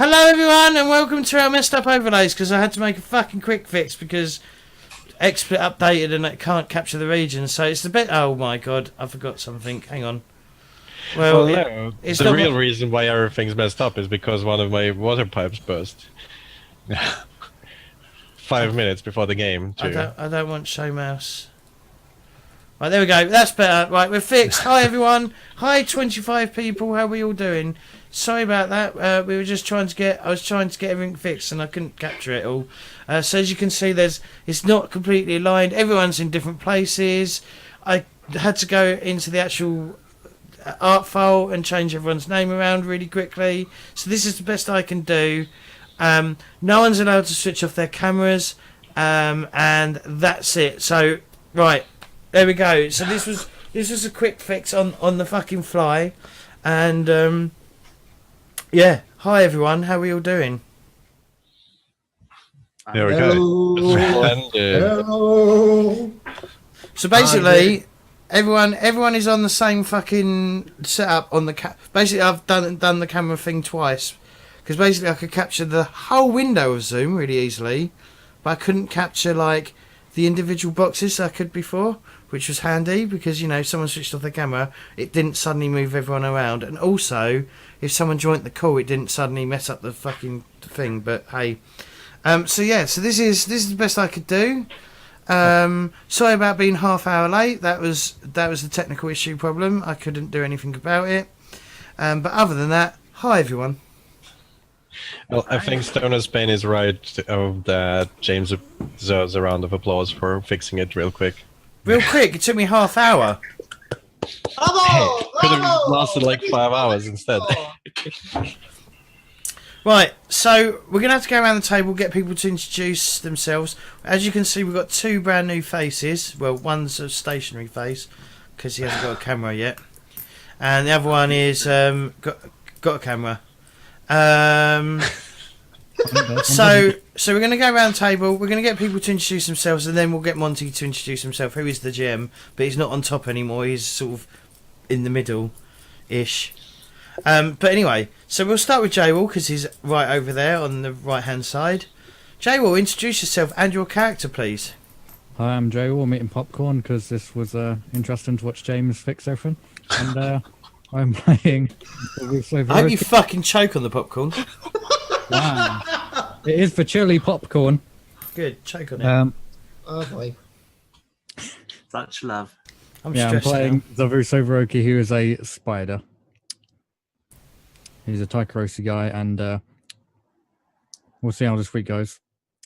Hello everyone and welcome to our messed up overlays, because I had to make a fucking quick fix because XSplit updated and it can't capture the region, so it's the bit. Oh my god, I forgot something. Hang on. Well, no. It's the not real reason why everything's messed up is because one of my water pipes burst. 5 minutes before the game, too. I don't want show mouse. Right, there we go. That's better. Right, we're fixed. Hi everyone. Hi 25 people. How are we all doing? Sorry about that. We were just trying to get. I was trying to get everything fixed and I couldn't capture it all. So as you can see, it's not completely aligned. Everyone's in different places. I had to go into the actual art file and change everyone's name around really quickly. So this is the best I can do. No one's allowed to switch off their cameras, and that's it. So right, there we go. So this was a quick fix on the fucking fly, and yeah. Hi everyone, how are we all doing? There we go. Hello. So basically, everyone is on the same fucking setup on the Basically, I've done the camera thing twice, because basically I could capture the whole window of Zoom really easily, but I couldn't capture like the individual boxes I could before, which was handy because, you know, if someone switched off their camera, it didn't suddenly move everyone around, and also if someone joined the call, it didn't suddenly mess up the fucking thing. But hey, so yeah, so this is the best I could do. Sorry about being half hour late. That was the technical issue problem. I couldn't do anything about it. But other than that, hi everyone. Well, I think Stoner Spain is right that James deserves a round of applause for fixing it real quick. Real quick, it took me half hour. Could have lasted like 5 hours instead. Right, so we're going to have to go around the table, get people to introduce themselves. As you can see, we've got two brand new faces. Well, one's a stationary face, because he hasn't got a camera yet. And the other one is got a camera. So we're going to go around the table. We're going to get people to introduce themselves, and then we'll get Monty to introduce himself, who is the GM, but he's not on top anymore. He's sort of in the middle-ish. But anyway, so we'll start with J-Wall, because he's right over there on the right-hand side. J-Wall, introduce yourself and your character, please. Hi, I'm J-Wall, I'm eating popcorn, because this was interesting to watch James fix everything. And I'm playing... I hope you fucking choke on the popcorn. Wow. It is for chili popcorn. Good, choke on it. Oh boy. Such love. I'm playing Zavu Sovaroki, who is a spider. He's a Taikarosi guy, and we'll see how this week goes.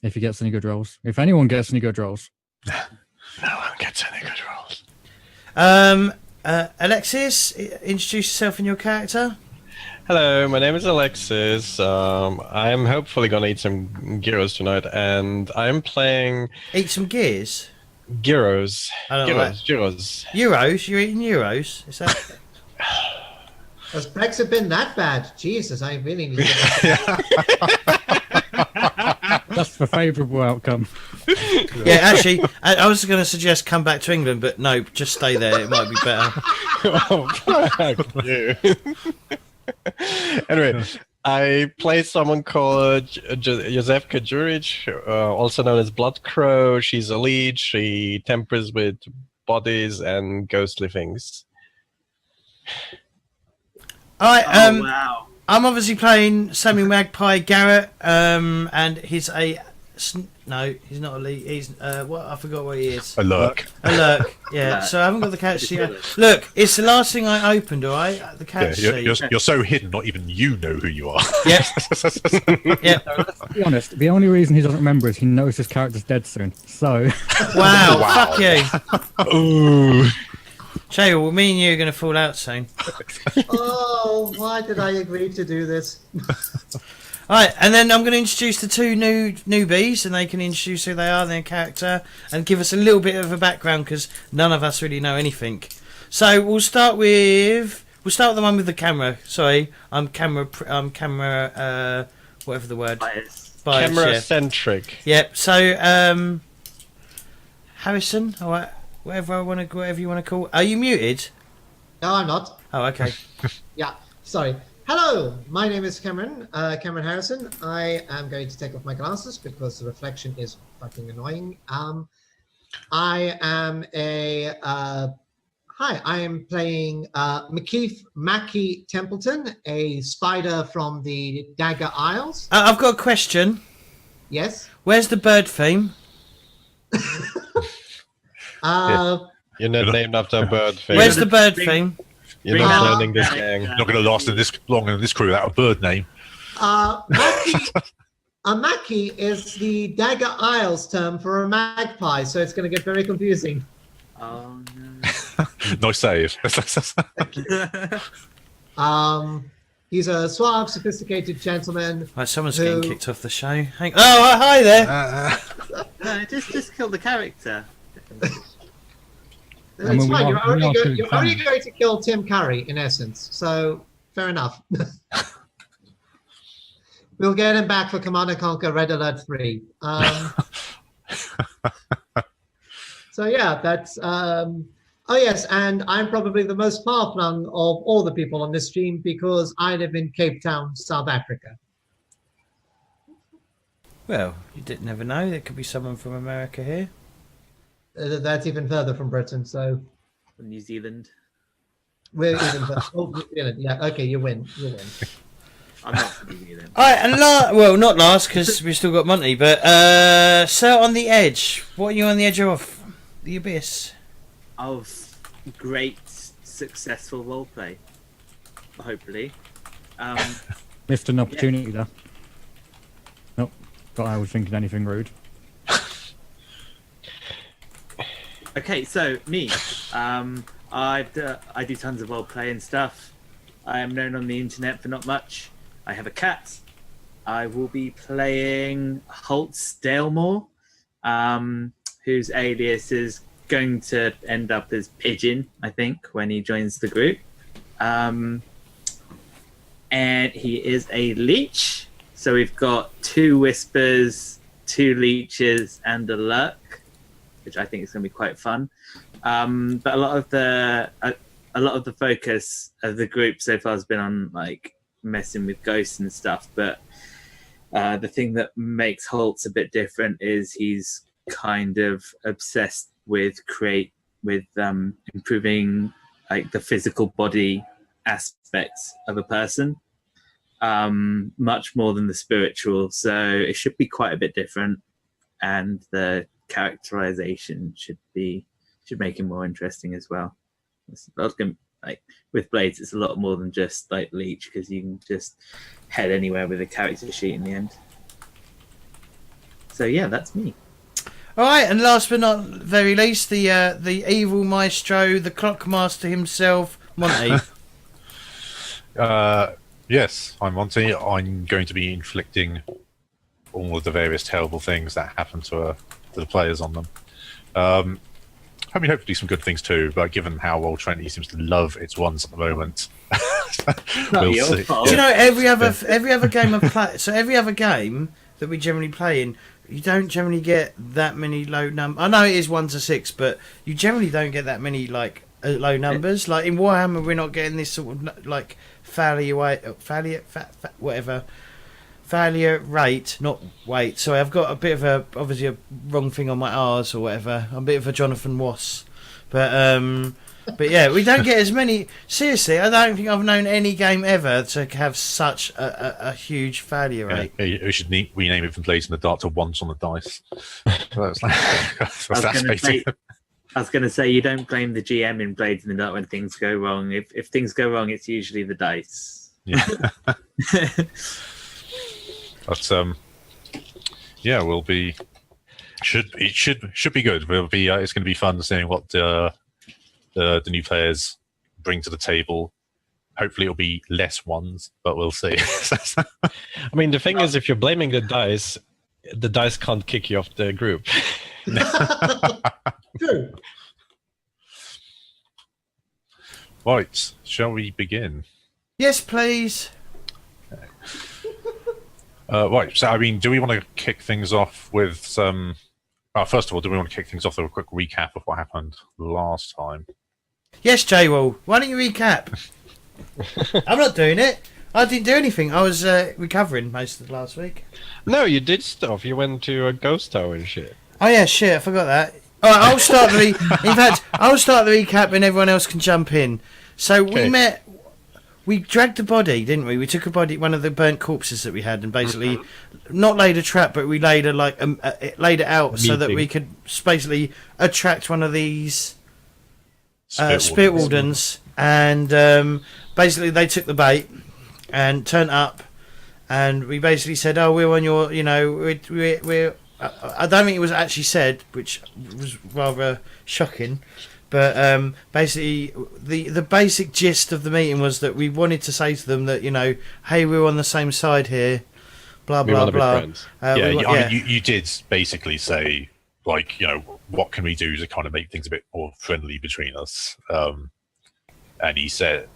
If he gets any good rolls. If anyone gets any good rolls. No one gets any good rolls. Alexis, introduce yourself and your character. Hello, my name is Alexis. I'm hopefully gonna eat some gyros tonight, and I'm playing... Eat some gears? Gyros. Gyros. Euros? You're eating euros? Is that... Has Brexit been that bad? Jesus, I really need to... That's the favourable outcome. Yeah, actually, I was going to suggest come back to England, but no, just stay there. It might be better. Oh, fuck you. Anyway, I play someone called Józefka Juric, also known as Blood Crow. She's a lead. She tampers with bodies and ghostly things. Alright, Wow. I'm obviously playing Sammy Magpie Garrett, and he's a... No, he's not a lead. He's what? I forgot what he is. A lurk. A lurk. Yeah. So I haven't got the character sheet. Look, it's the last thing I opened. All right, the character sheet. You're so hidden, not even you know who you are. Yep. Yep. To be honest, the only reason he doesn't remember is he knows his character's dead soon. So. Wow. Wow. Fuck you. Ooh. Jay, well, me and you are going to fall out soon. Oh, why did I agree to do this? Alright, and then I'm going to introduce the two newbies, and they can introduce who they are, their character, and give us a little bit of a background, because none of us really know anything. So we'll start with the one with the camera. Sorry, I'm camera, whatever the word. Bias. Camera-centric. Yeah. Yep. So, Harrison, alright, whatever you want to call. Are you muted? No, I'm not. Oh, okay. Yeah, sorry. Hello, my name is Cameron. Cameron Harrison. I am going to take off my glasses because the reflection is fucking annoying. I am a hi. I am playing Mackie Templeton, a spider from the Dagger Isles. I've got a question. Yes. Where's the bird theme? You're not named after a bird. Where's the bird theme? You're not learning this gang. Not going to last in this long in this crew without a bird name. Mackie is the Dagger Isles term for a magpie, so it's going to get very confusing. Oh no. Nice save. He's a suave, sophisticated gentleman. Right, someone's Who- getting kicked off the show. Oh, hi there. No, just kill the character. It's I mean, fine. we are two You're only fans. going to kill Tim Curry, in essence. So, fair enough. We'll get him back for Command & Conquer Red Alert 3. So, yeah, that's... oh, yes, and I'm probably the most far-flung of all the people on this stream because I live in Cape Town, South Africa. Well, you didn't never know. There could be someone from America here. That's even further from Britain, so From New Zealand. we're even further. Oh, New Zealand. Yeah, okay, you win. You win. I'm not from New Zealand. All right, and well, not last because we've still got Monty, but Sir on the Edge. What are you on the edge of? The abyss. Of great, successful roleplay. Hopefully. Missed an opportunity there. Nope. Thought I was thinking anything rude. Okay, so me. I do tons of roleplay and stuff. I am known on the internet for not much. I have a cat. I will be playing Holtz Dalemore, whose alias is going to end up as Pigeon, I think, when he joins the group. And he is a leech. So we've got 2 whispers, 2 leeches, and a lurk, which I think is going to be quite fun. But a lot of the focus of the group so far has been on like messing with ghosts and stuff. But the thing that makes Holtz a bit different is he's kind of obsessed with improving like the physical body aspects of a person, much more than the spiritual. So it should be quite a bit different, and the characterization should make him more interesting as well. Like with Blades, it's a lot more than just like leech, because you can just head anywhere with a character sheet in the end. So yeah, that's me. All right, and last but not very least, the evil maestro, the clockmaster himself, Monty. Yes, I'm Monty. I'm going to be inflicting all of the various terrible things that happen to the players on them. Hoping to do some good things too, but given how well Trinity seems to love its ones at the moment, Not we'll your see. fault. Do you know every other game of play? So every other game that we generally play in, you don't generally get that many low numbers. I know it is 1 to 6, but you generally don't get that many like low numbers. Like in Warhammer, we're not getting this sort of like failure rate, not weight. Sorry, I've got a bit of obviously a wrong thing on my R's or whatever. I'm a bit of a Jonathan Wass, but yeah, we don't get as many. Seriously, I don't think I've known any game ever to have such a huge failure rate. We should rename it from Blades in the Dark to Once on the Dice. That's I was going to say, you don't blame the GM in Blades in the Dark when things go wrong. If things go wrong, it's usually the dice. Yeah. But yeah, we'll be should be good. We'll be it's going to be fun seeing what the new players bring to the table. Hopefully, it'll be less ones, but we'll see. I mean, the thing is, if you're blaming the dice can't kick you off the group. True. Right, shall we begin? Yes, please. Right, so I mean, do we want to kick things off with some... first of all, do we want to kick things off with a quick recap of what happened last time? Yes, J-Wall. Why don't you recap? I'm not doing it. I didn't do anything. I was recovering most of the last week. No, you did stuff. You went to a ghost tower and shit. Oh yeah, shit, I forgot that. All right, I'll start the in fact, I'll start the recap and everyone else can jump in. So Okay. we dragged the body, didn't we? We took a body, one of the burnt corpses that we had, and basically not laid a trap, but we laid laid it out so that we could basically attract one of these spirit wardens, and basically they took the bait and turned up, and we basically said, "Oh, we're on your, you know, we're." I don't think it was actually said, which was rather shocking. But basically, the basic gist of the meeting was that we wanted to say to them that, you know, hey, we're on the same side here, blah We blah wanna be blah. friends. I mean, you did basically say, like, you know, what can we do to kind of make things a bit more friendly between us? And he said,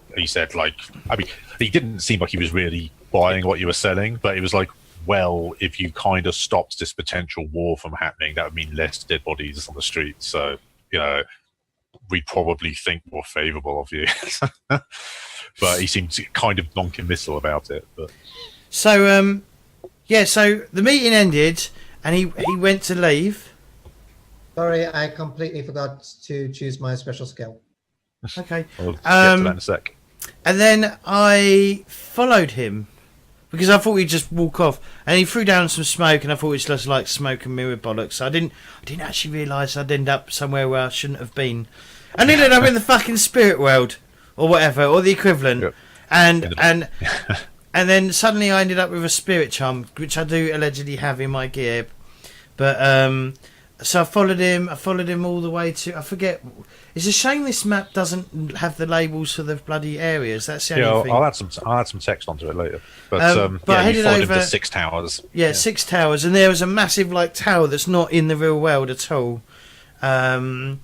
like, I mean, he didn't seem like he was really buying what you were selling, but it was like, well, if you kind of stopped this potential war from happening, that would mean less dead bodies on the streets. So, you know, we'd probably think more favourable of you. But he seemed kind of non-committal about it. But So so the meeting ended, and he went to leave. Sorry, I completely forgot to choose my special skill. Okay, we'll get to that in a sec. and then I followed him, because I thought he'd just walk off, and he threw down some smoke, and I thought it was just like smoke and mirror bollocks. So I didn't actually realise I'd end up somewhere where I shouldn't have been. I ended up in the fucking spirit world, or whatever, or the equivalent, Yep. and then suddenly I ended up with a spirit charm, which I do allegedly have in my gear. But so I followed him all the way to, I forget. It's a shame this map doesn't have the labels for the bloody areas. That's the only thing. I'll add some text onto it later. But I you headed followed him over- to 6 towers. Yeah, 6 towers, and there was a massive like tower that's not in the real world at all. So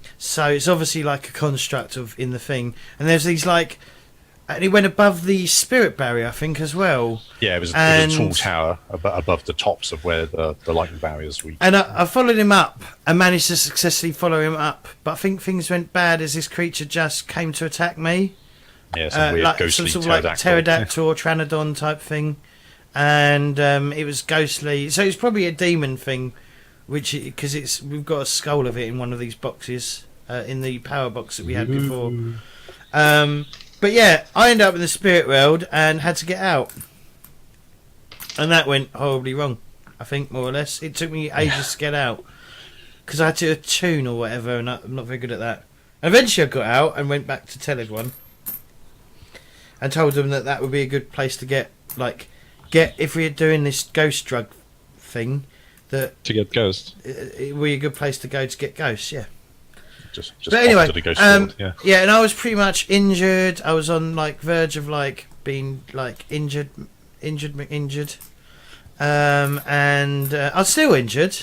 it's obviously like a construct of in the thing, and there's these like, and it went above the spirit barrier, I think, as well. Yeah, it was a And- tall tower above the tops of where the lightning barriers reach. And I followed him up and managed to successfully follow him up, but I think things went bad as this creature just came to attack me. Yeah, some weird Like ghostly some sort of like pterodactyl or tranodon type thing, and it was ghostly. So it's probably a demon thing, which because we've got a skull of it in one of these boxes in the power box that we had before. But yeah, I ended up in the spirit world and had to get out, and that went horribly wrong. I think more or less it took me ages to get out because I had to attune or whatever, and I'm not very good at that. Eventually, I got out and went back to tell everyone. And told them that would be a good place to get if we're doing this ghost drug thing, that To get ghost. it would be a good place to go to get ghosts. Yeah. Just But anyway, after the ghost field, yeah. and I was pretty much injured. I was on like verge of like being like injured, and I was still injured.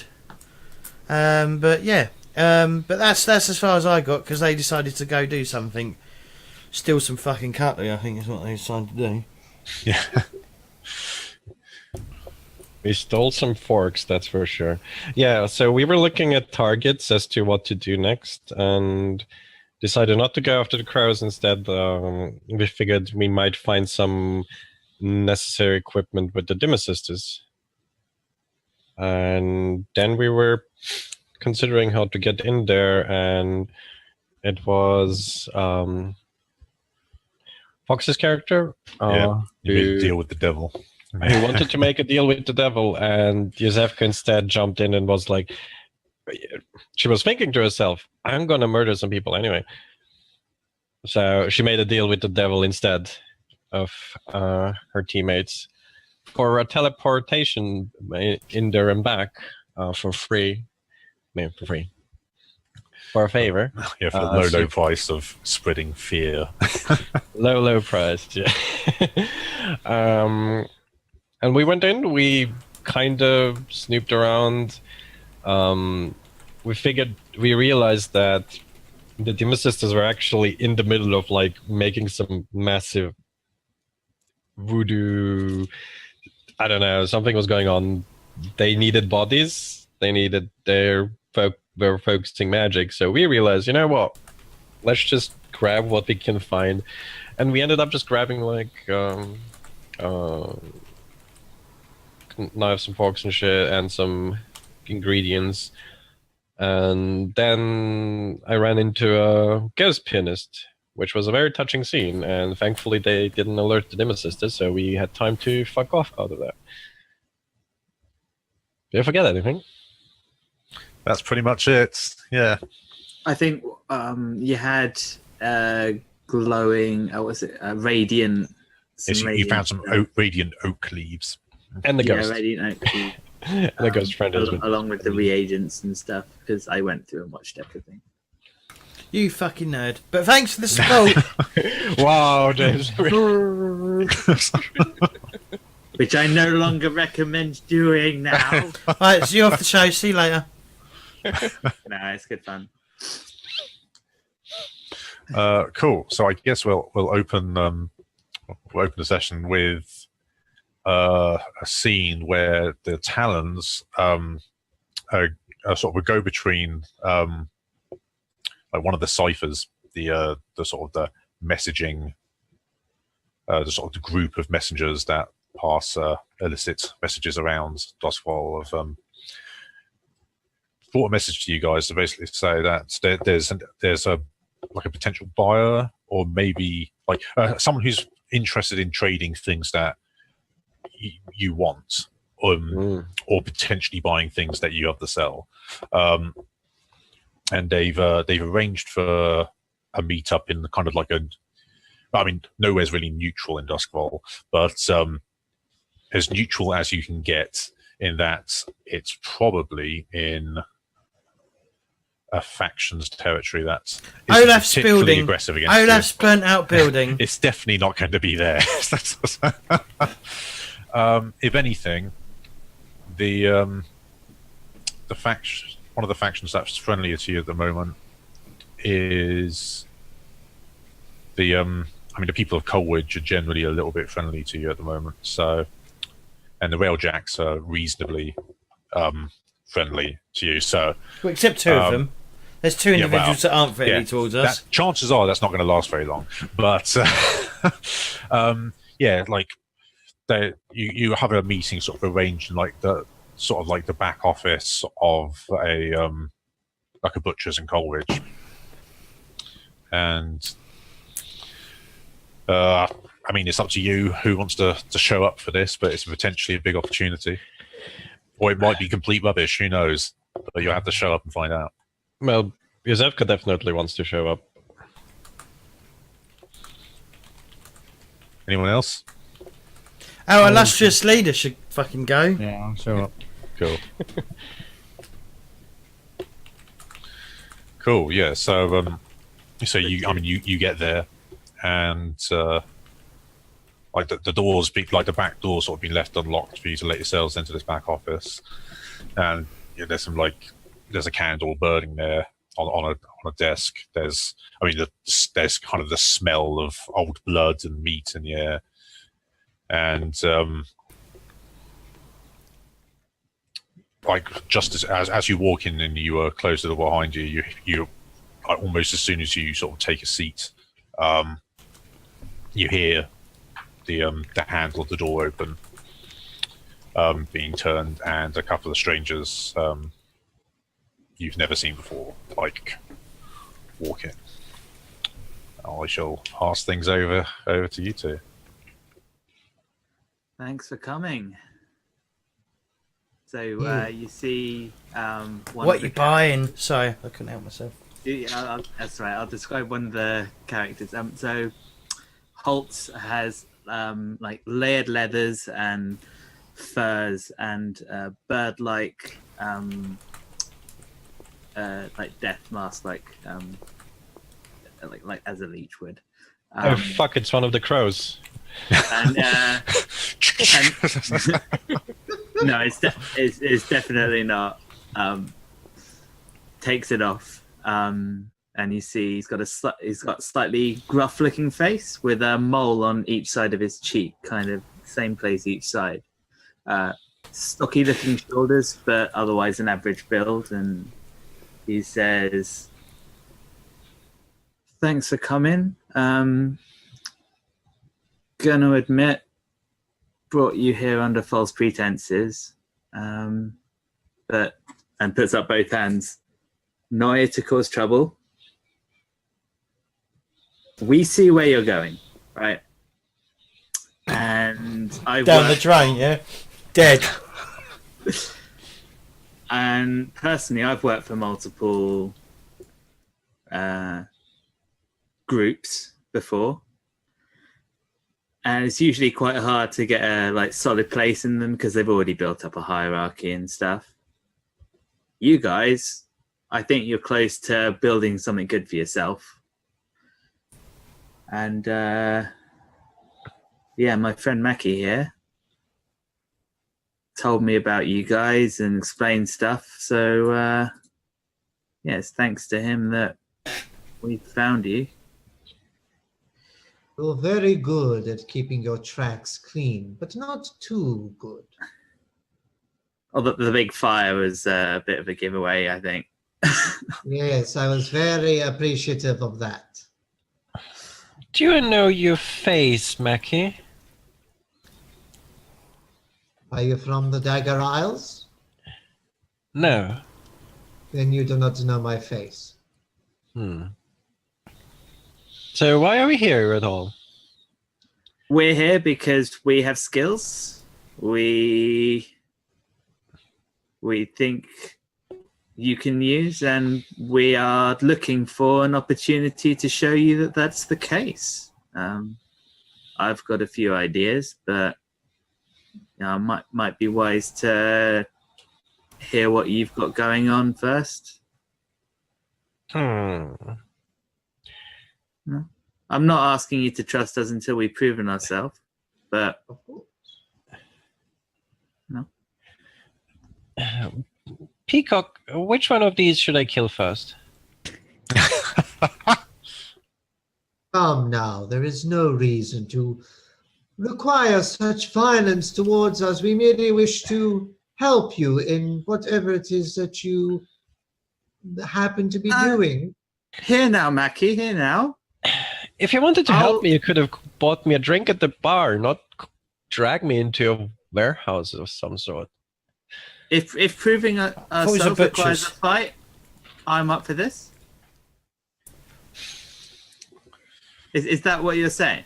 But yeah, but that's as far as I got because they decided to go do something. Steal some fucking cutlery, I think is what they decided to do. Yeah. We stole some forks, that's for sure. Yeah, so we were looking at targets as to what to do next and decided not to go after the crows. Instead, we figured we might find some necessary equipment with the dim assisters. And then we were considering how to get in there, and it was Fox's character. You made a deal with the devil. He wanted to make a deal with the devil, and Yuzefka instead jumped in and was like, she was thinking to herself, I'm going to murder some people anyway. So she made a deal with the devil instead of her teammates for a teleportation in there and back for free. I mean, for free. For a favor. Yeah, for the low price of spreading fear. Low price, yeah. And we went in, we kind of snooped around. We realized that the Demon Sisters were actually in the middle of like making some massive voodoo. I don't know, something was going on. They needed bodies. They were focusing magic. So we realized, you know what? Let's just grab what we can find. And we ended up just grabbing like knives and forks and shit, and some ingredients. And then I ran into a ghost pianist, which was a very touching scene, and thankfully they didn't alert the Nemesis, so we had time to fuck off out of there. Did I forget anything? That's pretty much it. Yeah. I think you had glowing. Was it radiant? You found some radiant oak leaves. And the ghost. Radiant oak leaves. And the ghost friend along with the reagents and stuff, because I went through and watched everything. You fucking nerd. But thanks for the support. Wow, James. Which I no longer recommend doing now. Right, so you're off the show. See you later. No, it's good fun. Cool. So I guess we'll open the session with a scene where the Talons are sort of a go-between, like one of the ciphers, the sort of the messaging, the sort of the group of messengers that pass illicit messages around Duskwall of brought a message to you guys to basically say that there's a like a potential buyer, or maybe like someone who's interested in trading things that you want, or potentially buying things that you have to sell. And they've arranged for a meetup in kind of like nowhere's really neutral in Duskwall, but as neutral as you can get, in that it's probably in a faction's territory that's Olaf's building. Aggressive against Olaf's burnt out building. It's definitely not going to be there. If anything, the faction, one of the factions that's friendlier to you at the moment is the the people of Colwood are generally a little bit friendly to you at the moment. So, and the Railjacks are reasonably friendly to you. So, Well, except two of them. There's two individuals that aren't friendly towards us. Chances are that's not going to last very long. But like you have a meeting sort of arranged in like the back office of a like a butcher's in Coleridge, and it's up to you who wants to show up for this, but it's potentially a big opportunity, or it might be complete rubbish. Who knows? But you'll have to show up and find out. Well, Yuzevka definitely wants to show up. Anyone else? Our illustrious leader should fucking go. Yeah, I'll show up. Cool. Cool. Yeah. So, you get there, and like the doors, like the back doors, sort of been left unlocked for you to let yourselves into this back office, and there's a candle burning there on a desk. There's kind of the smell of old blood and meat in the air, and like just as you walk in and you close the door behind you, you almost as soon as you sort of take a seat, you hear the handle of the door open, being turned, and a couple of strangers you've never seen before, like, walk in. I shall pass things over to you two. Thanks for coming. So you see what you buying? Sorry, I couldn't help myself. That's right. I'll describe one of the characters. So Holtz has like layered leathers and furs and bird-like like death mask, like as a leech would. Oh fuck! It's one of the crows. And no, it's definitely not. Takes it off, and you see he's got slightly gruff-looking face with a mole on each side of his cheek, kind of same place each side. Stocky-looking shoulders, but otherwise an average build. And he says, "Thanks for coming. Gonna admit, brought you here under false pretenses, but and puts up both hands. Not here to cause trouble. We see where you're going, right? And I Down the drain, yeah? Dead. And personally, I've worked for multiple groups before, and it's usually quite hard to get a solid place in them because they've already built up a hierarchy and stuff. You guys, I think you're close to building something good for yourself. And yeah, my friend Mackie here told me about you guys and explained stuff. So yeah, it's thanks to him that we found you. You're very good at keeping your tracks clean, but not too good. Oh, the big fire was a bit of a giveaway, I think. Yes, I was very appreciative of that. Do you know your face, Mackie? Are you from the Dagger Isles? No. Then you do not know my face. So why are we here at all? We're here because we have skills. We think you can use, and we are looking for an opportunity to show you that that's the case. I've got a few ideas, but might be wise to hear what you've got going on first. No. I'm not asking you to trust us until we've proven ourselves, but no. Peacock, which one of these should I kill first? Come now, there is no reason to require such violence towards us. We merely wish to help you in whatever it is that you happen to be doing. Here now, Mackie, here now. If you wanted to help me, you could have bought me a drink at the bar, not drag me into a warehouse of some sort. If proving ourselves requires a fight, I'm up for this. Is that what you're saying?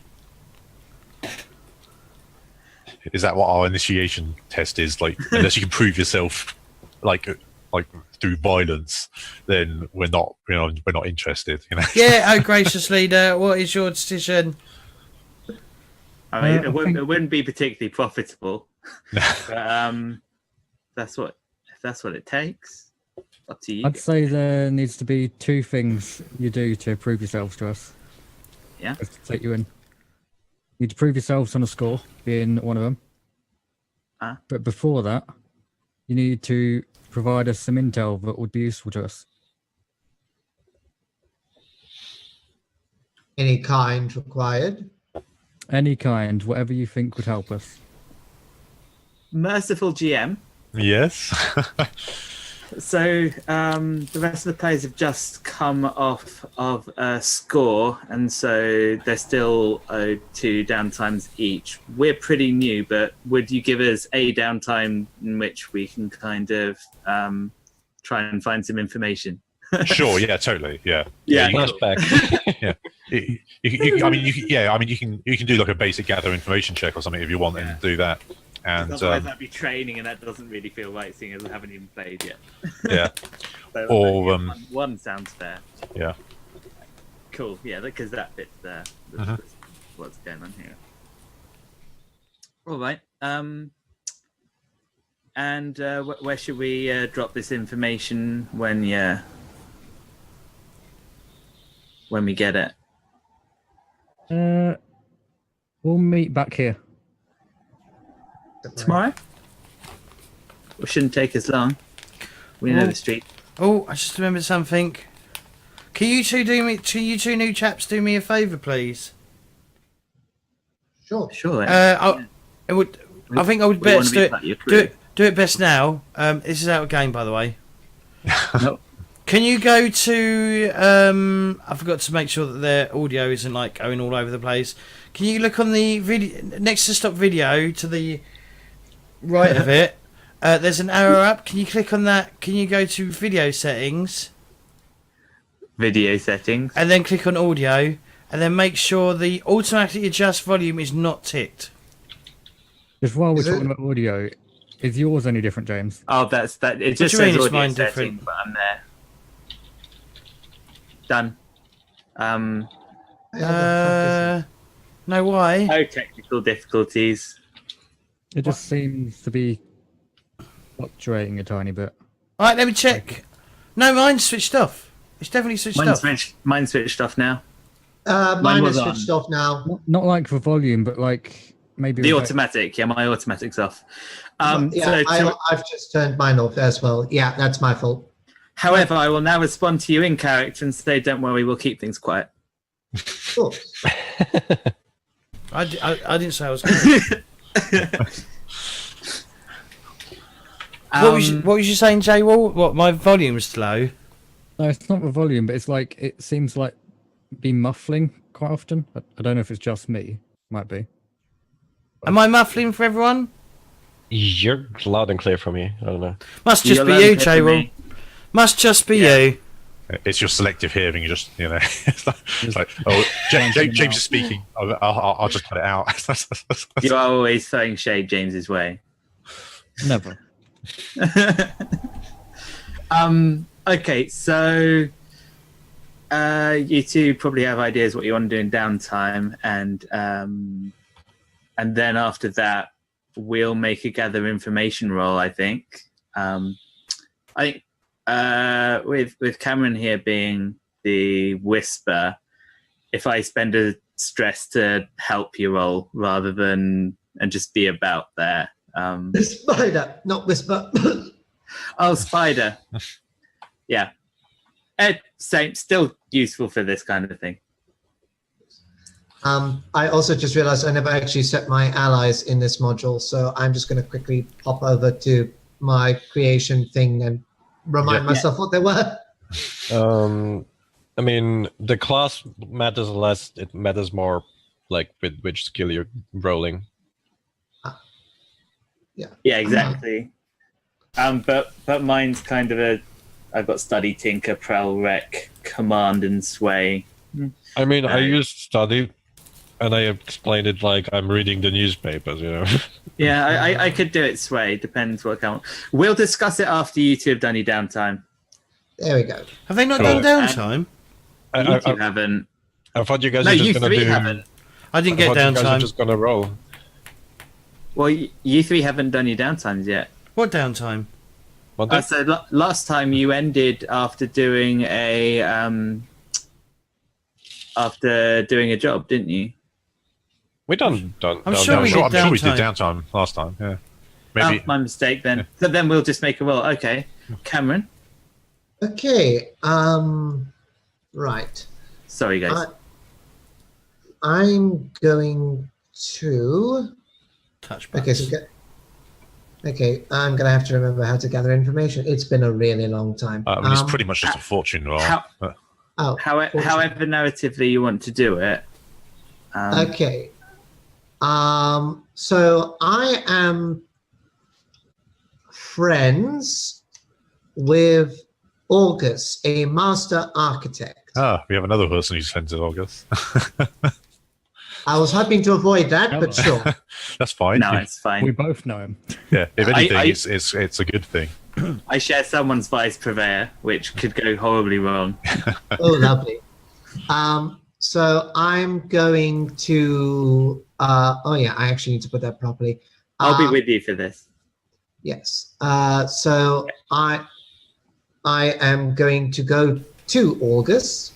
Is that what our initiation test is? Like, unless you can prove yourself, like through violence, then we're not interested. You know. Yeah, oh gracious leader, what is your decision? I mean, it wouldn't be particularly profitable. But, if that's what it takes, up to you. I'd say there needs to be two things you do to prove yourselves to us. Yeah. Just to take you in. You need to prove yourselves on a score, being one of them. But before that, you need to provide us some intel that would be useful to us. Any kind required? Any kind, whatever you think would help us. Merciful GM. Yes. So the rest of the players have just come off of a score, and so they're still owed 2 downtimes each. We're pretty new, but would you give us a downtime in which we can kind of try and find some information? Sure. Yeah. Totally. Yeah. Yeah. Flashback. Yeah. You can do like a basic gather information check or something if you want, and do that. And otherwise, that'd be training, and that doesn't really feel right, seeing as I haven't even played yet. Yeah. So, Or one sounds fair. Yeah. Cool. Yeah, because that fits there. What's going on here? All right. And where should we drop this information when we get it? We'll meet back here. Tomorrow? It shouldn't take us long. We know the street. Oh, I just remembered something. Can you two new chaps do me a favour, please? Sure. Sure. I think I would best do it best now. This is out of game, by the way. No. Can you go to? I forgot to make sure that their audio isn't like going all over the place. Can you look on the video next to stop video to the right of it? There's an arrow up. Can you click on that? Can you go to video settings? Video settings. And then click on audio, and then make sure the automatically adjust volume is not ticked. Just while we're Is it- talking about audio, is yours any different, James? Oh, that's that. It What just do you mean says it's audio mine setting, different? but I'm there. Done. No, why? No technical difficulties. It just seems to be fluctuating a tiny bit. All right, let me check. No, mine's switched off. It's definitely switched off. Mine's switched off now. Mine was is on. switched off now. Not like for volume, but like maybe The with, like, automatic, yeah, my automatic's off. Yeah, I've just turned mine off as well. Yeah, that's my fault. However, I will now respond to you in character and say, "Don't worry, we'll keep things quiet." Of course. I didn't say I was going what was you saying, Jay Wall? What, my volume's low? No, it's not the volume, but it's like it seems like be muffling quite often. I don't know if it's just me. Might be. Am I muffling for everyone? You're loud and clear for me. I don't know. Must just You're be allowed you, to Jay hear Wall. me. Must just be Yeah. you. It's your selective hearing. You just, it's like, oh, James is speaking. I'll just cut it out. You are always throwing shade James's way. Never. Okay, so you two probably have ideas what you want to do in downtime, and then after that, we'll make a gather information roll. I think. With Cameron here being the whisper, if I spend a stress to help you roll rather than and just be about there. The spider, not whisper. Oh, spider. Yeah. Same, still useful for this kind of thing. I also just realized I never actually set my allies in this module, so I'm just going to quickly pop over to my creation thing and remind myself what they were. I mean, the class matters less. It matters more, like with which skill you're rolling. Yeah, exactly. But mine's kind of I've got study, tinker, prowl, wreck, command, and sway. I mean, I used study, and I explained it like I'm reading the newspapers, you know. Yeah, I could do it sway. Depends what count. We'll discuss it after you two have done your downtime. There we go. Have they not Cool. done downtime? You two haven't. I thought you guys No, were you just gonna three do. haven't. I didn't I get thought you guys were downtime. just gonna roll. Well, you three haven't done your downtimes yet. What downtime? What the- So last time you ended after doing a job, didn't you? We done. I'm sure we I'm did sure we did downtime. downtime last time. Yeah, maybe. Oh, my mistake then. So then we'll just make a roll. Okay, Cameron. Okay. Right. Sorry, guys. I'm going to. Touch Okay, buttons. okay, I'm gonna have to remember how to gather information. It's been a really long time. I mean, it's pretty much just a fortune roll. However narratively you want to do it. Okay. So I am friends with August, a master architect. We have another person who's friends with August. I was hoping to avoid that, but sure. That's fine. No, it's We fine. both know him. Yeah, if anything, I- it's a good thing. I share someone's vice purveyor, which could go horribly wrong. Oh, lovely. So I'm going to. Oh yeah, I actually need to put that properly. I'll be with you for this. Yes. So I am going to go to August,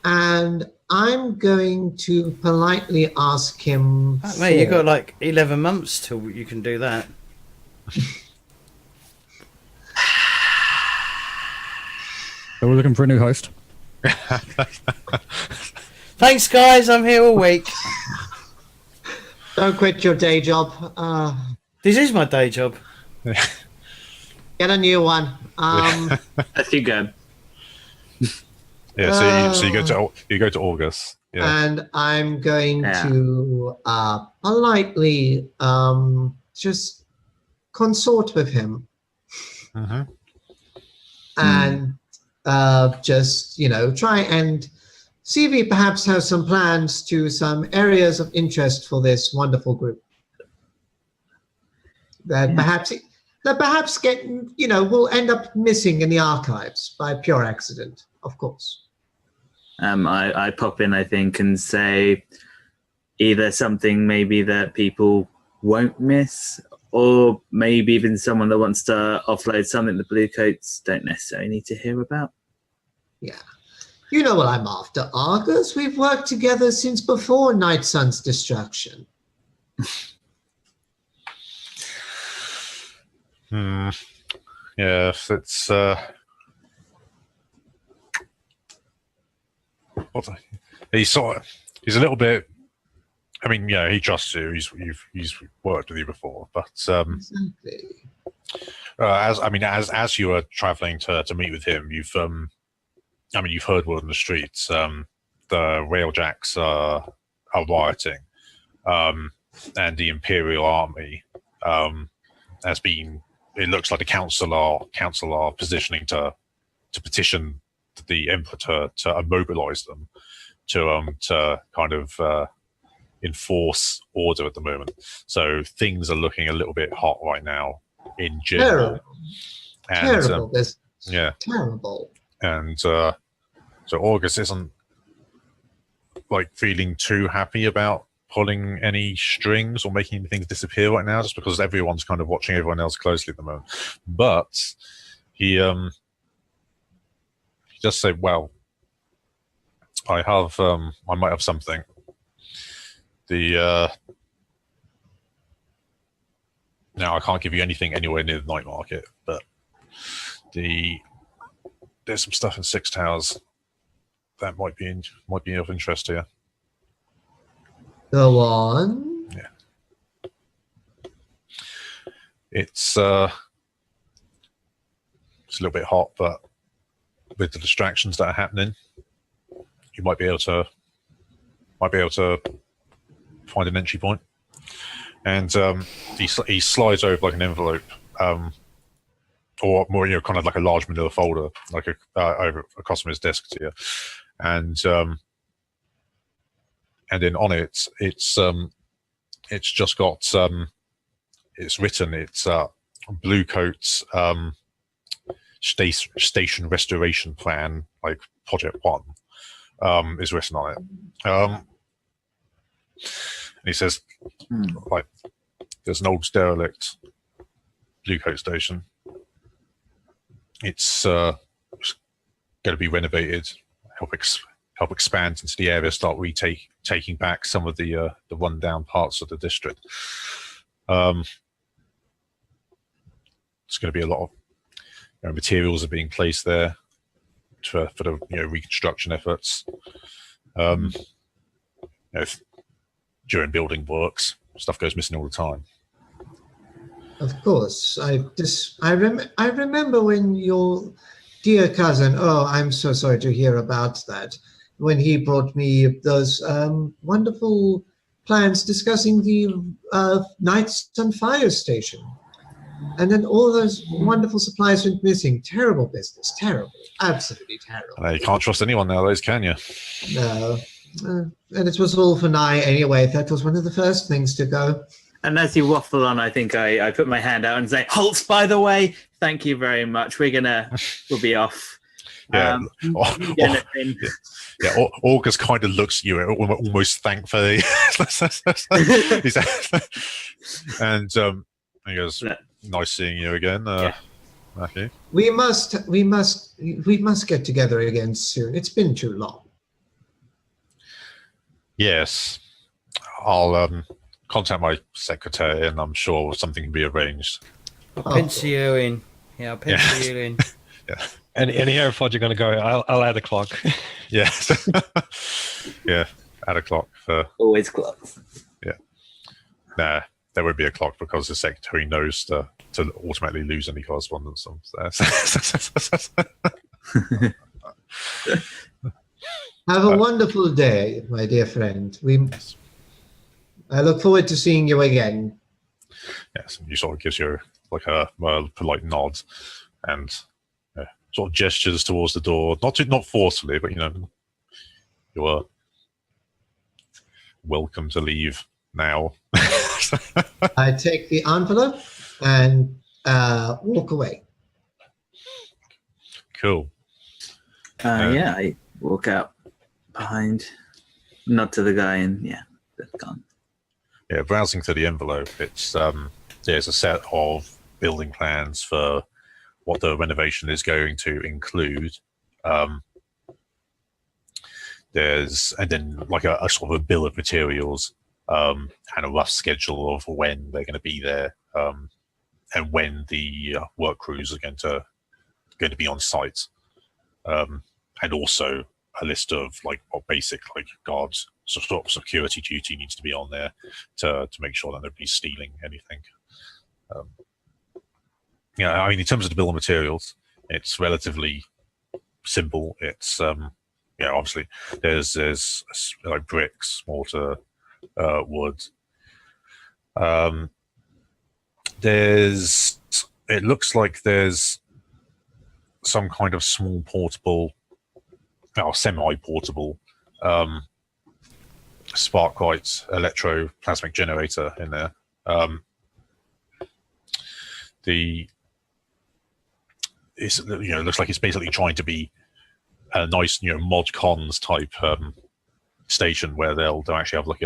and I'm going to politely ask him. Mate, you for- got like 11 months till you can do that. So we're looking for a new host. Thanks, guys. I'm here all week. Don't quit your day job. This is my day job. Get a new one. Let's keep going. Yeah, so you go to August. Yeah. And I'm going Yeah. to politely just consort with him Mhm. and just, try and see if he perhaps has some plans to some areas of interest for this wonderful group. That perhaps get, will end up missing in the archives by pure accident, of course. I pop in, I think, and say either something maybe that people won't miss, or maybe even someone that wants to offload something the Bluecoats don't necessarily need to hear about. Yeah. You know what I'm after, Argus. We've worked together since before Night Sun's destruction. Yes, it's he's a little bit. I mean, yeah, he trusts you. He's worked with you before, but Exactly. as you were traveling to meet with him, you've heard word on the streets. The Railjacks are rioting, and the Imperial Army has been. It looks like the council are positioning to petition the Emperor to immobilize them, to kind of enforce order at the moment. So things are looking a little bit hot right now in general. Terrible business. Yeah. Terrible. And so August isn't feeling too happy about pulling any strings or making things disappear right now, just because everyone's kind of watching everyone else closely at the moment. But he just said, "Well, I might have something. Now I can't give you anything anywhere near the Nightmarket, but there's some stuff in Six Towers that might be of interest to you." Go on. Yeah. It's a little bit hot, but with the distractions that are happening, you might be able to find an entry point. And he slides over an envelope, or more, kind of like a large manila folder, over across from his desk to you, and then on it, it's just got it's written, Bluecoats station restoration plan, Project 1, is written on it. And he says, there's an old derelict Bluecoat station. It's going to be renovated, help expand into the area, start taking back some of the rundown parts of the district. It's going to be a lot of materials are being placed there for the reconstruction efforts. During building works, stuff goes missing all the time. Of course. I remember when your dear cousin, I'm so sorry to hear about that, when he brought me those wonderful plans discussing the Nights on Fire station. And then all those wonderful supplies went missing. Terrible business. Terrible. Absolutely terrible. You can't trust anyone nowadays, can you? No. And it was all for Nye anyway. That was one of the first things to go. And as you waffle on, I think I put my hand out and say, "Halt, by the way, thank you very much. We'll be off." Yeah. August kind of looks at you almost thankfully. And he goes, "Nice seeing you again, Matthew." We must get together again soon. It's been too long. Yes, I'll contact my secretary, and I'm sure something can be arranged. I'll pencil you in. Yeah, I'll pencil you in. Yeah. Any airpod you're going to go, I'll add a clock. Yeah. Yeah, add a clock for... Always clocks. Yeah. Nah, there would be a clock because the secretary knows the to automatically lose any correspondence. Have a wonderful day, my dear friend. I look forward to seeing you again. Yes, and he sort of gives you like a polite nod and sort of gestures towards the door, not forcefully, but you are welcome to leave now. I take the envelope and walk away. Cool. Yeah, I walk out behind, nod to the guy, and yeah, they're gone. Yeah, browsing through the envelope, it's there's a set of building plans for what the renovation is going to include. And then like a sort of a bill of materials and a rough schedule of when they're going to be there and when the work crews are going to be on site, and also a list of like what basic like guards sort of security duty needs to be on there to make sure that nobody's stealing anything. I mean, in terms of the bill of materials, it's relatively simple. It's obviously there's like bricks, mortar, wood. It looks like there's some kind of small portable, semi-portable Sparkwright electroplasmic generator in there. It looks like it's basically trying to be a nice, mod cons type station where they'll actually have like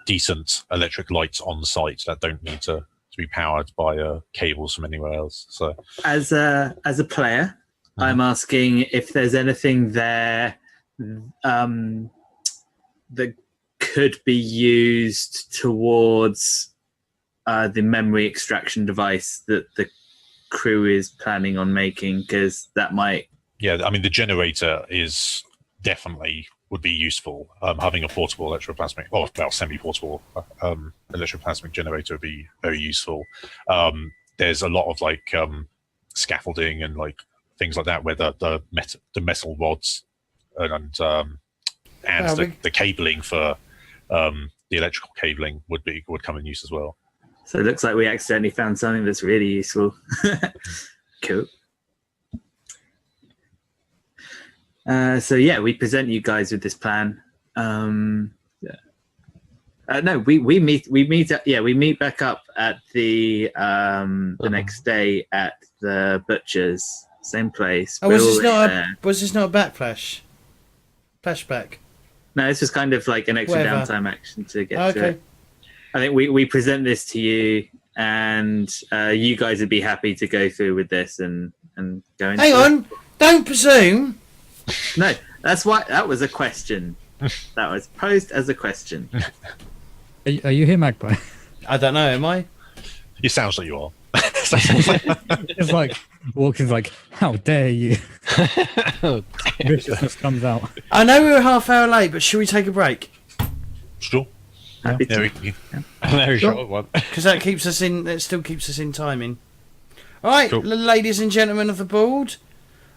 decent electric lights on site that don't need to be powered by cables from anywhere else. So, as a player, I'm asking if there's anything there that could be used towards the memory extraction device that the crew is planning on making, because that might... Yeah, I mean, the generator is definitely would be useful. Having a portable electroplasmic, semi-portable electroplasmic generator would be very useful. There's a lot of like scaffolding and like things like that where the metal rods and the cabling for the electrical cabling would come in use as well. So it looks like we accidentally found something that's really useful. Cool. So yeah, we present you guys with this plan. No, we meet back up at the next day at the butcher's, same place. Oh, was this not a backflash? Flashback? No, this was kind of like an extra downtime action to get to it. I think we present this to you, and you guys would be happy to go through with this and go into Hang on, don't presume. No, that's why that was a question. That was posed as a question. Are you here, Magpie? I don't know, am I? It sounds like you are. It's like Walker's like, how dare you? Viciousness comes out. I know we were half hour late, but should we take a break? Sure. Happy to. Very short one. Because that keeps us in. That still keeps us in timing. All right, Cool. Ladies and gentlemen of the board.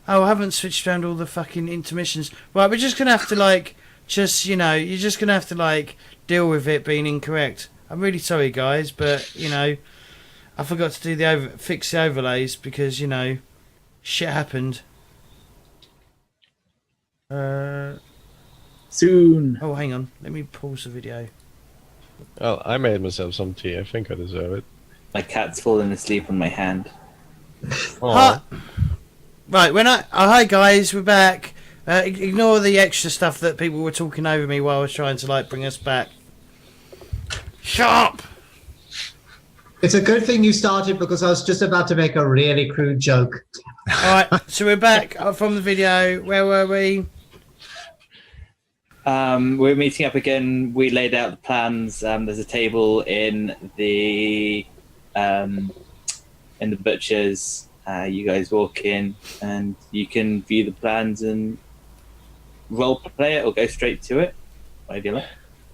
Oh, I haven't switched around all the fucking intermissions. Right, we're just gonna have to you're just gonna have to deal with it being incorrect. I'm really sorry, guys, but I forgot to do fix the overlays because shit happened. Soon. Oh, hang on. Let me pause the video. Well, I made myself some tea. I think I deserve it. My cat's fallen asleep on my hand. Hi. Right, hi guys, we're back. Ignore the extra stuff that people were talking over me while I was trying to bring us back. Shut up! It's a good thing you started because I was just about to make a really crude joke. Alright, so we're back from the video. Where were we? We're meeting up again. We laid out the plans. There's a table in the butcher's. You guys walk in and you can view the plans and role play it or go straight to it, whatever you like.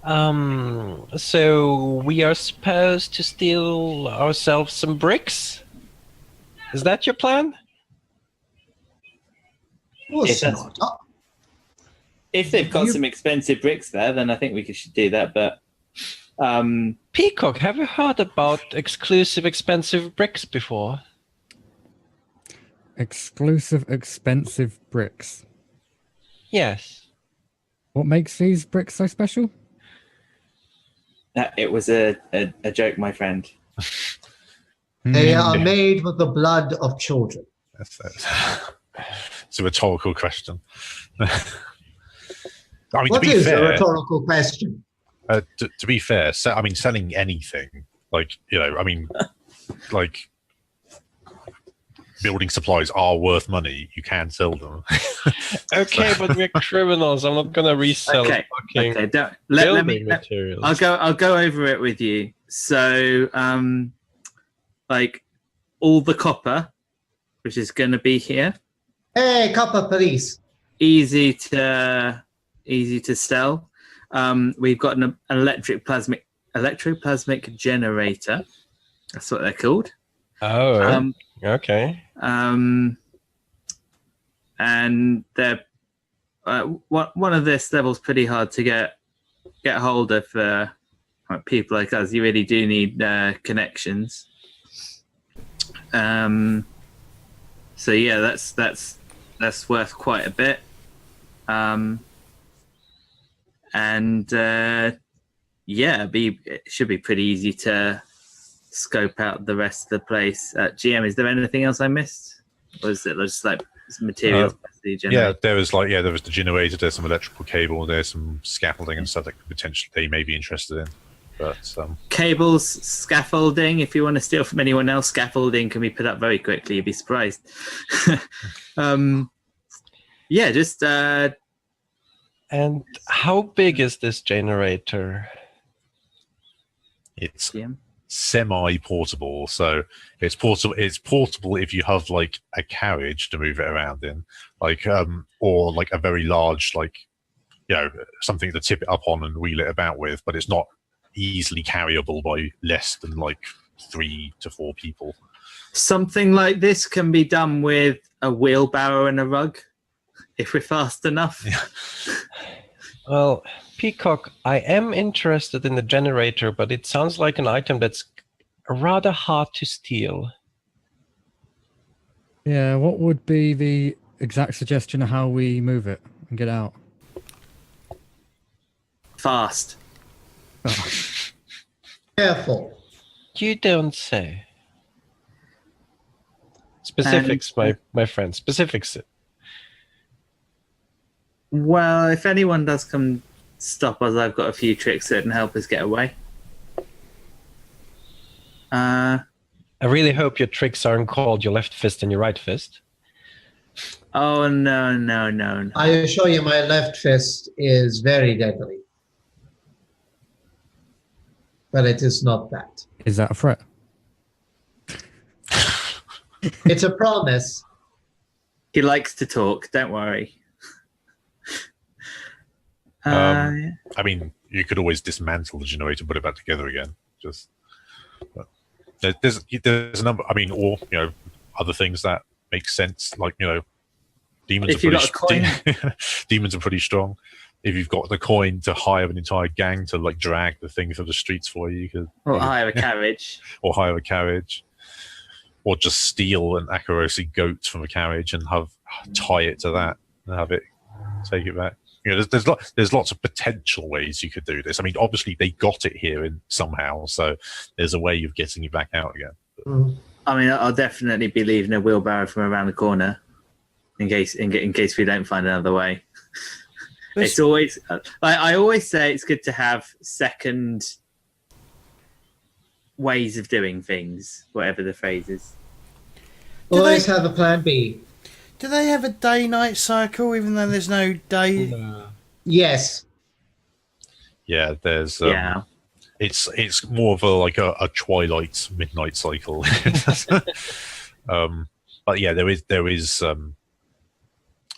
So we are supposed to steal ourselves some bricks? Is that your plan? Of course If that's- not. Oh, If they've got some expensive bricks there, then I think we should do that. But Peacock, have you heard about exclusive expensive bricks before? Exclusive, expensive bricks. Yes. What makes these bricks so special? it was a joke, my friend. they are made with the blood of children. It's a rhetorical question. I mean, What to be is a fair, rhetorical question? to be fair, I mean, selling anything, like, I mean, like, building supplies are worth money. You can sell them. Okay, but we're criminals. I'm not gonna resell fucking Don't building let me. materials. I'll go over it with you. So, like all the copper, which is going to be here, Hey, copper police. easy to sell. We've got an electroplasmic generator. That's what they're called. Oh, okay. And they're one of this level's pretty hard to get hold of for people like us. You really do need connections. So yeah, that's worth quite a bit. It should be pretty easy to scope out the rest of the place. GM, is there anything else I missed? Or is it just like materials? Yeah, there was the generator, there's some electrical cable, there's some scaffolding and stuff that could potentially they may be interested in. But cables, scaffolding, if you want to steal from anyone else, scaffolding can be put up very quickly, you'd be surprised. Just And how big is this generator? it's GM. semi-portable, so it's portable if you have like a carriage to move it around in, like or like a very large, like, something to tip it up on and wheel it about with, but it's not easily carryable by less than like 3 to 4 people. Something like this can be done with a wheelbarrow and a rug if we're fast enough. Well, Peacock, I am interested in the generator, but it sounds like an item that's rather hard to steal. Yeah, what would be the exact suggestion of how we move it and get out? Fast. Careful. You don't say. Specifics, my friend. Specifics. Well, if anyone does come stop us, I've got a few tricks that can help us get away. I really hope your tricks aren't called your left fist and your right fist. Oh, no. I assure you my left fist is very deadly. But it is not that. Is that a threat? It's a promise. He likes to talk, don't worry. I mean, you could always dismantle the generator and put it back together again. There's a number. I mean, or other things that make sense. Like demons If you've got a coin. Demons are pretty strong. If you've got the coin to hire an entire gang to like drag the thing through the streets for you, Or hire a carriage. or hire a carriage, or just steal an Akarosi goat from a carriage and tie it to that and have it take it back. There's lots of potential ways you could do this. I mean, obviously they got it here somehow, so there's a way of getting it back out again. I mean, I'll definitely be leaving a wheelbarrow from around the corner in case we don't find another way. It's always I always say it's good to have second ways of doing things, whatever the phrase is. Always have a plan B. Do they have a day-night cycle, even though there's no day? Yes. Yeah, there's Yeah. It's more of a twilight midnight cycle. But yeah, there is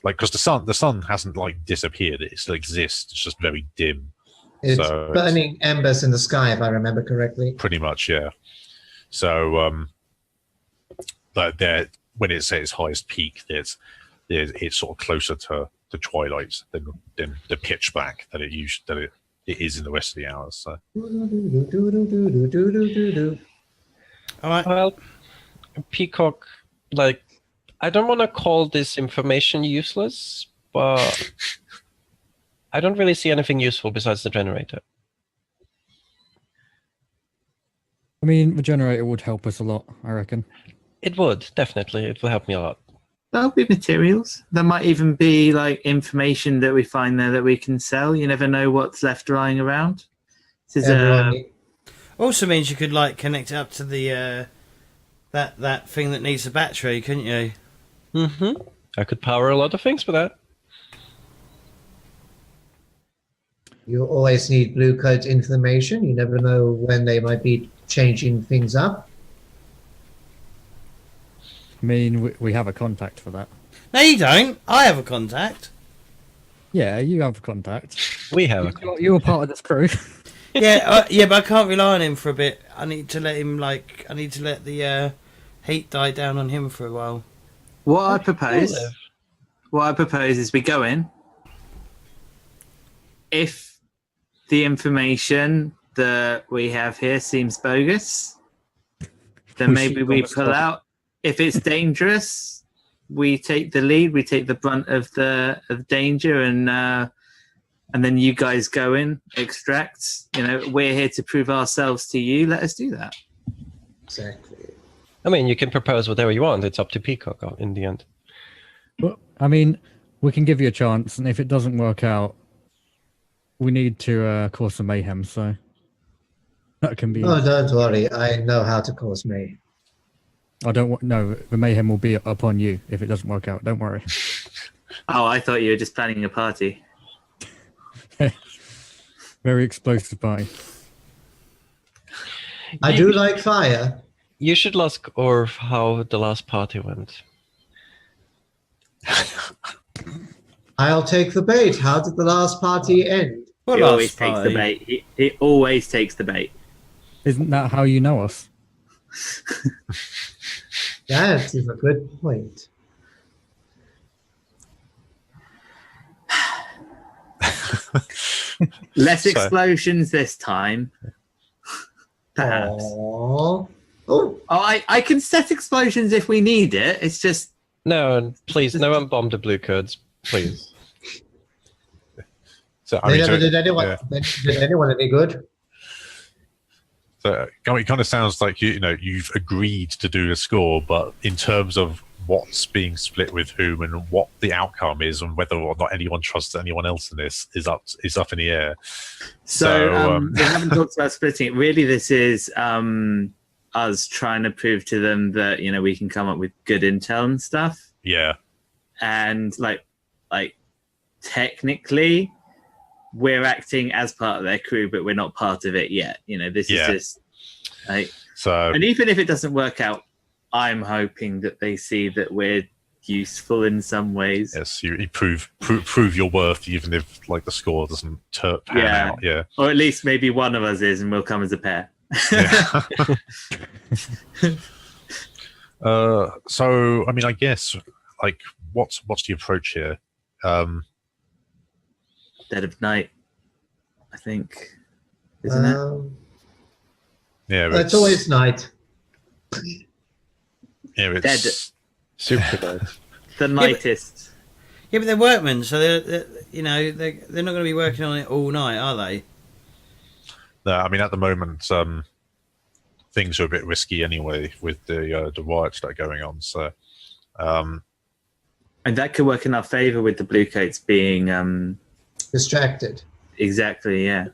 like, because the sun hasn't like disappeared, it still exists, it's just very dim. It's So it's- burning embers in the sky, if I remember correctly. Pretty much, yeah. So, but there, when it's at its highest peak, it's sort of closer to the twilight than the pitch black that it is in the rest of the hours. So All right. Well, Peacock, like, I don't want to call this information useless, but I don't really see anything useful besides the generator. I mean, the generator would help us a lot, I reckon. It would, definitely. It will help me a lot. There'll be materials. There might even be like information that we find there that we can sell. You never know what's left lying around. This is Everyone, Also means you could like connect it up to the that thing that needs a battery, couldn't you? Mm-hmm. I could power a lot of things with that. you always need blue coat information. You never know when they might be changing things up. I mean, we have a contact for that. No, you don't. I have a contact. Yeah, you have a contact. We have a You were part of this crew. Yeah, yeah, but I can't rely on him for a bit. I need to let him I need to let the heat die down on him for a while. what I propose. What I propose is we go in. If the information that we have here seems bogus, then We maybe shoot we on the pull spot. out. If it's dangerous, we take the lead. We take the brunt of the danger, and then you guys go in, extract. You know, we're here to prove ourselves to you. Let us do that. Exactly. I mean, you can propose whatever you want. It's up to Peacock in the end. But, I mean, we can give you a chance, and if it doesn't work out, we need to cause some mayhem, so that can be... Oh, don't worry. I know how to cause me. I don't want... No, the mayhem will be upon you if it doesn't work out. Don't worry. Oh, I thought you were just planning a party. Very explosive party. I do like fire. You should ask Orv how the last party went. I'll take the bait. How did the last party end? Well, He always last takes the party. bait. He always takes the bait. Isn't that how you know us? That is a good point. Less So- explosions this time. Perhaps. Aww. Oh, Oh, I can set explosions if we need it. It's just No, please, no one bomb the blue codes, please. So they never so- did anyone. yeah. They did anyone any good? So it kind of sounds like you've agreed to do the score, but in terms of what's being split with whom and what the outcome is, and whether or not anyone trusts anyone else in this is up in the air. so. We haven't talked about splitting it. Really, this is us trying to prove to them that we can come up with good intel and stuff. Yeah, And like technically, we're acting as part of their crew, but we're not part of it yet. This is Yeah. just like. so And even if it doesn't work out, I'm hoping that they see that we're useful in some ways. yes, you prove your worth, even if the score doesn't pan Yeah. out. Yeah, Or at least maybe one of us is, and we'll come as a pair. yeah. So I mean, I guess what's the approach here? Dead of night, I think. Isn't it? Yeah, but It's always night. it's Super nice. The nightist. Yeah, but they're workmen, so they're not going to be working on it all night, are they? No, I mean, at the moment, things are a bit risky anyway with the riots that are going on. So, And that could work in our favor with the blue coats being Distracted. exactly, yeah.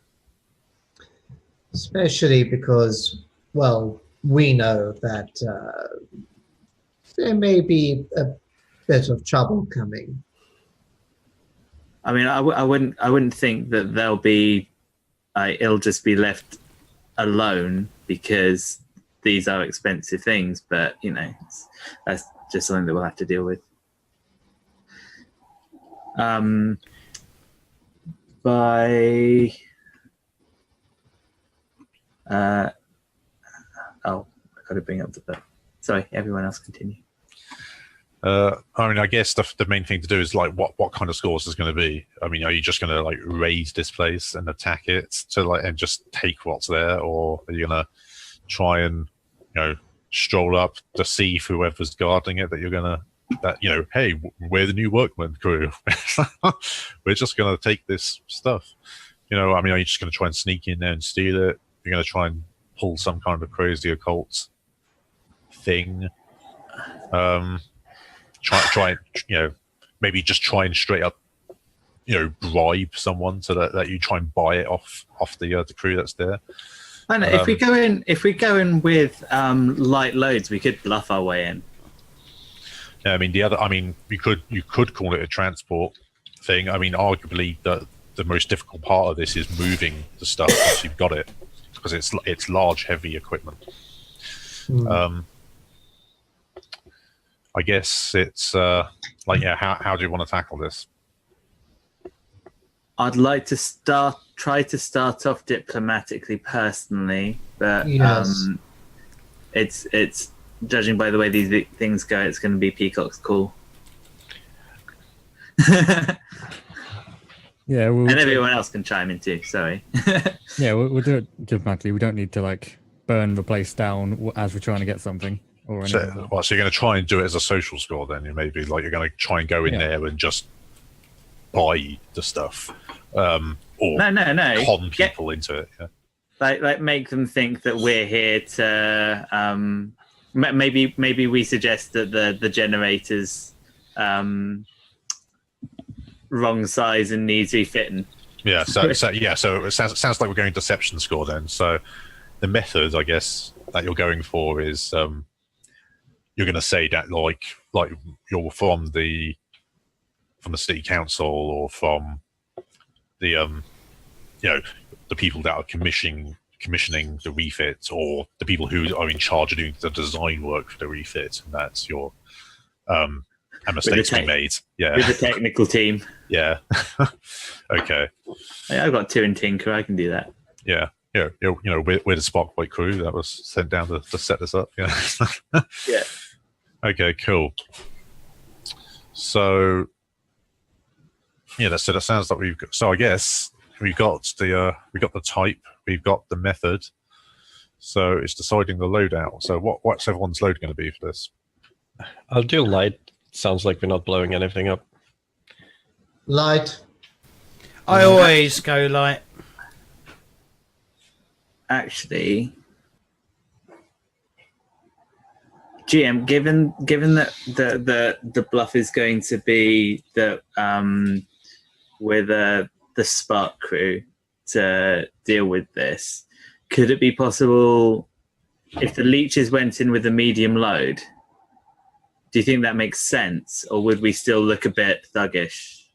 Especially because, well, we know that there may be a bit of trouble coming. I mean, I wouldn't think that they'll be. It'll just be left alone because these are expensive things. But that's just something that we'll have to deal with. By Oh, I got to bring up the book. Sorry, everyone else continue. I mean, I guess the main thing to do is like what kind of scores is going to be. I mean, are you just going to like raid this place and attack it to like and just take what's there, or are you going to try and stroll up to see whoever's guarding it hey, we're the new workman crew. We're just going to take this stuff. I mean, are you just going to try and sneak in there and steal it? You're going to try and pull some kind of crazy occult thing. Try maybe just try and straight up, bribe someone so that you try and buy it off the crew that's there. I know. If we go in with light loads, we could bluff our way in. Yeah, I mean you could call it a transport thing. I mean, arguably the most difficult part of this is moving the stuff once you've got it, because it's large, heavy equipment. I guess it's how do you want to tackle this? I'd like to try to start off diplomatically, personally, but Yes. It's judging by the way these things go, it's going to be Peacock's call. Yeah, And everyone else can chime in too. Sorry. yeah, we'll do it diplomatically. We don't need to like burn the place down as we're trying to get something or anything. So you're going to try and do it as a social score then? Maybe like you're going to try and go in there and just buy the stuff, or no. con people into it. Yeah. Like make them think that we're here to. Maybe we suggest that the generator's wrong size and needs refitting. Yeah. So it sounds like we're going deception score then. So the method, I guess, that you're going for is you're going to say that like you're from the city council or from the the people that are commissioning the refit, or the people who are in charge of doing the design work for the refit, and that's your mistakes we made. Yeah, with the technical team. Yeah. Okay. I've got 2 in Tinker. I can do that. Yeah. Yeah. We're the Sparklight crew that was sent down to set this up. Yeah. Yeah. Okay. Cool. So. Yeah, that sounds like we've got. So I guess we've got the type, we've got the method. So it's deciding the loadout. So what's everyone's load going to be for this? I'll do light. Sounds like we're not blowing anything up. Light. I always go light. Actually, GM, given that the bluff is going to be that with the Spark crew to deal with this, could it be possible if the leeches went in with a medium load? Do you think that makes sense, or would we still look a bit thuggish?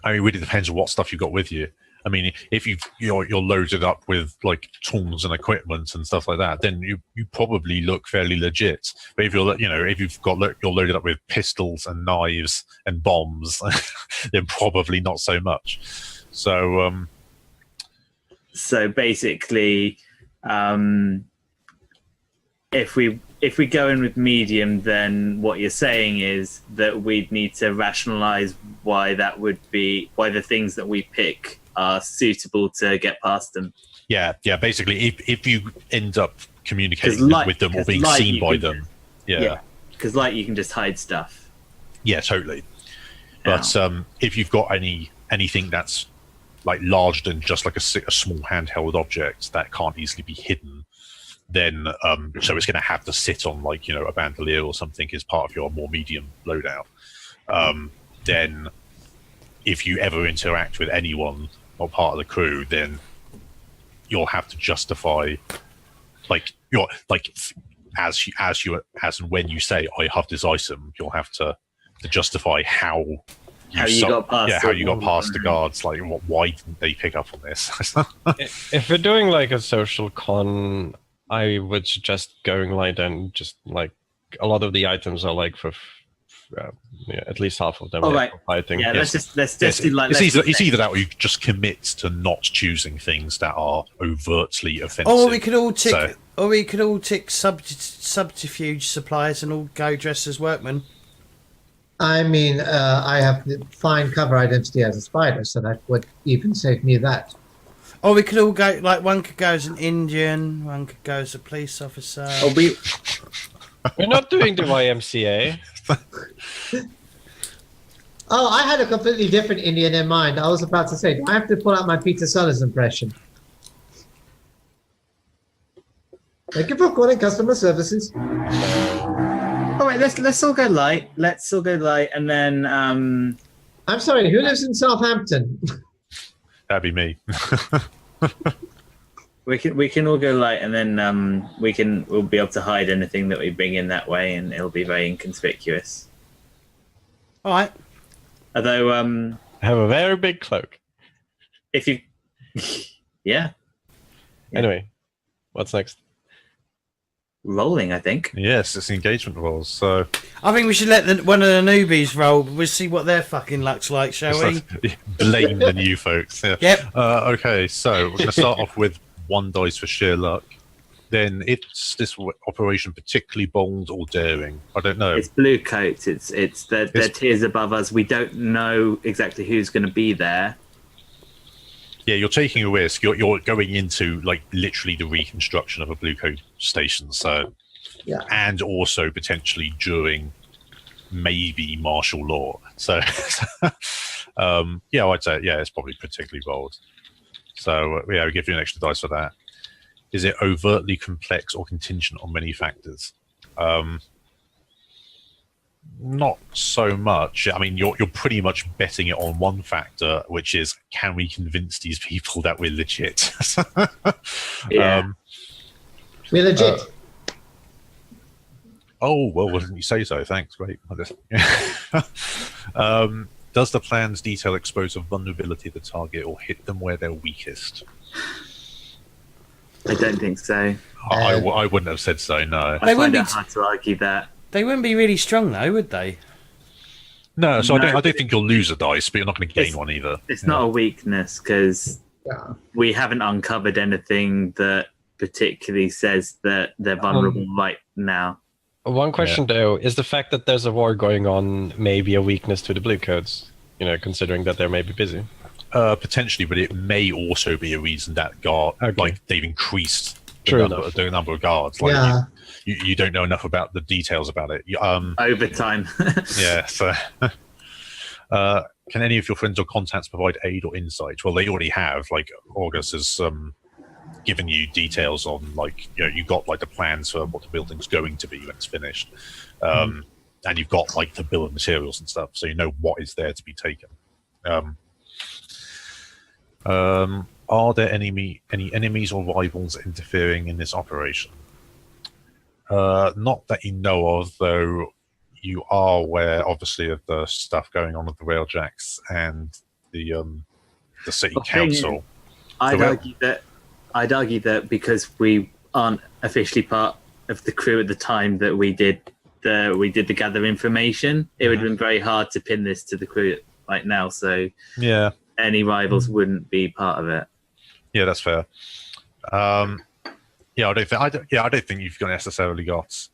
I mean, it really depends on what stuff you've got with you. I mean, if you're loaded up with like tools and equipment and stuff like that, then you probably look fairly legit. But if you're loaded up with pistols and knives and bombs, then probably not so much. So basically, if we go in with medium, then what you're saying is that we'd need to rationalize why the things that we pick are suitable to get past them. Yeah. Basically, if you end up communicating with them or being seen by them, because light you can just hide stuff. Yeah, totally. But if you've got anything that's like larger than just like a small handheld object that can't easily be hidden, then so it's going to have to sit on like a bandolier or something as part of your more medium loadout. Then if you ever interact with anyone or part of the crew, then you'll have to justify as and when you say I have this item, you'll have to justify how you got past the guards. Like, why didn't they pick up on this? If we're doing like a social con, I would suggest going light, and just like a lot of the items are like for at least half of them All are right. fighting. Yeah, Yes. let's just do like It's either that or you just commit to not choosing things that are overtly offensive. Or we could all tick. So- Or we could all tick subterfuge suppliers and all go dressed as workmen. I mean, I have the fine cover identity as a spider, so that would even save me that. Or we could all go, like, one could go as an Indian, one could go as a police officer. Oh, We're not doing the YMCA. Oh, I had a completely different Indian in mind. I was about to say, do I have to pull out my Peter Sellers impression? Thank you for calling customer services. all right, let's all go light. Let's all go light, and then I'm sorry, who lives in Southampton? That'd be me. we can all go light, and then we'll be able to hide anything that we bring in that way, and it'll be very inconspicuous. All right. Although I have a very big cloak. if you yeah, Anyway, what's next? rolling, I think. Yes, it's engagement roles. So I think we should let one of the newbies roll. We'll see what their fucking luck's like, shall we? blame the new folks. Yeah. Yep. Okay, so we're going to start off with 1 dice for sheer luck. Then it's this operation particularly bold or daring? I don't know. It's blue coats. They're tiers above us. We don't know exactly who's going to be there. Yeah, you're taking a risk. You're going into like literally the reconstruction of a blue coat station. So, Yeah. and also potentially during maybe martial law. So, yeah, I'd say it's probably particularly bold. So we give you an extra dice for that. Is it overtly complex or contingent on many factors? Not so much. I mean, you're pretty much betting it on one factor, which is, can we convince these people that we're legit? Yeah. We're legit. Oh, well, why didn't you say so? Thanks, great. Does the plan's detail expose a vulnerability of the target or hit them where they're weakest? I don't think so. I wouldn't have said so, no. I They find wouldn't it be hard to argue that. They wouldn't be really strong, though, would they? No, so No. I don't think you'll lose a dice, but you're not going to gain one either. It's not a weakness because Yeah. we haven't uncovered anything that particularly says that they're vulnerable right now. One question though, is the fact that there's a war going on maybe a weakness to the blue coats? You know, considering that they may be busy. Potentially, but it may also be a reason that like they've increased True the number of guards. Like, Yeah. you don't know enough about the details about it. Overtime. Yeah. So, can any of your friends or contacts provide aid or insight? Well, they already have. Like August has given you details on, like, you got like the plans for what the building's going to be when it's finished, and you've got like the bill of materials and stuff, so you know what is there to be taken. Are there any enemies or rivals interfering in this operation? Not that you know of, though. You are aware, obviously, of the stuff going on with the Railjacks and the city council. I'd argue that because we aren't officially part of the crew at the time that we did the gather information, it would have been very hard to pin this to the crew right now. So Yeah, any rivals wouldn't be part of it. yeah, that's fair. I don't think you've necessarily got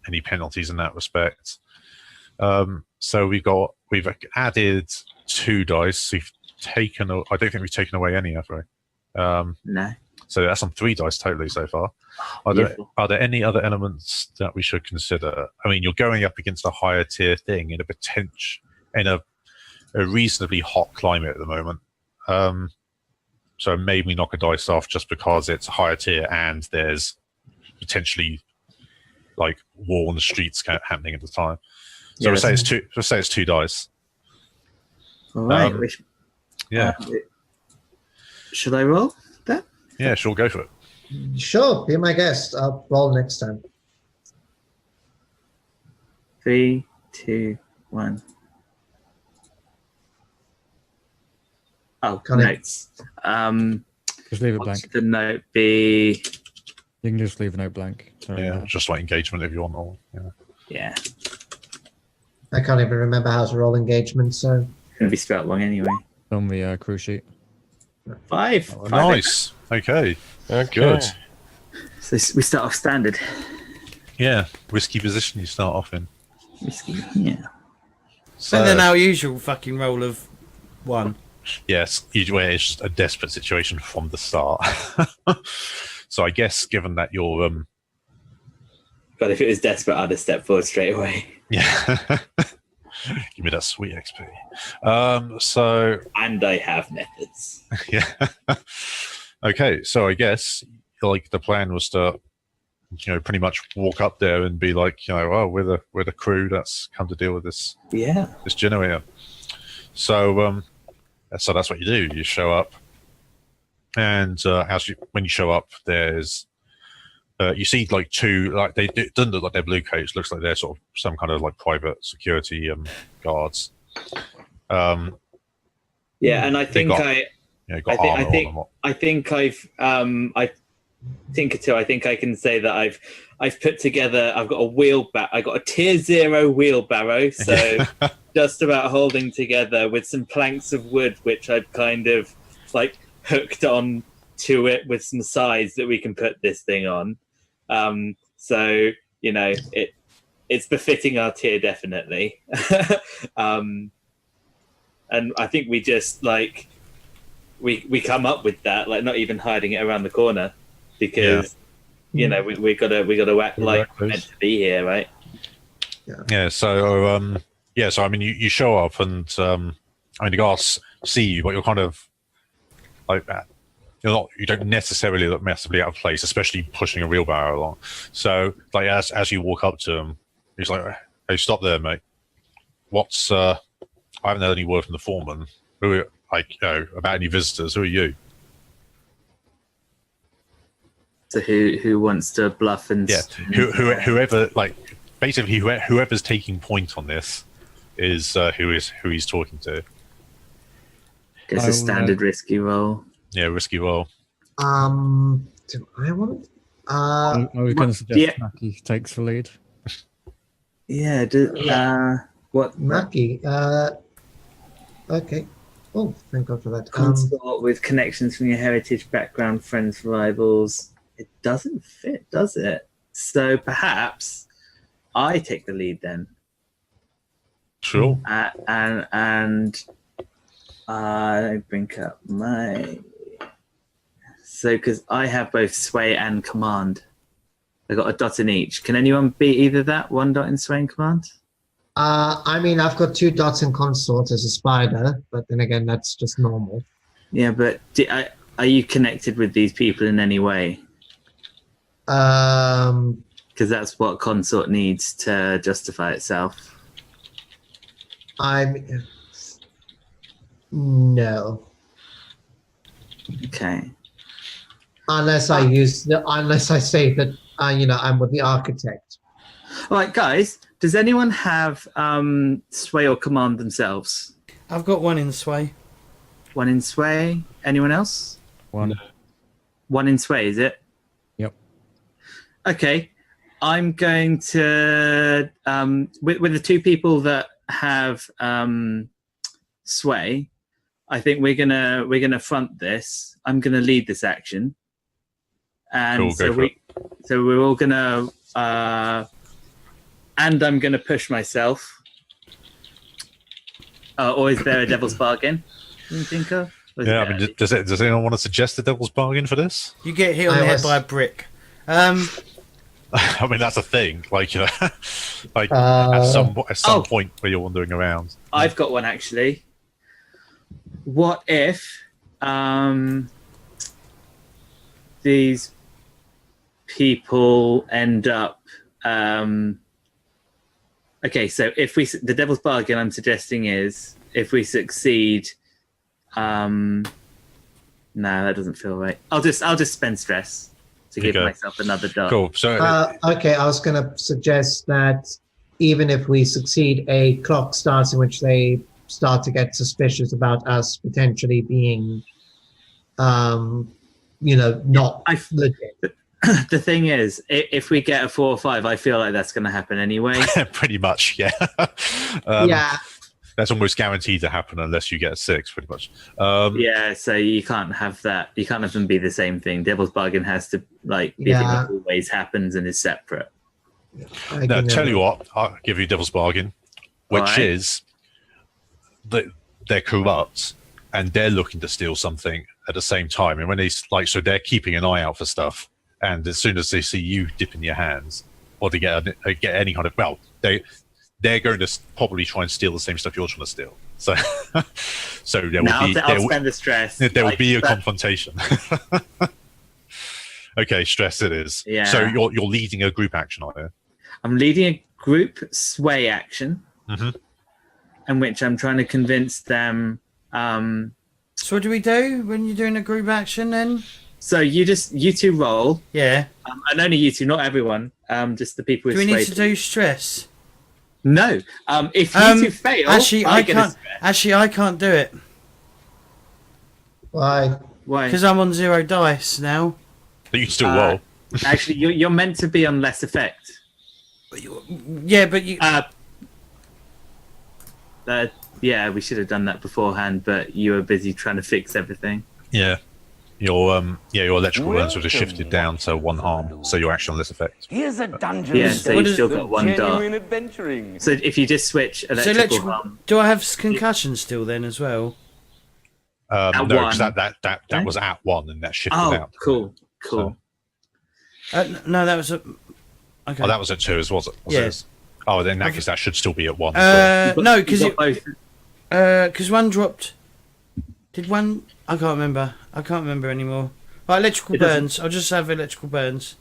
any penalties in that respect. So we've added 2 dice. I don't think we've taken away any, have we? No. So that's on 3 dice totally so far. Beautiful. Are there any other elements that we should consider? I mean, you're going up against a higher tier thing in a reasonably hot climate at the moment. So maybe knock a dice off just because it's a higher tier and there's potentially like war on the streets happening at the time. So we'll say it's 2 dice. All right. Yeah. Should I roll that? Yeah, sure, go for it. Sure, be my guest. I'll roll next time. 3, 2, 1. Oh, notes. Just leave it What blank. should the note be? You can just leave a note blank. Sorry. Yeah, just like engagement if you want. Or, yeah. Yeah. I can't even remember how to roll engagement, so It's going to be spelt wrong anyway. On the crew sheet. 5. Oh, nice. Okay. Okay. Good. So we start off standard. Yeah. Risky position you start off in. Risky. Yeah. So, And then our usual fucking roll of 1. yes, usually it's just a desperate situation from the start. So I guess given that you're God, if it was desperate, I'd have stepped forward straight away. yeah. Give me that sweet XP. So And I have methods. yeah. Okay, so I guess like the plan was to, pretty much walk up there and be like, oh, we're the crew that's come to deal with this Yeah. generator. So so that's what you do. You show up, and when you show up, there's you see like two, like it doesn't look like they're blue coats. Looks like they're sort of some kind of like private security guards. Yeah, and I think got I armor on them. I think I think I can say that I've put together. I've got a wheelbarrow. I got a tier 0 wheelbarrow, so just about holding together with some planks of wood, which I've kind of like hooked on to it with some sides that we can put this thing on. So it's befitting our tier definitely. And I think we just like we come up with that, like not even hiding it around the corner, because we gotta act like we're meant to be here, right? Yeah. So so I mean, you show up, and the guards see you, but you're kind of like that. You don't necessarily look massively out of place, especially pushing a wheelbarrow along. So like as you walk up to him, he's like, "Hey, stop there, mate. What's I haven't heard any word from the foreman. Who about any visitors? Who are you?" So who wants to bluff and Whoever, like, basically whoever's taking point on this is who he's talking to. It's a standard risky roll. Yeah, risky roll. do I want? I was going to suggest Mackie takes the lead. Yeah. What? Mackie. Okay. Oh, thank God for that. Consort with connections from your heritage, background, friends, rivals. It doesn't fit, does it? So perhaps I take the lead then. Sure. And I bring up my... So, because I have both sway and command. I got a dot in each. Can anyone beat either that? 1 dot in sway and command? I mean, I've got 2 dots in consort as a spider, but then again, that's just normal. Yeah, but are you connected with these people in any way? Because that's what consort needs to justify itself. No. Okay. Unless I say that I'm with the architect. All right, guys. Does anyone have sway or command themselves? I've got 1 in sway. 1 in sway. Anyone else? 1. 1 in sway, is it? Yep. Okay. I'm going to with the 2 people that have sway. I think we're gonna front this. I'm gonna lead this action, and cool, so we're all gonna and I'm gonna push myself. Or is there a devil's bargain? Can you think of? Yeah, I mean, does anyone want to suggest a devil's bargain for this? You get hit on the head by a brick. I mean, that's a thing. Like, at some point where you're wandering around. I've got one actually. What if these people end up? Okay, so if the devil's bargain I'm suggesting is if we succeed. No, that doesn't feel right. I'll just spend stress to give myself another dot. Cool. So okay, I was going to suggest that even if we succeed, a clock starts in which they start to get suspicious about us potentially being, not legit. The thing is, if we get a 4 or 5, I feel like that's going to happen anyway. Pretty much, yeah. Yeah. That's almost guaranteed to happen unless you get a 6, pretty much. Yeah, so you can't have that. You can't have them be the same thing. Devil's bargain has to be a thing that always happens and is separate. Now, tell you what, I'll give you devil's bargain, which is that they're corrupt and they're looking to steal something at the same time. And when they so they're keeping an eye out for stuff. And as soon as they see you dipping your hands, or they get any kind of they're going to probably try and steal the same stuff you're trying to steal. So, I'll spend the stress. There will be a confrontation. Okay, stress it is. Yeah. So you're leading a group action, are you? I'm leading a group sway action, in which I'm trying to convince them. So what do we do when you're doing a group action then? So you two roll. Yeah. And only you two, not everyone. Just the people. Do we need to do stress? No. If you two fail, I can't. Actually, I can't do it. Why? Because I'm on 0 dice now. But you can still roll. Actually, you're meant to be on less effect. Yeah, but you. Yeah, we should have done that beforehand, but you were busy trying to fix everything. Yeah. Your electrical burns would have shifted down to 1 harm, so you're actually on less effect. Here's a dungeon. Yeah, so you've still got 1 dart. Adventuring. So if you just switch electrical harm, do I have concussion still then as well? No, because that was at 1 and that shifted out. Cool. So. No, that was a. Okay. Oh, that was at 2 as was it? Yes. Oh, then in that case, that should still be at 1. No, because one dropped. Did one? I can't remember anymore. Right, electrical burns. I'll just have electrical burns.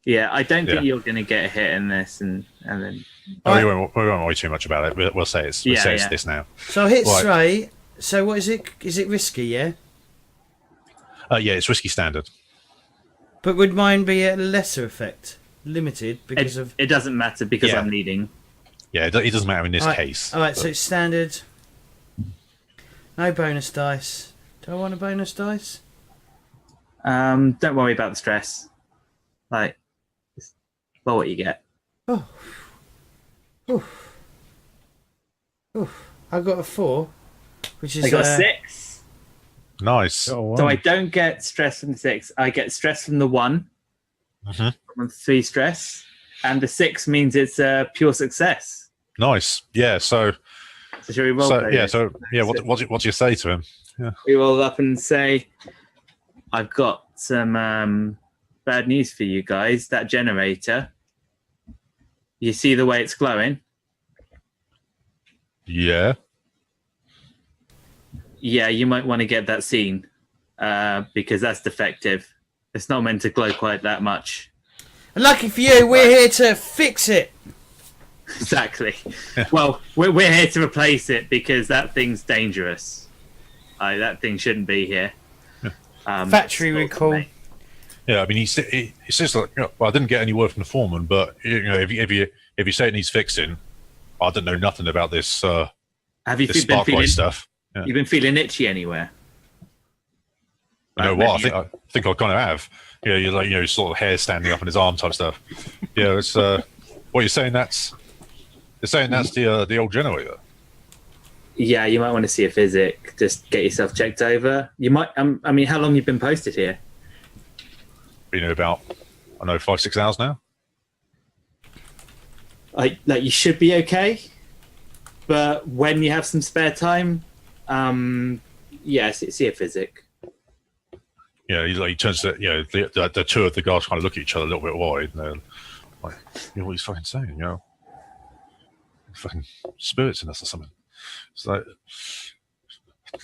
Yeah, I don't think you're going to get a hit in this, and then. We won't worry too much about it. We'll say it's this now. So I hit straight. So what is it? Is it risky? Yeah. Yeah, it's risky standard. But would mine be at a lesser effect, limited because of? It doesn't matter because I'm leading. Yeah, it doesn't matter in this case. All right, so it's standard. No bonus dice. Do I want a bonus dice? Don't worry about the stress. Well, what you get. Oh. I got a 4, which is. I got a 6. Nice. So I don't get stress from the 6. I get stress from the 1. From 3 stress, and the 6 means it's a pure success. Nice. Yeah. So should we roll? What do you say to him? Yeah. We roll up and say, "I've got some bad news for you guys. That generator. You see the way it's glowing? Yeah. Yeah, you might want to get that seen because that's defective. It's not meant to glow quite that much." Lucky for you, we're here to fix it. Exactly. Well, we're here to replace it because that thing's dangerous. That thing shouldn't be here. Factory recall. Yeah, I mean, he says like, well, I didn't get any word from the foreman, but if you say it needs fixing, I don't know nothing about this. Have you this been feeling stuff? Yeah. You've been feeling itchy anywhere? You know what? I think I kind of have. Yeah, you're sort of hair standing up on his arm type stuff. Yeah, it's what you're saying. You're saying that's the old generator. Yeah, you might want to see a physic. Just get yourself checked over. You might. I mean, how long you've been posted here? Been here about 5-6 hours now. You should be okay, but when you have some spare time, see a physic. Yeah, he turns to the two of the guys kind of look at each other a little bit wide, and they're like, what he's fucking saying, fucking spirits in us or something. It's like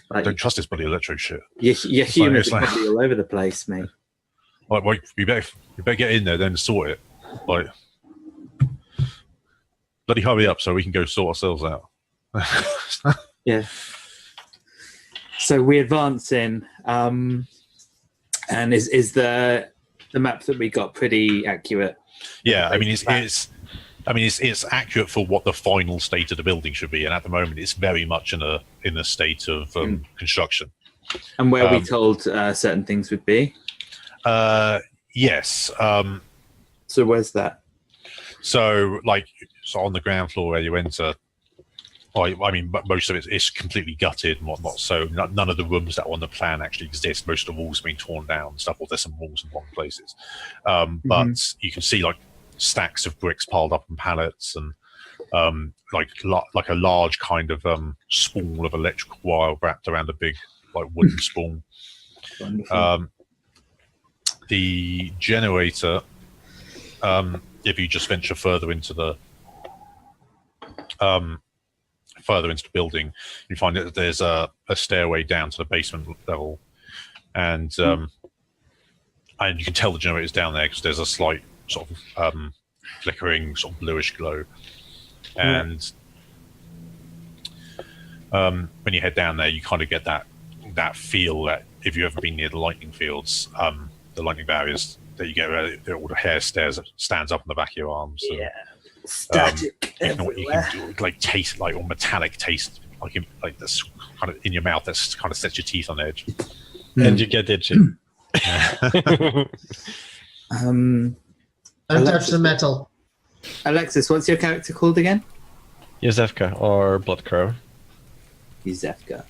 I don't trust this bloody electro shit. Your humans are probably all over the place, mate. Like, you better get in there, then sort it. Like, bloody hurry up so we can go sort ourselves out. Yeah. So we advance in, and is the map that we got pretty accurate? Yeah, I mean it's accurate for what the final state of the building should be, and at the moment it's very much in a state of construction. And where we told certain things would be. Yes. So where's that? So on the ground floor where you enter. I mean, most of it is completely gutted and whatnot. So none of the rooms that are on the plan actually exist. Most of the walls have been torn down and stuff. Or there's some walls in wrong places. But you can see stacks of bricks piled up on pallets and like a large kind of spool of electrical wire wrapped around a big wooden spool. The generator, if you just venture further into the building, you find that there's a stairway down to the basement level, and you can tell the generator's down there because there's a slight sort of flickering sort of bluish glow. And when you head down there, you kind of get that feel that if you've ever been near the lightning fields, the lightning barriers, that you get where all the hair stands up on the back of your arms. Yeah, static. What you can do, taste, or metallic taste, like this kind of in your mouth. That's kind of sets your teeth on edge, and you get itchy. Don't touch the metal. Alexis, what's your character called again? Yuzefka or Bloodcrow. Yuzefka.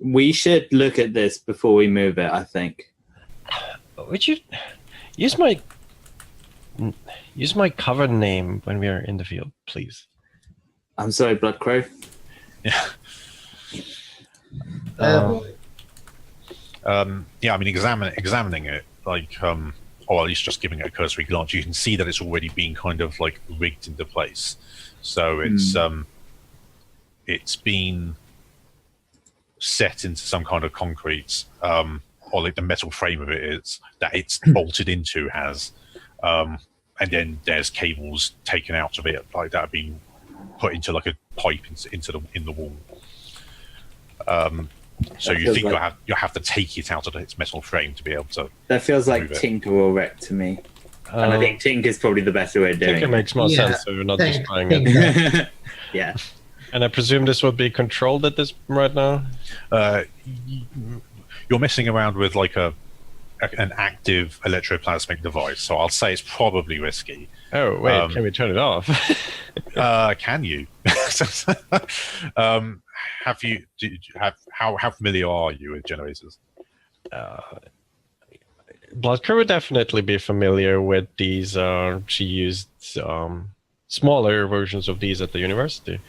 We should look at this before we move it, I think. Would you use my cover name when we are in the field, please? I'm sorry, Bloodcrow. Yeah. Yeah, I mean, examining it, or at least just giving it a cursory glance, you can see that it's already been kind of rigged into place. So it's been set into some kind of concrete, or the metal frame of it is that it's bolted into has, and then there's cables taken out of it that have been put into a pipe in the wall. So you think you'll have to take it out of its metal frame to be able to. That feels like Tinker or Wreck to me, and I think Tinker is probably the better way of doing it. Tinker makes more sense, so you're not just buying it. Yeah. And I presume this would be controlled at this right now. You're messing around with an active electroplasmic device, so I'll say it's probably risky. Oh wait, can we turn it off? Can you? How familiar are you with generators? Bloodcrow would definitely be familiar with these. She used smaller versions of these at the university.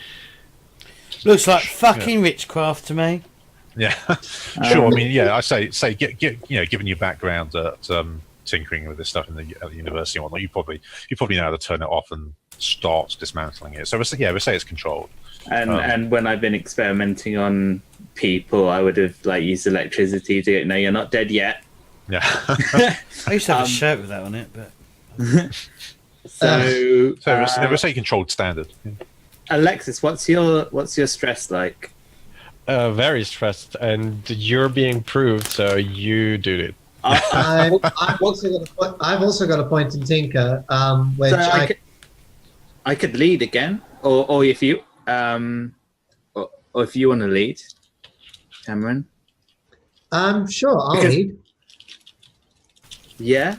Looks like fucking witchcraft to me. Yeah, sure. I mean, yeah, I say, given your background at tinkering with this stuff at the university and whatnot, you probably know how to turn it off and start dismantling it. So we'll say it's controlled. And when I've been experimenting on people, I would have used electricity to go, no, you're not dead yet. Yeah. I used to have a shirt with that on it, but so we'll say controlled standard. Yeah. Alexis, what's your stress like? Very stressed, and you're being proved, so you do it. I've also got a point in Tinker, which so I could lead again, or if you or if you want to lead, Cameron. Sure, I'll lead. Yeah.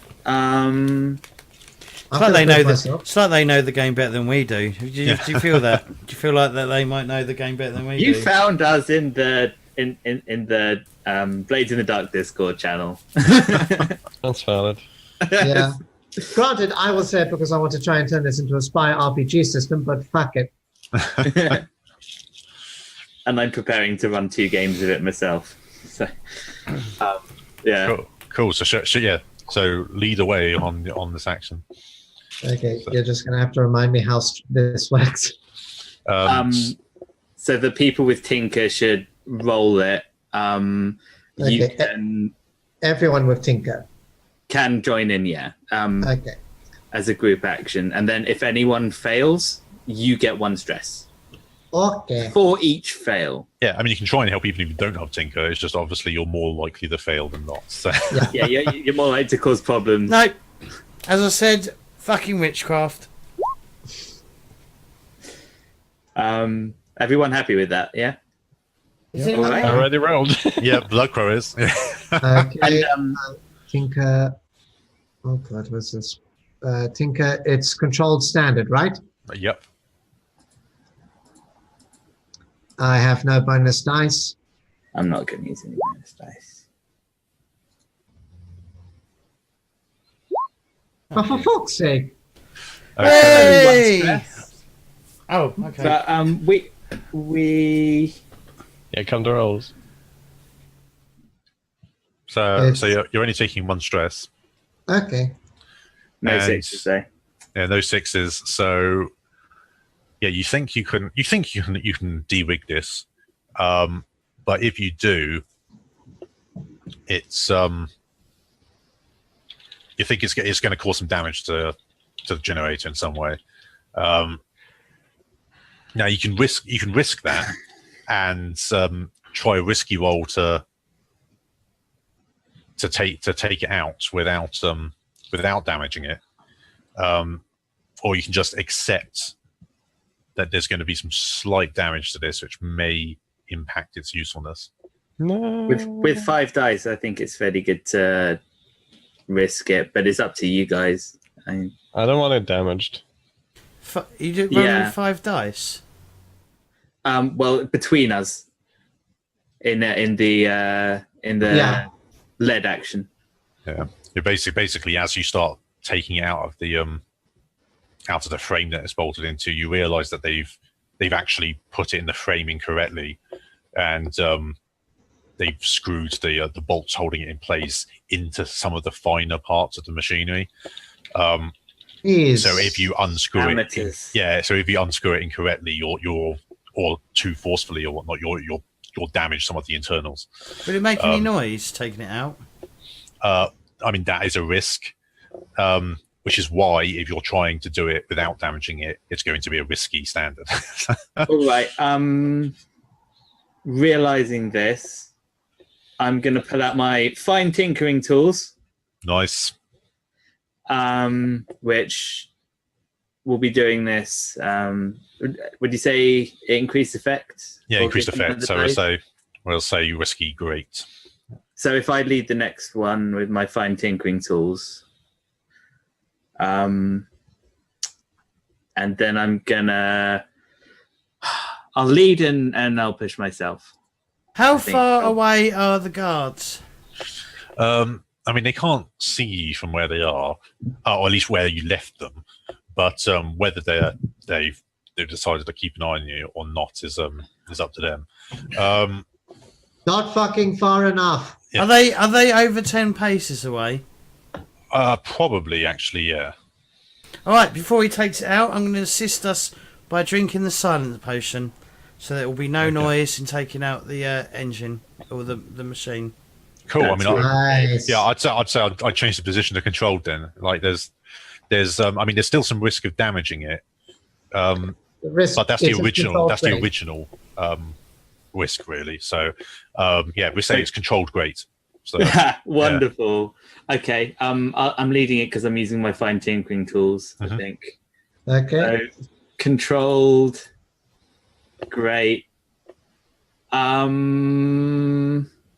it's like they know the game better than we do. Do you feel that? Do you feel like that they might know the game better than we do? You found us in the Blades in the Dark Discord channel. That's valid. Yeah. Granted, I will say it because I want to try and turn this into a spy RPG system, but fuck it. And I'm preparing to run 2 games of it myself. So, yeah. Cool. So lead away on this action. Okay, you're just going to have to remind me how this works. So the people with Tinker should roll it. Everyone with Tinker can join in, yeah. Okay. As a group action. And then if anyone fails, you get 1 stress. Okay. For each fail. Yeah, I mean, you can try and help even if you don't have Tinker. It's just obviously you're more likely to fail than not. So. Yeah, you're more likely to cause problems. No. As I said, fucking witchcraft. Everyone happy with that, yeah? Is Yep. it Alright. I already rolled. Yeah, Bloodcrow is. Okay. And Tinker. Oh God, what's this? Tinker. It's controlled standard, right? Yep. I have no bonus dice. I'm not going to use any bonus dice. But for fuck's sake! Hey! One stress. Oh, okay. But we Yeah, come to rolls. So you're only taking 1 stress. Okay. no And- sixes though. Yeah, no 6s. So yeah, you think you can de-rig this, but if you do, it's you think it's going to cause some damage to the generator in some way. Now you can risk that and try a risky roll to take it out without damaging it, or you can just accept that there's going to be some slight damage to this, which may impact its usefulness. No. With 5 dice, I think it's fairly good to risk it, but it's up to you guys. I don't want it damaged. You do roll Yeah. with 5 dice. Well, between us, in the Yeah. lead action. Yeah, you're basically as you start taking it out of the frame that it's bolted into, you realise that they've actually put it in the frame incorrectly, and they've screwed the bolts holding it in place into some of the finer parts of the machinery. Is So if you unscrew Amateurs. so if you unscrew it incorrectly, or too forcefully or whatnot, you'll damage some of the internals. Will it make any noise taking it out? I mean, that is a risk, which is why if you're trying to do it without damaging it, it's going to be a risky standard. All right. Realizing this, I'm going to pull out my fine tinkering tools, Nice. which will be doing this. Would you say increased effect? Yeah, Or increased give them effect. another So dice? we'll say risky, great. So if I lead the next one with my fine tinkering tools, and then I'll lead and I'll push myself. How think far so. away are the guards? I mean, they can't see you from where they are, or at least where you left them. But whether they've decided to keep an eye on you or not is up to them. not fucking far enough. Yeah. Are they over 10 paces away? Probably, actually, yeah. All right. Before he takes it out, I'm going to assist us by drinking the silence potion, so there will be no noise in taking out the engine or the machine. Cool. I mean, Nice. I'd say I'd change the position to controlled then. Like there's I mean, there's still some risk of damaging it, The risk, but that's the it's a original. controlled That's the trade. original risk, really. So yeah, we say it's controlled great. So Wonderful. Okay. I'm leading it because I'm using my fine tinkering tools. I think. Okay. So, controlled. Great.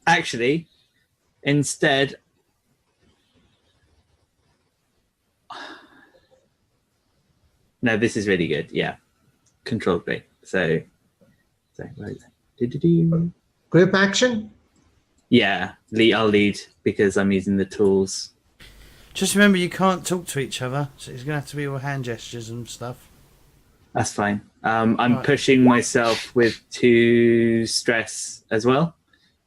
Actually, instead. No, this is really good. Yeah, controlled great. So where is it? Group action. Yeah, I'll lead because I'm using the tools. Just remember, you can't talk to each other, so it's going to have to be all hand gestures and stuff. That's fine. I'm Right. pushing myself with 2 stress as well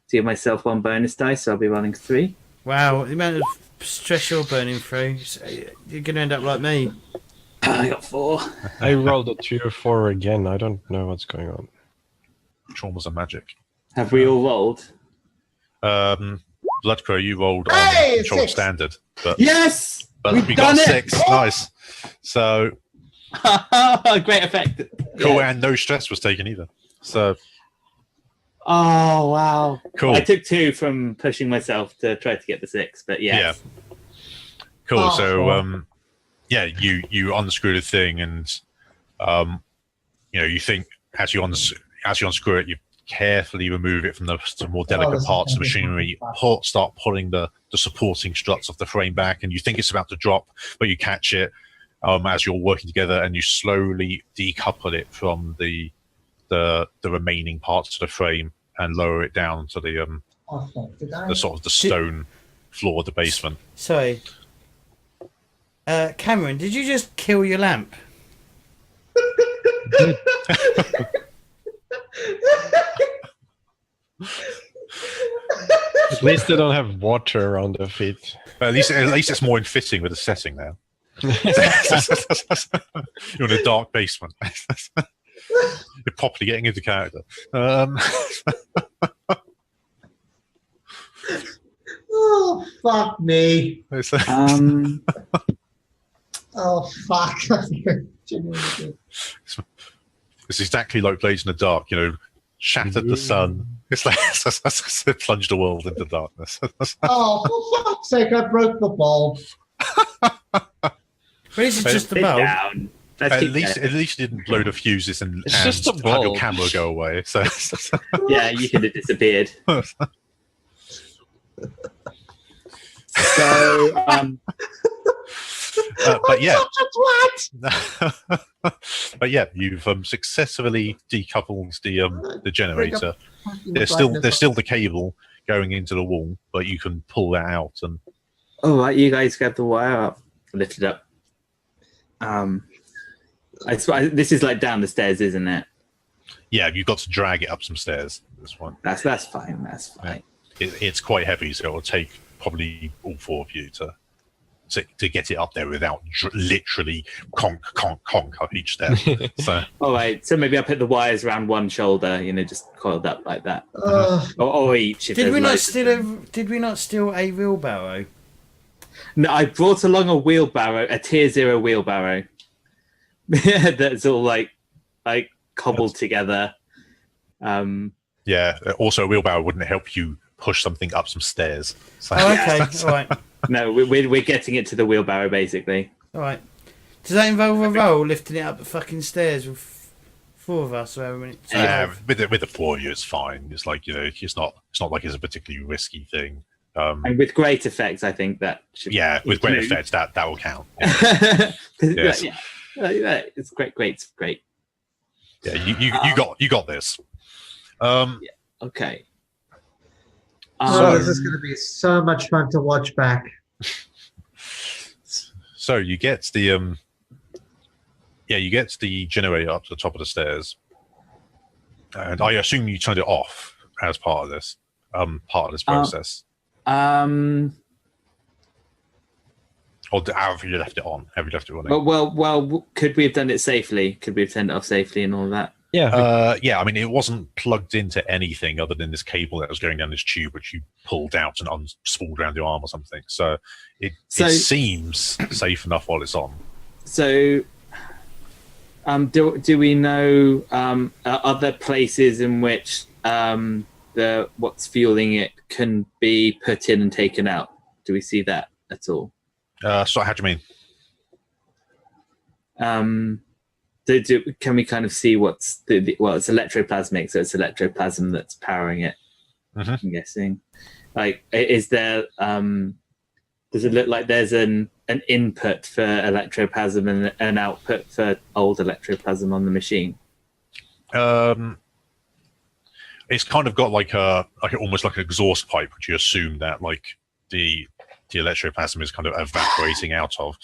to give myself 1 bonus dice, so I'll be rolling 3. Wow, the amount of stress you're burning through, you're going to end up like me. I got 4. I rolled a 2 or 4 again. I don't know what's going on. traumas and magic. Have we all rolled? Bloodcrow, you rolled on Hey, controlled 6. standard, but Yes! we We've got done it! 6. Nice. So Great effect. cool, Yeah. and no stress was taken either. So Oh, wow. cool. I took 2 from pushing myself to try to get the 6, but yes. Cool. Oh, So, cool. yeah, you unscrew the thing, and you know, you think as you unscrew it, you carefully remove it from the more this delicate is parts of the gonna be machinery, fun. start pulling the supporting struts of the frame back, and you think it's about to drop, but you catch it as you're working together, and you slowly decouple it from the remaining parts of the frame and lower it down to the Did I? the sort of the stone floor of the basement. Sorry. Cameron, did you just kill your lamp? At least they don't have water around their feet. But at least it's more in fitting with the setting now. You're in a dark basement. You're properly getting into character. Oh, fuck me. Oh, fuck. It's exactly like Blades in the Dark, shattered the sun. It's like plunged the world into darkness. Oh, for fuck's sake, I broke the bulb. But this is just the Sit bulb. down. Let's At keep least going. you didn't blow the fuses and It's just a have your bulb. camera go away. So Yeah, you could have disappeared. So, but yeah, but yeah, you've successfully decoupled the generator. There's still the cable going into the wall, but you can pull that out and all right, you guys grab the wire up, lift it up. This is like down the stairs, isn't it? yeah, you've got to drag it up some stairs. This one, That's fine. That's fine. it's quite heavy, so it'll take probably all four of you to get it up there without literally conk up each step. So All right, so maybe I put the wires around one shoulder, just coiled up like that, Ugh. or each. If Did there's we not loads of them. steal a wheelbarrow? No, I brought along a wheelbarrow, a tier 0 wheelbarrow. That's all like cobbled together. yeah, also a wheelbarrow wouldn't help you push something up some stairs. So Oh, okay. All right. No, we're getting it to the wheelbarrow basically. All right. Does that involve a roll lifting it up the fucking stairs with four of us or however many? yeah, with the four of you, it's fine. It's like it's not like it's a particularly risky thing. And with great effects, I think that should. Yeah, with great include- effects, that will count. Yes. Yes. Yeah, it's great. Yeah, you got this. Okay. Oh, this is going to be so much fun to watch back. So you get the generator up to the top of the stairs, and I assume you turned it off as part of this process, or have you left it on? Have you left it running? Well. Could we have done it safely? Could we have turned it off safely and all that? Yeah, I mean, it wasn't plugged into anything other than this cable that was going down this tube, which you pulled out and unspooled around your arm or something. So it seems safe enough while it's on. So, do we know other places in which what's fueling it can be put in and taken out? Do we see that at all? So how do you mean? Can we kind of see what's it's electroplasmic, so it's electroplasm that's powering it. Mhm. I'm guessing. Like, is there? Does it look like there's an input for electroplasm and an output for old electroplasm on the machine? It's kind of got like almost like an exhaust pipe, which you assume that like the electroplasm is kind of evaporating out of.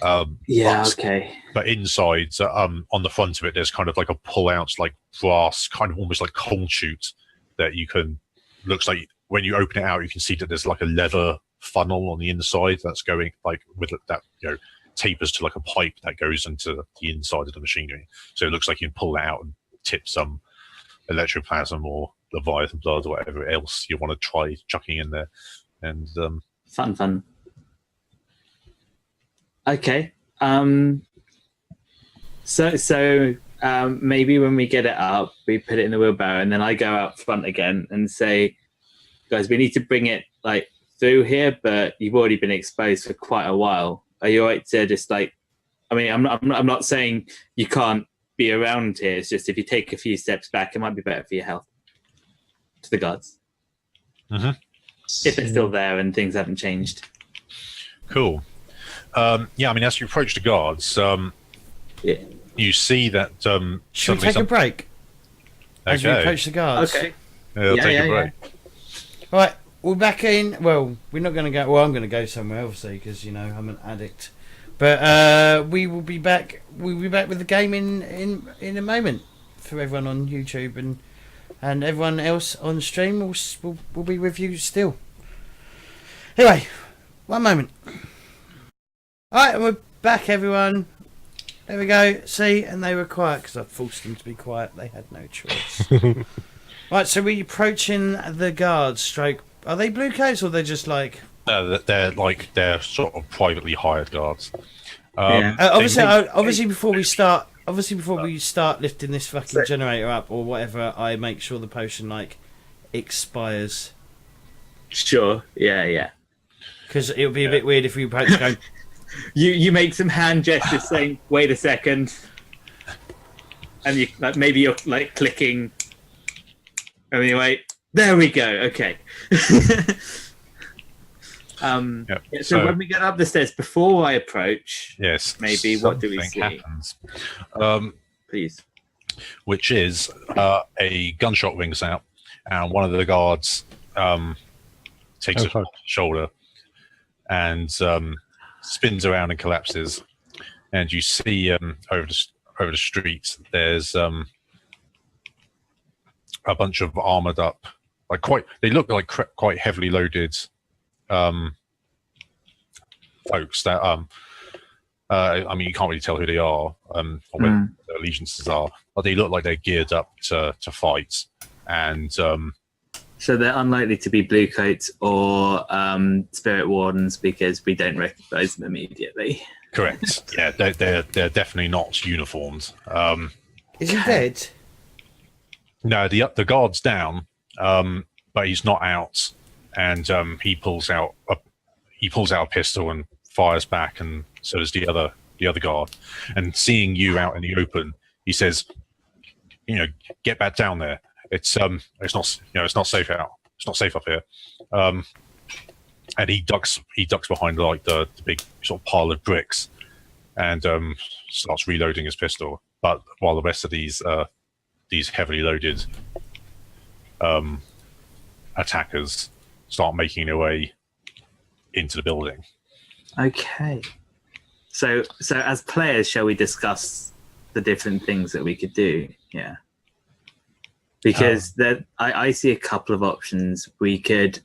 Okay. But inside, on the front of it, there's kind of like a pull-out, like brass, kind of almost like cold chute that you can. Looks like when you open it out, you can see that there's like a leather funnel on the inside that's going like with that tapers to like a pipe that goes into the inside of the machinery. So it looks like you can pull it out and tip some electroplasm or Leviathan blood or whatever else you want to try chucking in there. And Fun. Okay. So maybe when we get it up, we put it in the wheelbarrow, and then I go out front again and say, "Guys, we need to bring it like through here, but you've already been exposed for quite a while. Are you alright to just like? I mean, I'm not saying you can't be around here. It's just if you take a few steps back, it might be better for your health." to the guards. Mm-hmm. If they're still there and things haven't changed. Cool. Yeah, I mean, as you approach the guards, Yeah. you see that. Should we take a break as we approach the guards? Okay. We'll take a break. Right, we're back in. Well, we're not going to go. Well, I'm going to go somewhere, obviously, because I'm an addict. But we will be back. We'll be back with the game in a moment for everyone on YouTube and everyone else on stream. Will be with you still. Anyway, one moment. All right, and we're back, everyone. There we go. See, and they were quiet because I forced them to be quiet. They had no choice. Right, so we're approaching the guards. Stroke. Are they blue coats or they're just like? They're sort of privately hired guards. Obviously, before we start lifting this fucking generator up or whatever, I make sure the potion expires. Sure. Yeah. Because it would be a bit weird if we approach going. You make some hand gestures saying, "Wait a second," and you maybe you're clicking. Anyway, there we go. Okay. So when we get up the stairs, before I approach, yes, maybe what do we see? Happens. Please. Which is a gunshot rings out, and one of the guards takes it off his shoulder and spins around and collapses. And you see over the street, there's a bunch of armored up, they look like quite heavily loaded folks that I mean, you can't really tell who they are or where their allegiances are, but they look like they're geared up to fight. And so they're unlikely to be blue coats or spirit wardens because we don't recognise them immediately. Correct. Yeah, they're definitely not uniformed. Is he dead? No, the guard's down, but he's not out, and he pulls out a pistol and fires back, and so does the other guard. And seeing you out in the open, he says, "Get back down there. It's not safe out. It's not safe up here." And he ducks behind the big sort of pile of bricks, and starts reloading his pistol. But while the rest of these heavily loaded attackers start making their way into the building. Okay. So as players, shall we discuss the different things that we could do? Yeah. Because I see a couple of options. We could.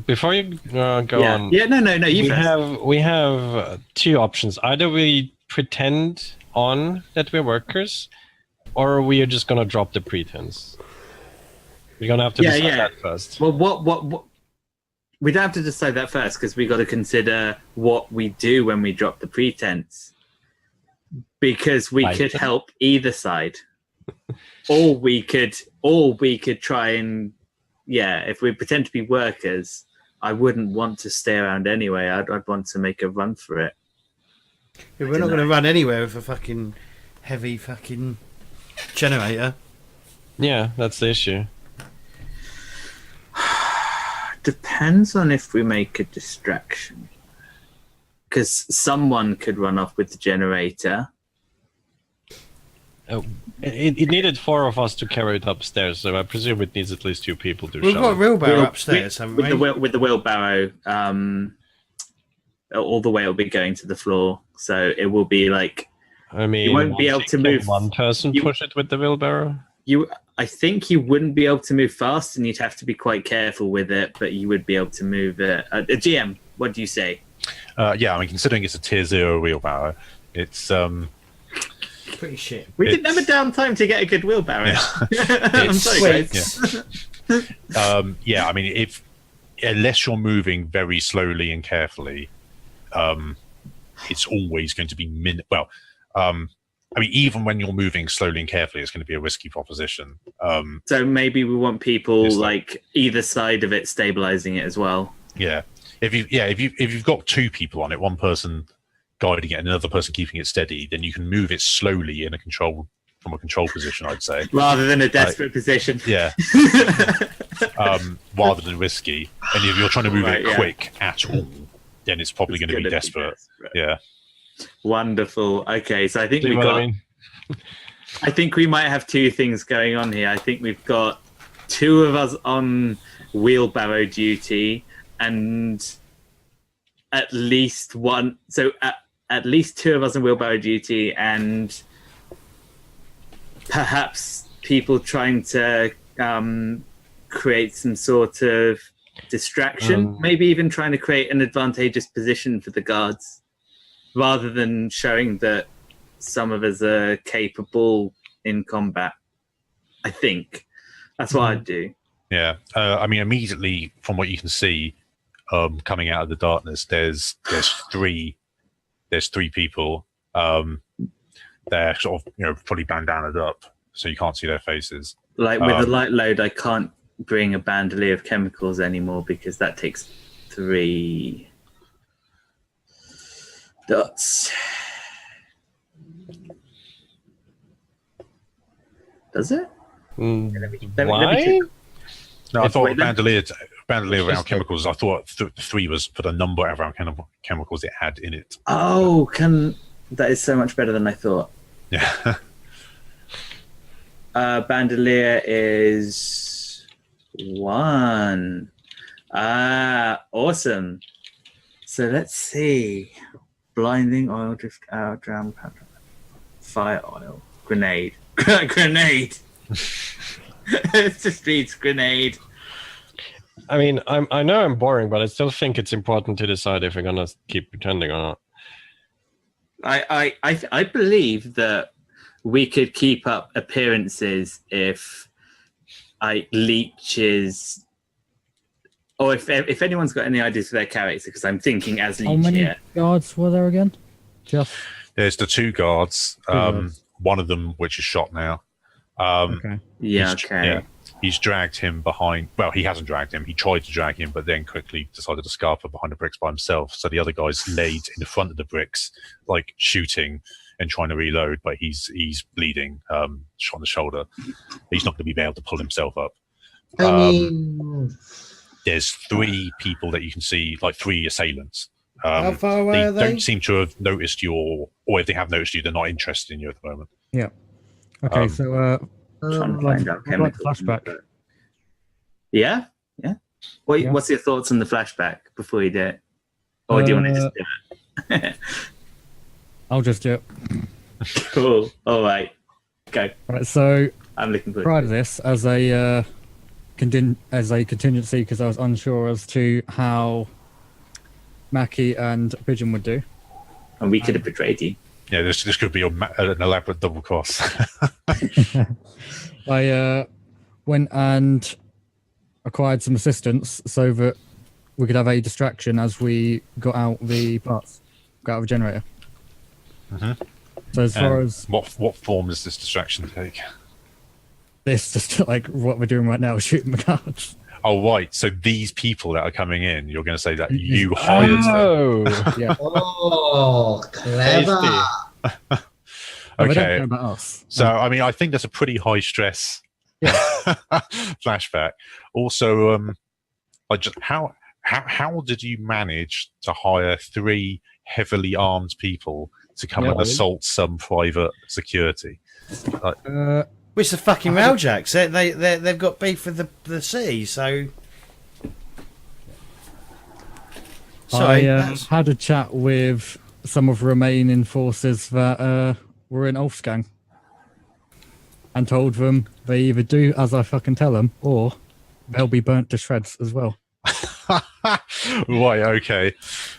Before you go on. Yeah, no. We have two options. Either we pretend on that we're workers, or we are just gonna drop the pretense. We're gonna have to decide that first. Well, what? We don't have to decide that first because we got to consider what we do when we drop the pretense. Because we could help either side, or we could try and if we pretend to be workers, I wouldn't want to stay around anyway. I'd want to make a run for it. Yeah, we're not going to run anywhere with a fucking heavy fucking generator. Yeah, that's the issue. Depends on if we make a distraction. Because someone could run off with the generator. It needed 4 of us to carry it upstairs, so I presume it needs at least 2 people to We've got a wheelbarrow upstairs, haven't we? With the wheelbarrow, all the way it'll be going to the floor, so it will be like... I mean, you won't be able to move... One person push it with the wheelbarrow? I think you wouldn't be able to move fast, and you'd have to be quite careful with it, but you would be able to move it. GM, what do you say? Yeah, I mean, considering it's a tier 0 wheelbarrow, it's... pretty shit. We didn't have a downtime to get a good wheelbarrow. Yeah. I'm sorry, guys. Yeah, I mean, unless you're moving very slowly and carefully, it's always going to be I mean, even when you're moving slowly and carefully, it's going to be a risky proposition. So maybe we want people either side of it stabilizing it as well. Yeah, if you've got 2 people on it, one person guiding it and another person keeping it steady, then you can move it slowly in a controlled from a control position, I'd say. Rather than a desperate position. Yeah. Rather than risky. And if you're trying to move it quick at all, then it's probably going to be desperate. Yeah. Wonderful. Okay, so I think See what I mean? I think we might have two things going on here. I think we've got two of us on wheelbarrow duty and at least one. So at least two of us on wheelbarrow duty and perhaps people trying to create some sort of distraction, maybe even trying to create an advantageous position for the guards rather than showing that some of us are capable in combat. I think that's what I'd do. Yeah. I mean, immediately from what you can see, coming out of the darkness, there's three people. They're sort of, fully bandanaed up, so you can't see their faces. Like with the light load, I can't bring a bandolier of chemicals anymore because that takes 3 dots. Does it? Why? No, I thought wait, bandolier around chemicals. I thought 3 was for the number of around chemicals it had in it. Oh, that is so much better than I thought. Yeah. Bandolier is 1. Awesome. So let's see. Blinding, oil, drift out, drown, fire, oil, grenade. Grenade. It just reads grenade. I mean, I know I'm boring, but I still think it's important to decide if we're gonna keep pretending or not. I believe that we could keep up appearances if leeches, or if anyone's got any ideas for their character, because I'm thinking as leech. How many here. guards were there again? Just There's the 2 guards. One of them, which is shot now. okay. He's dragged him behind. Well, he hasn't dragged him. He tried to drag him, but then quickly decided to scarper behind the bricks by himself. So the other guy's laid in the front of the bricks, like shooting and trying to reload, but he's bleeding, shot on the shoulder. He's not going to be able to pull himself up. I mean, There's 3 people that you can see, like 3 assailants. How far away are They they? don't seem to have noticed you, or if they have noticed you, they're not interested in you at the moment. Yeah. Okay, so Trying to find out I'd like chemicals. flashback. Yeah. What's your thoughts on the flashback before you do it? Or do you want to just do it? I'll just do it. Cool. All right. Go. Right, so I'm looking forward prior to to it. this, as a contingency, because I was unsure as to how Mackie and Pigeon would do. And we could have betrayed you. Yeah, this could be an elaborate double cross. I went and acquired some assistance so that we could have a distraction as we got out the parts, got out of the generator. So as far as what form does this distraction take? this, just like what we're doing right now, shooting the guards. Oh, right. So these people that are coming in, you're going to say that you hired them. Oh, Yeah. oh, clever. They don't Okay. care about us. So, I mean, I think that's a pretty high stress flashback. Also, I just how did you manage to hire 3 heavily armed people to come and assault some private security? Which the fucking Raljacks. They've got beef with the sea, so. Sorry. I had a chat with some of the remaining forces that were in Ulf's gang and told them they either do as I fucking tell them or they'll be burnt to shreds as well. Right, okay.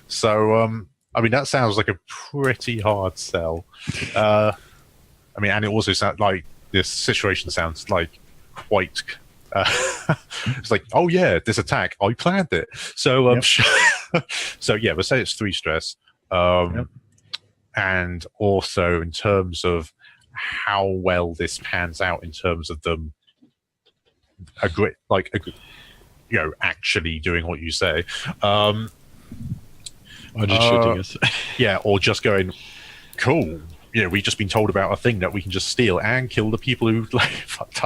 So, I mean, that sounds like a pretty hard sell. I mean, and it also sounds like this situation sounds like quite. It's like, oh yeah, this attack, I planned it. So, so yeah, we'll say it's 3 stress. And also in terms of how well this pans out in terms of them actually doing what you say. or just shooting us. Yeah, or just going, cool, we've just been told about a thing that we can just steal and kill the people who like fucked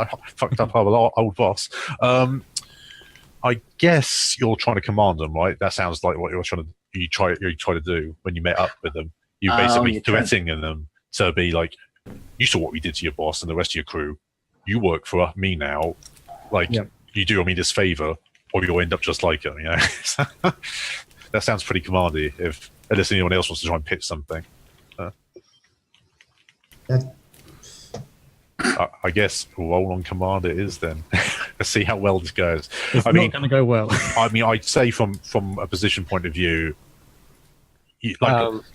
up our old boss. I guess you're trying to command them, right? That sounds like what you try to do when you met up with them. You're basically threatening them to be like, you saw what we did to your boss and the rest of your crew. You work for me now. Like, you do me this favor, or you'll end up just like him. You know, that sounds pretty commandy. Unless anyone else wants to try and pitch something. I guess roll on command it is then. Let's see how well this goes. It's not going to go well. I mean, I'd say from a position point of view,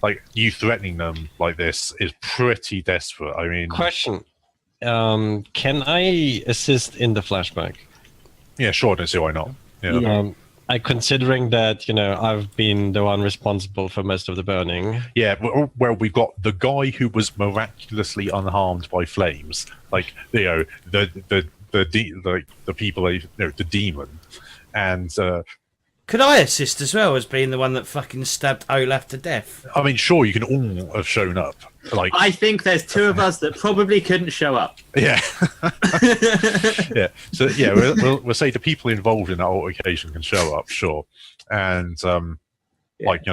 like you threatening them like this is pretty desperate. I mean, Question: can I assist in the flashback? Yeah, sure. I don't see why not. Yeah. Considering that I've been the one responsible for most of the burning. Yeah, well, we've got the guy who was miraculously unharmed by flames, like the people, the demon, and. Could I assist as well as being the one that fucking stabbed Olaf to death? I mean, sure, you can all have shown up. Like, I think there's two of us that probably couldn't show up. Yeah. Yeah. So yeah, we'll say the people involved in that altercation can show up, sure, and like you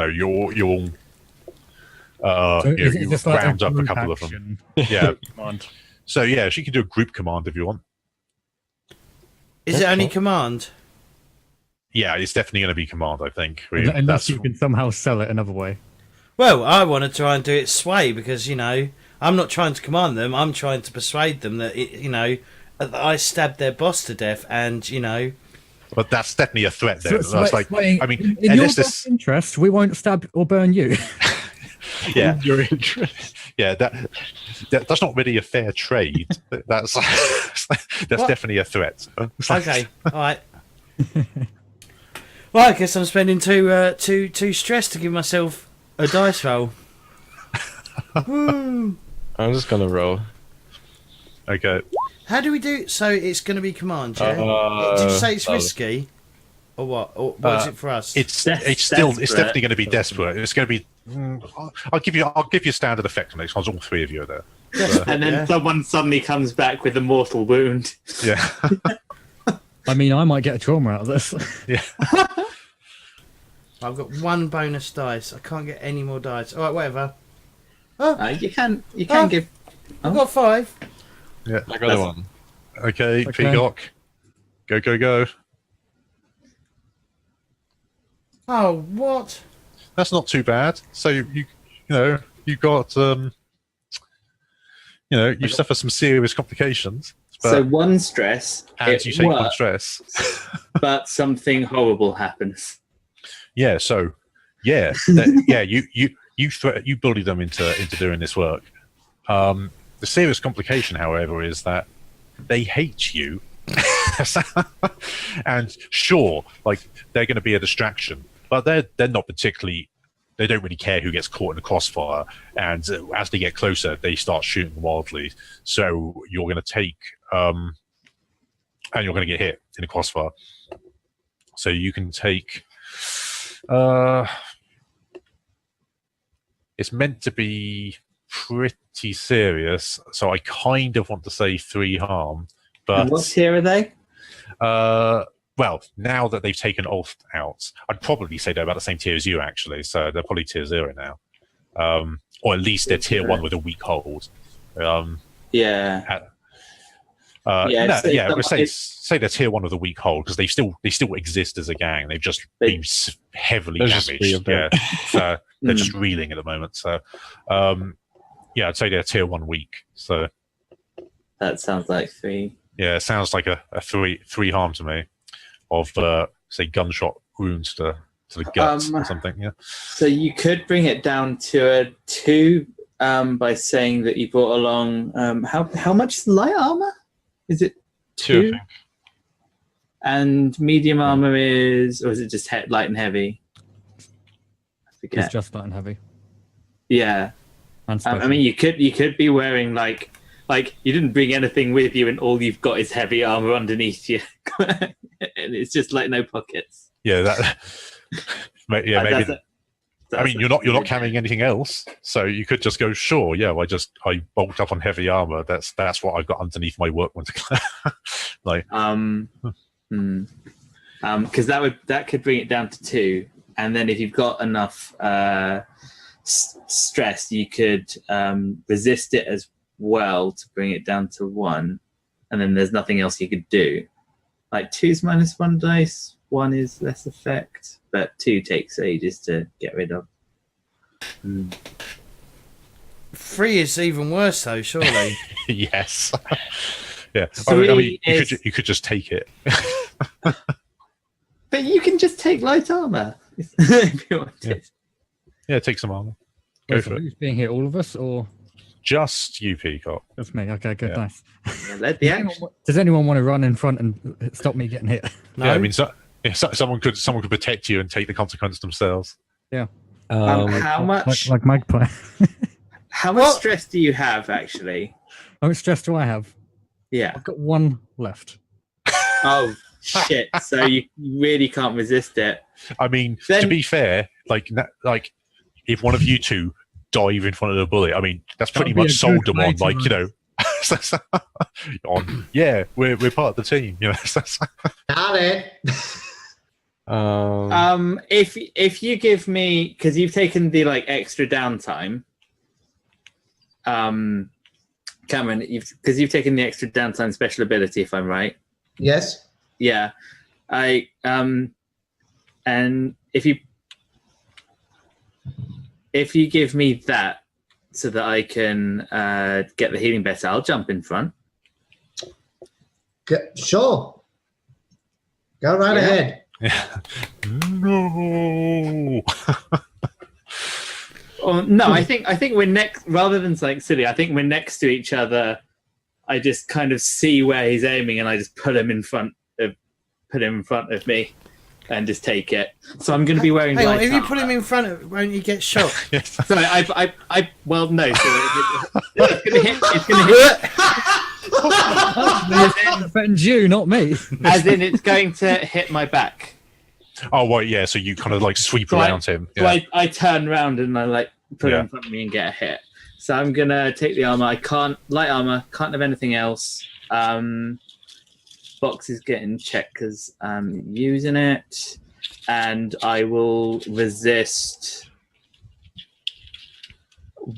round up a couple of them. Yeah. So yeah, she can do a group command if you want. Is it only command? Yeah, it's definitely going to be command, I think. Unless you can somehow sell it another way. Well, I want to try and do it sway because, I'm not trying to command them. I'm trying to persuade them that, that I stabbed their boss to death and, But that's definitely a threat there. So I mean, in your best interest, we won't stab or burn you. Yeah, your interest. Yeah, that's not really a fair trade. That's definitely a threat. Okay, all right. Well, I guess I'm spending two stress to give myself a dice roll. Woo. I'm just gonna roll. Okay. How do we do? So it's going to be command, yeah? Did you say it's risky, or what? Or what is it for us? It's definitely going to be desperate. It's going to be. I'll give you standard effect on it. Because all three of you are there. And then someone suddenly comes back with a mortal wound. Yeah. I mean, I might get a trauma out of this. Yeah. I've got one bonus dice. I can't get any more dice. All right, whatever. You can give. I've got 5. Yeah. I got one. Okay, Peacock. Go. Oh, what? That's not too bad. So you got you suffer some serious complications. But, So one stress, and you take one stress. but something horrible happens. Yeah. So you bully them into doing this work. The serious complication, however, is that they hate you. And sure, like they're going to be a distraction, but they're not particularly. They don't really care who gets caught in the crossfire, and as they get closer, they start shooting wildly. So you're going to take, and you're going to get hit in the crossfire. So you can take. It's meant to be pretty serious, so I kind of want to say 3 harm. But And what tier are they? well, now that they've taken Ulf out, I'd probably say they're about the same tier as you, actually. So they're probably tier 0 now, or at least they're tier 1 with a weak hold. Yeah. We'll say they're tier 1 with a weak hold because they still exist as a gang. They've just been heavily damaged. So they're just reeling at the moment. So I'd say they're tier 1 weak. So That sounds like 3. yeah, it sounds like a 3 harm to me of say gunshot wounds to the guts or something. Yeah. So you could bring it down to a 2 by saying that you brought along how much is light armor? Is it 2? I think. And medium armor is, or is it just light and heavy? I forget. It's just light and heavy. Yeah. And I mean, you could be wearing like you didn't bring anything with you, and all you've got is heavy armor underneath you, and it's just like no pockets. Yeah, that. Maybe. I mean, you're not carrying anything else, so you could just go, sure, yeah. I bulked up on heavy armor. That's what I've got underneath my workman. Like, because that could bring it down to 2, and then if you've got enough stress, you could resist it as well to bring it down to 1, and then there's nothing else you could do. Like 2's -1 dice, 1 is less effect, but 2 takes ages to get rid of. 3 is even worse, though. Surely. yes, yeah. I 3 mean, is... you could just take it. But you can just take light armor if you wanted. Yeah, take some armor. Go Wait, for it. who's being here? All of us, or Just you, Peacock. just me? Okay, good, Yeah. nice. Yeah, let the action. Does anyone want to run in front and stop me getting hit? No. Yeah, I mean, someone could protect you and take the consequence themselves. How much? Like Magpie. How much stress do you have actually? How much stress do I have? Yeah. I've got 1 left. Oh shit! So you really can't resist it. I mean, Then- to be fair, like if one of you two dive in front of the bullet, I mean, that's pretty That'd be much a sold good them on, way to like, you know. Yeah, we're part of the team, you know. Got it. If you give me, because you've taken the extra downtime, Cameron, because you've taken the extra downtime special ability, if I'm right. Yes. Yeah, and if you give me that so that I can get the healing better, I'll jump in front. Sure. Go right Yeah. ahead. No. Oh, no, I think we're next. Rather than silly, I think we're next to each other. I just kind of see where he's aiming, and I just put him in front of me, and just take it. So I'm going to be wearing. Hang on, light if you put armor. him in front of, won't you get shot? Yes. Sorry, well, no. So it's going to hit. It's going to hit. It offends you, not me. As in, it's going to hit my back. Oh, well, yeah. So you kind of sweep So around him. So Yeah. I turn around and I put it Yeah. in front of me and get a hit. So I'm gonna take the armor. I can't light armor. Can't have anything else. Box is getting checked because I'm using it, and I will resist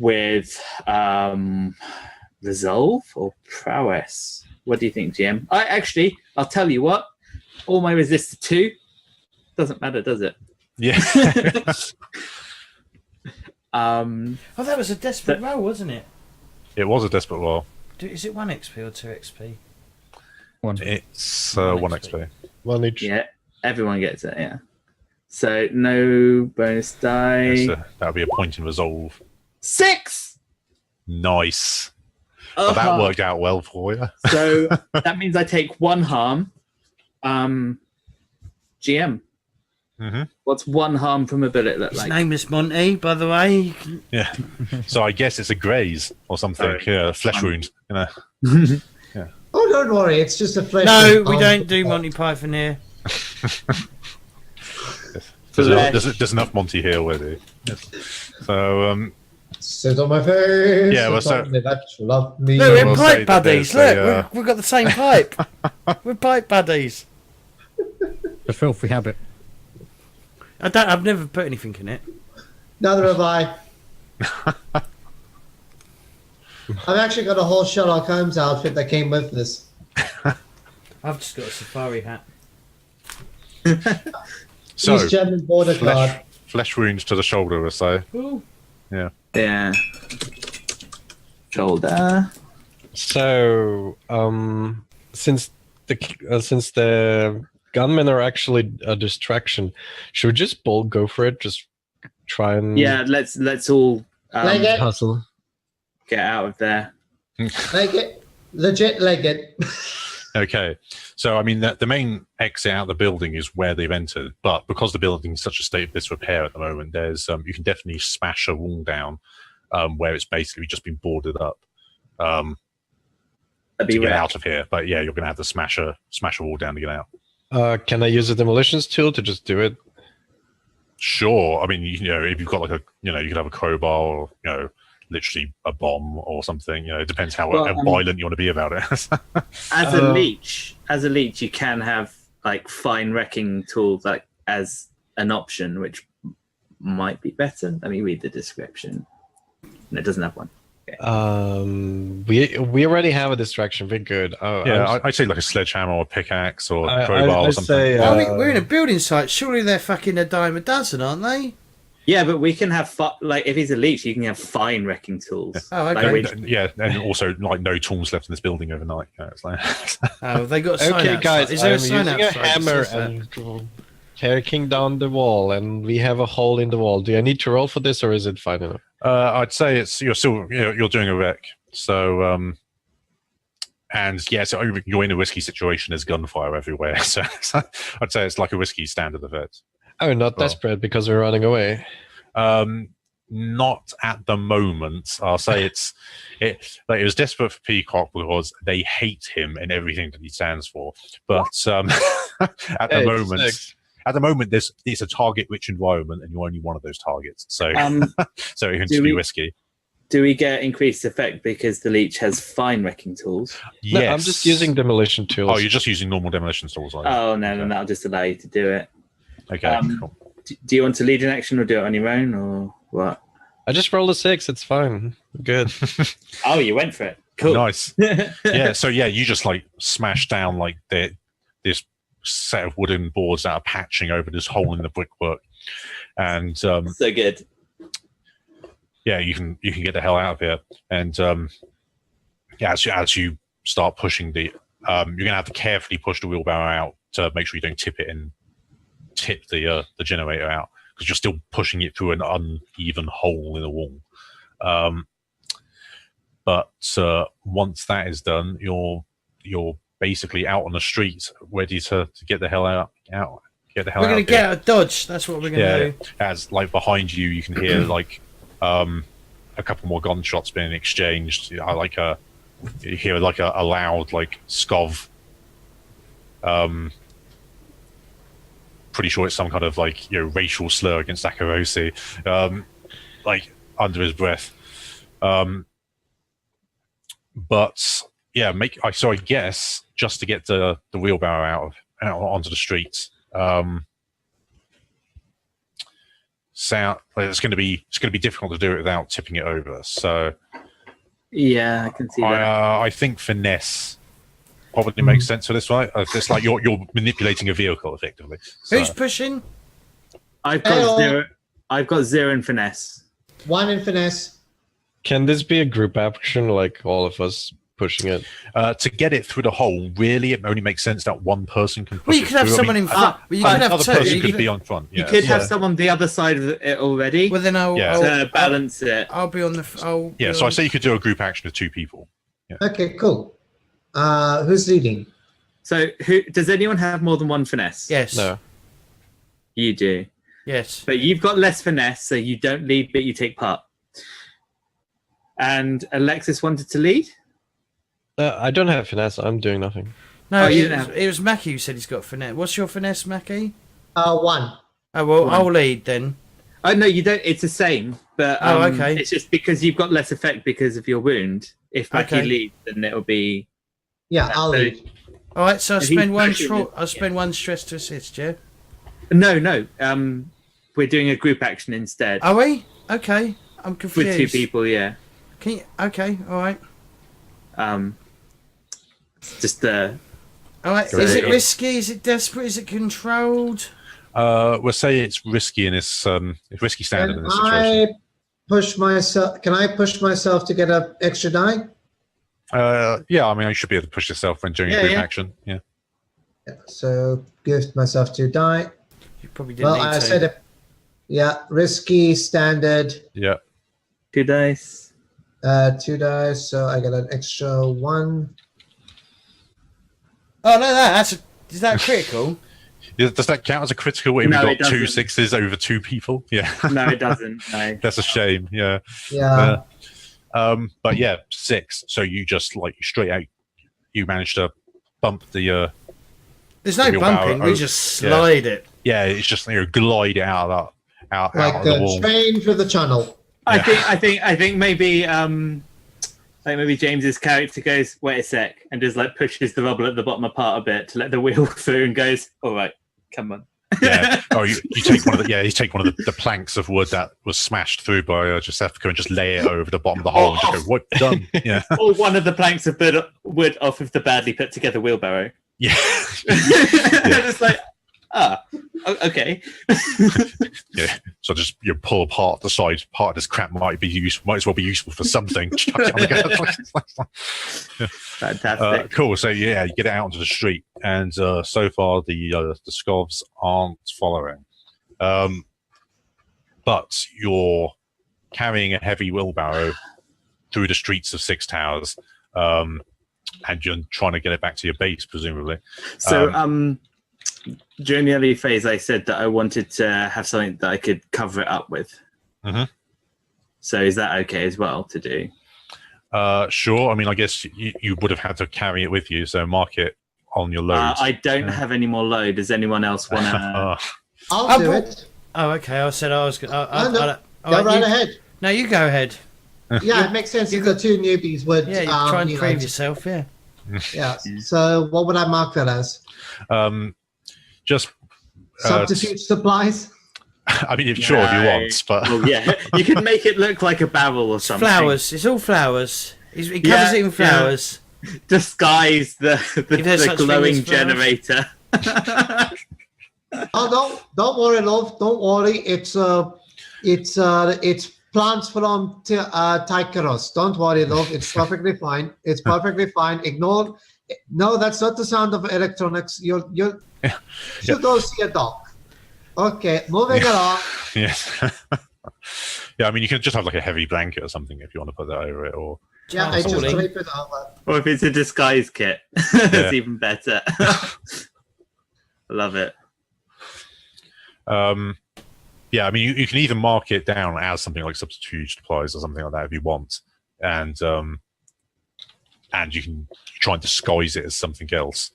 with resolve or prowess. What do you think, GM? I'll tell you what. All my resist are 2. Doesn't matter, does it? Yeah. Oh, that was a desperate roll, wasn't it? It was a desperate roll. Is it 1 XP or 2 XP? 1. It's 1 1 XP. XP. One each. Yeah, everyone gets it. Yeah. So no bonus die. So that would be a point in resolve. 6. Nice. Well, that worked out well for you. So that means I take 1 harm. GM. Mm-hmm. What's 1 harm from a bullet look His like? name is Monty, by the way. You can- Yeah. So I guess it's a graze or something. Sorry. Yeah, flesh wound. You know. Oh, don't worry. It's just a flesh. No, wound. we don't do Monty Python here. There's enough Monty here already. Yes. So Sit on my face. Yeah, well, tell so- me that you love me. Look, we're will say pipe that buddies. there's Look, a, we've got the same pipe. We're pipe buddies. A filthy habit. I've never put anything in it. Neither have I. I've actually got a whole Sherlock Holmes outfit that came with this. I've just got a safari hat. so East German border guard. flesh wounds to the shoulder or so. Ooh. Yeah. Shoulder. So, since the gunmen are actually a distraction, should we just bold go for it? Just try and Yeah. Let's all Leg it. hustle. get out of there. Leg it. Legit leg it. Okay, so I mean the main exit out of the building is where they've entered, but because the building's in such a state of disrepair at the moment, there's you can definitely smash a wall down where it's basically just been boarded up That'd to be get rare. out of here. But yeah, you're going to have to smash a wall down to get out. Can I use a demolitions tool to just do it? Sure. I mean, if you've got like you could have a crowbar or, literally a bomb or something. It depends how violent you want to be about it. As a leech, you can have like fine wrecking tools like as an option, which might be better. Let me read the description. No, it doesn't have one. We already have a distraction. We're good. I'd say like a sledgehammer or a pickaxe or a crowbar or something. We're in a building site. Surely they're fucking a dime a dozen, aren't they? Yeah, but we can have like if he's a leech, you can have fine wrecking tools. Oh, okay. And also like no tools left in this building overnight. It's like They got a sign Okay, outside. guys, Is there I'm a sign using a outside that hammer says that? and tearing down the wall, and we have a hole in the wall. Do I need to roll for this, or is it fine enough? I'd say you're still you're doing a wreck. So so you're in a risky situation. There's gunfire everywhere. So I'd say it's like a risky standard effect. Oh, not desperate because we're running away. Not at the moment. I'll say it was desperate for Peacock because they hate him and everything that he stands for. But at the moment, it's a target-rich environment, and you're only one of those targets. So so it can be risky. Do we get increased effect because the leech has fine wrecking tools? Yes. No, I'm just using demolition tools. Oh, you're just using normal demolition tools, are you? Oh no, then that'll just allow you to do it. Okay. Cool. Do you want to lead an action or do it on your own or what? I just rolled a 6. It's fine. Good. Oh, you went for it. Cool. Nice. Yeah. So you just like smash down like this set of wooden boards that are patching over this hole in the brickwork, and so good. Yeah, you can get the hell out of here. And as you start pushing you're gonna have to carefully push the wheelbarrow out to make sure you don't tip it and tip the generator out, because you're still pushing it through an uneven hole in the wall. But once that is done, you're basically out on the street, ready to get the hell out. Get the hell We're out. going to get out of Dodge. That's what we're going to do. As like behind you, you can hear like a couple more gunshots being exchanged. You hear like a loud like scov. Pretty sure it's some kind of like racial slur against Akarosi, like under his breath. But yeah, I guess just to get the wheelbarrow out onto the streets. It's going to be difficult to do it without tipping it over. So yeah, I can see that. I think finesse probably makes sense for this, right? It's like you're manipulating a vehicle effectively. So. Who's pushing? I've got zero. I've got 0 in finesse. 1 in finesse. Can this be a group action, like all of us pushing it? To get it through the hole, really, it only makes sense that one person can push Well, you it could have through. someone in front. Well, you could have another two. person You could be on front. You could have someone the other side of it already. Well, then I'll to balance it. I'll be on the. So I say you could do a group action of 2 people. Yeah. Okay, cool. Who's leading? So, does anyone have more than 1 finesse? Yes. No. You do. Yes. But you've got less finesse, so you don't lead, but you take part. And Alexis wanted to lead? I don't have finesse. I'm doing nothing. No, you it was Mackie who said he's got finesse. What's your finesse, Mackie? 1. Oh, well, 1. I'll lead then. Oh, no, you don't. It's the same. But okay. It's just because you've got less effect because of your wound. If Mackie Okay. leads, then it'll be... Yeah, I'll lead. All right, so I'll If he's spend pushing I'll spend 1 stress to assist, yeah? No. We're doing a group action instead. Are we? Okay. I'm confused. With 2 people, yeah. Can you... Okay, all right. Just the... All right, is it risky? Is it desperate? Is it controlled? We'll say it's risky in this. It's risky standard in this situation. Can I push myself to get an extra die? Yeah, I mean, you should be able to push yourself when doing a group action. Yeah. Yeah, so give myself 2 die. You probably didn't Well, need I to. said it. Yeah, risky standard. Yeah. 2 dice. 2 dice, so I get an extra 1. Oh, no, is that critical? Does that count as a critical if No, you've it got 2 doesn't. 6s over 2 people? Yeah. No, it doesn't. No. That's a shame. Yeah. Yeah. But yeah, 6. So you just like straight out, you managed to bump the. There's no wheelbarrow bumping. We over. just slide it. Yeah, it's just glide it out of out Like of the wall. train through the channel. I think maybe maybe James's character goes, wait a sec, and just like pushes the rubble at the bottom apart a bit to let the wheel through, and goes, all right, come on. Yeah. Oh, you take one of the you take one of the planks of wood that was smashed through by Josephica and just lay it over the bottom of the hole and just go, what, done? Yeah. Or one of the planks of wood off of the badly put together wheelbarrow. Yeah. It's like, okay. Yeah. So just you pull apart the side part of this crap might as well be useful for something. Fantastic. Cool. So yeah, you get it out onto the street, and so far the Skovs aren't following. But you're carrying a heavy wheelbarrow through the streets of Six Towers, and you're trying to get it back to your base, presumably. So, during the early phase, I said that I wanted to have something that I could cover it up with. Mhm. So is that okay as well to do? Sure. I mean, I guess you would have had to carry it with you, so mark it on your load. I don't have any more load. Does anyone else want to? I'll do it. Oh, okay. I said I was going No, to... Go right ahead. No, you go ahead. Yeah, it makes sense if the two newbies would. Yeah, you try and prove yourself, yeah. Yeah. So what would I mark that as? Just Substitute supplies? I mean, sure, if you want, but Well, yeah, you can make it look like a barrel or something. Flowers. It's all flowers. He covers it in flowers. Disguise the there's such glowing thing as flowers. generator. Oh, don't worry, love. Don't worry. It's plants from Tykeros. Don't worry, love. It's perfectly fine. It's perfectly fine. Ignore. No, that's not the sound of electronics. You should go see a doc. Okay, moving along. yes. Yeah, I mean, you can just have like a heavy blanket or something if you want to put that over it, or Yeah, I just drape it over. Or if it's a disguise kit, that's even better. Love it. yeah, I mean, you can either mark it down as something like substitute supplies or something like that if you want, and you can try and disguise it as something else,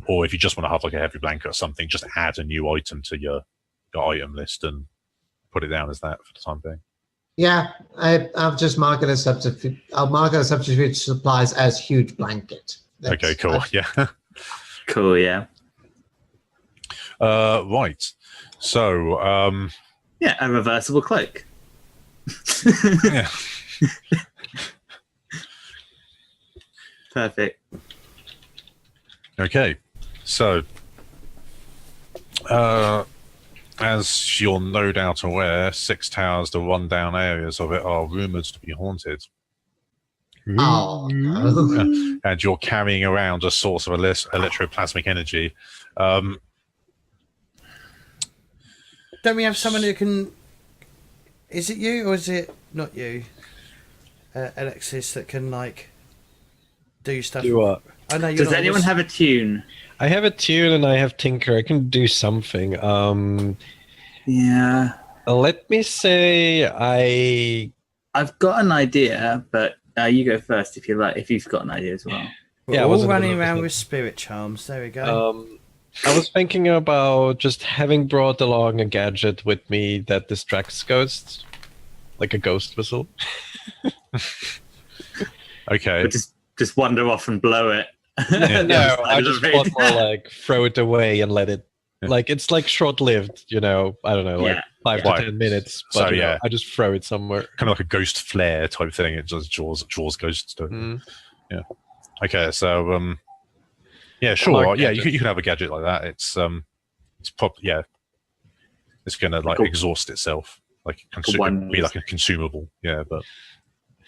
or if you just want to have like a heavy blanket or something, just add a new item to your item list and put it down as that for the time being. Yeah, I've just marked it as substitute. I'll mark it as substitute supplies as huge blanket. Okay, cool. Yeah. Cool, yeah. Right. So, Yeah, a reversible cloak. yeah. Perfect. Okay. So, as you're no doubt aware, Six Towers, the rundown areas of it, are rumored to be haunted. Oh, no. And you're carrying around a source of electroplasmic energy. Don't we have someone who can... Is it you or is it not you, Alexis, that can, like, do stuff? Do what? I know you're Does not anyone have a tune? I have a tune and I have Tinker. I can do something. Yeah. Let me say I've got an idea, but you go first if you like. If you've got an idea as well. We're Yeah, I all wasn't running gonna- around with spirit charms. There we go. I was thinking about just having brought along a gadget with me that distracts ghosts, like a ghost whistle. Okay. But just wander off and blow it. No, I just Right. want more like throw it away and let it. Like it's like short-lived, you know. I don't know, like Yeah. 5 to Right. 10 minutes. So, But you know, yeah. I just throw it somewhere. Kind of like a ghost flare type thing. It just draws ghosts to it. Mm. Okay, so yeah, sure. Like Yeah, gadget. you can have a gadget like that. It's it's gonna like Cool. exhaust itself, like one- be like a consumable. Yeah, but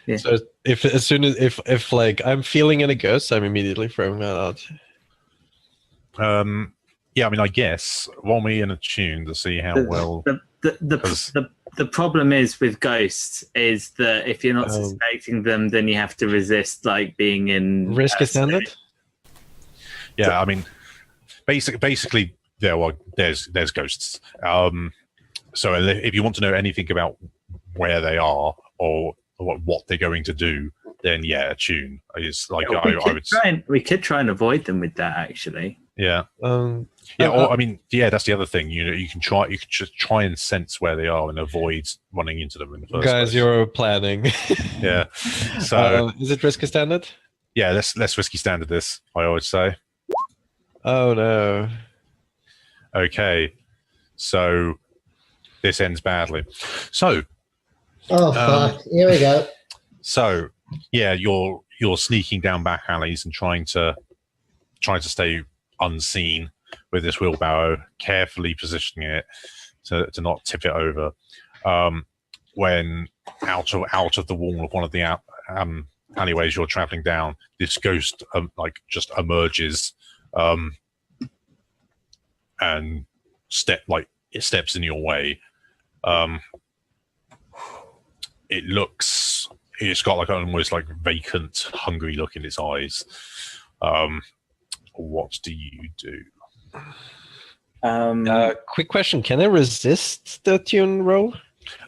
Yeah. So if like I'm feeling any ghosts, I'm immediately throwing that out. yeah, I mean, I guess roll me in a tune to see how well. The problem is with ghosts is that if you're not suspecting them, then you have to resist like being in Risk is standard. Yeah, I mean, basically, there's ghosts. So if you want to know anything about where they are or what they're going to do, then yeah, attune is like Oh, I would. we could try and avoid them with that actually. Yeah. Or I mean, yeah, that's the other thing. You can just try and sense where they are and avoid running into them in the first place. Guys, you're planning. Yeah. So is it risky standard? yeah, let's risky standard this. I would say. Oh no. Okay. So this ends badly. So Oh fuck! Here we go. so yeah, you're sneaking down back alleys and trying to stay unseen with this wheelbarrow, carefully positioning it to not tip it over. When out of the wall of one of the alleyways you're traveling down, this ghost just emerges and it steps in your way. It's got like an almost like vacant, hungry look in its eyes. What do you do? Quick question: can I resist the tune roll?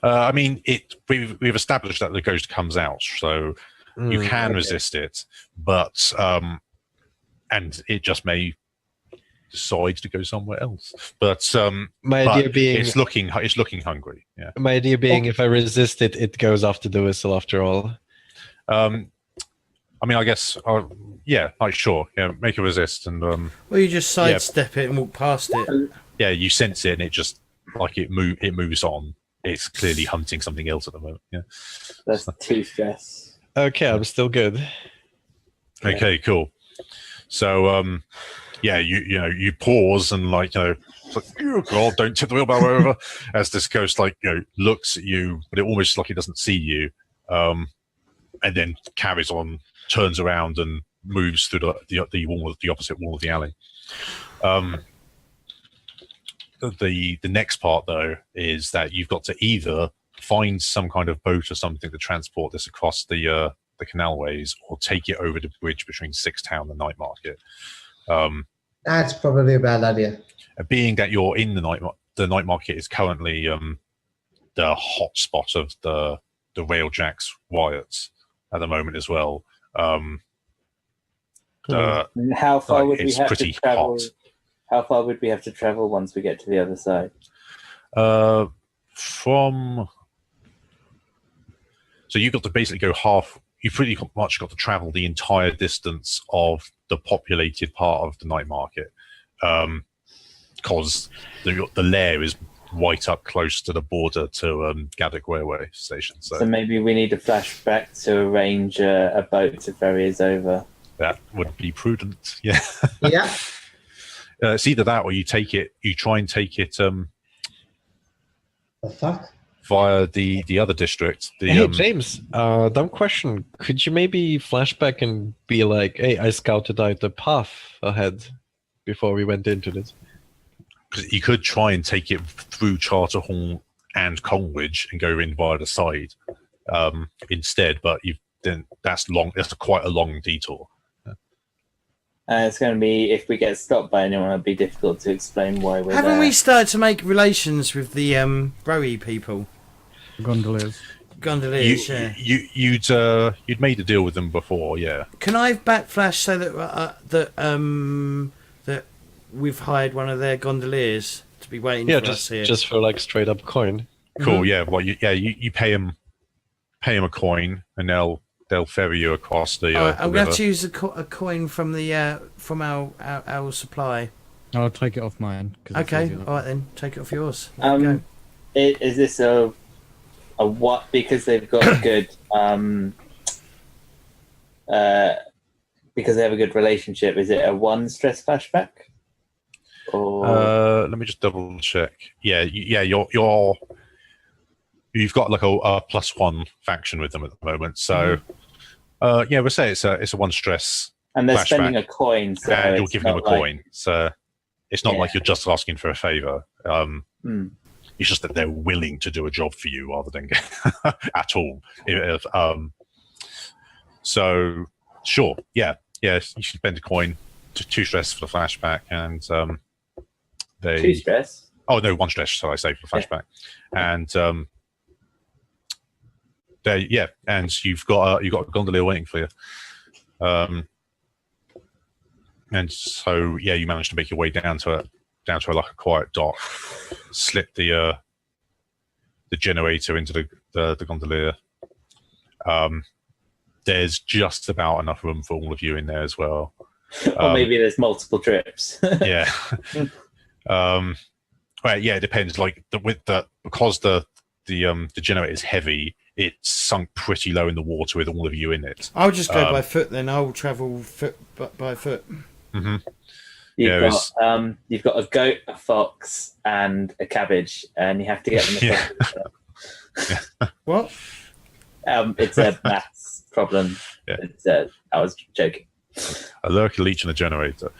I mean, we've established that the ghost comes out, so you can resist it, but and it just may decide to go somewhere else. But My idea being, it's looking hungry. Yeah. my idea being, if I resist it, it goes after the whistle after all. I mean, I guess, yeah, like sure, yeah, make a resist, and Or you just sidestep it and walk past it. yeah, you sense it, and it just it moves on. It's clearly hunting something else at the moment. Yeah, That's 2 stress. Okay, I'm still good. Okay, cool. So, yeah, you pause and it's like, oh God, don't tip the wheelbarrow over. As this ghost looks at you, but it almost like it doesn't see you, and then carries on, turns around and moves through the wall, the opposite wall of the alley. The next part though is that you've got to either find some kind of boat or something to transport this across the canalways, or take it over the bridge between Sixtown and Nightmarket. That's probably a bad idea. Being that you're in the Nightmarket is currently the hot spot of the Railjacks riots at the moment as well. And how far would we it's have pretty to travel? hot. How far would we have to travel once we get to the other side? So you've got to basically go half. You've pretty much got to travel the entire distance of the populated part of the Nightmarket, because the lair is right up close to the border to Gaddock Railway Station. So maybe we need a flashback to arrange a boat to ferry us over. That would be prudent. Yeah. Yeah. It's either that or you try and take it The fuck? via the other district. Hey, James, dumb question. Could you maybe flashback and be like, hey, I scouted out the path ahead before we went into this? Because you could try and take it through Charterhall and Coleridge and go in via the side instead, but that's long. That's quite a long detour. It's going to be, if we get stopped by anyone, it'll be difficult to explain why we're Haven't there. we started to make relations with the Rowie people? Gondoliers. Gondoliers, yeah. You'd made a deal with them before, yeah. Can I backflash so that that we've hired one of their gondoliers to be waiting for us here? Just for like straight up coin. Cool, yeah. Well, you pay them a coin, and they'll ferry you across the. I'm the going river. to use a coin from the from our supply. I'll take it off my end. 'cause it's Okay, easier. all right then, take it off yours. There you go. Is this a what? Because they've got good because they have a good relationship. Is it a 1 stress flashback? Or Let me just double check. Yeah, you've got like a +1 faction with them at the moment. So, yeah, we'll say it's a 1 stress, and they're flashback. spending a coin, so and you're it's giving them a not like- coin. So it's not like you're just asking for a favor. It's just that they're willing to do a job for you rather than at all. So sure, yeah, you should spend a coin, 2 stress for the flashback, and 2 stress. Oh no, 1 stress. So I say for the flashback, and yeah, and you've got a gondolier waiting for you. And so yeah, you managed to make your way down to like a quiet dock, slip the generator into the gondolier. There's just about enough room for all of you in there as well. Or maybe there's multiple trips. Yeah. Well, yeah, it depends. Like because the generator is heavy, it's sunk pretty low in the water with all of you in it. I'll just go by foot then. I'll travel by foot. Mm-hmm. You've got a goat, a fox, and a cabbage, and you have to get them across. What? It's a maths problem. Yeah. I was joking. A lurker, leech, and a generator.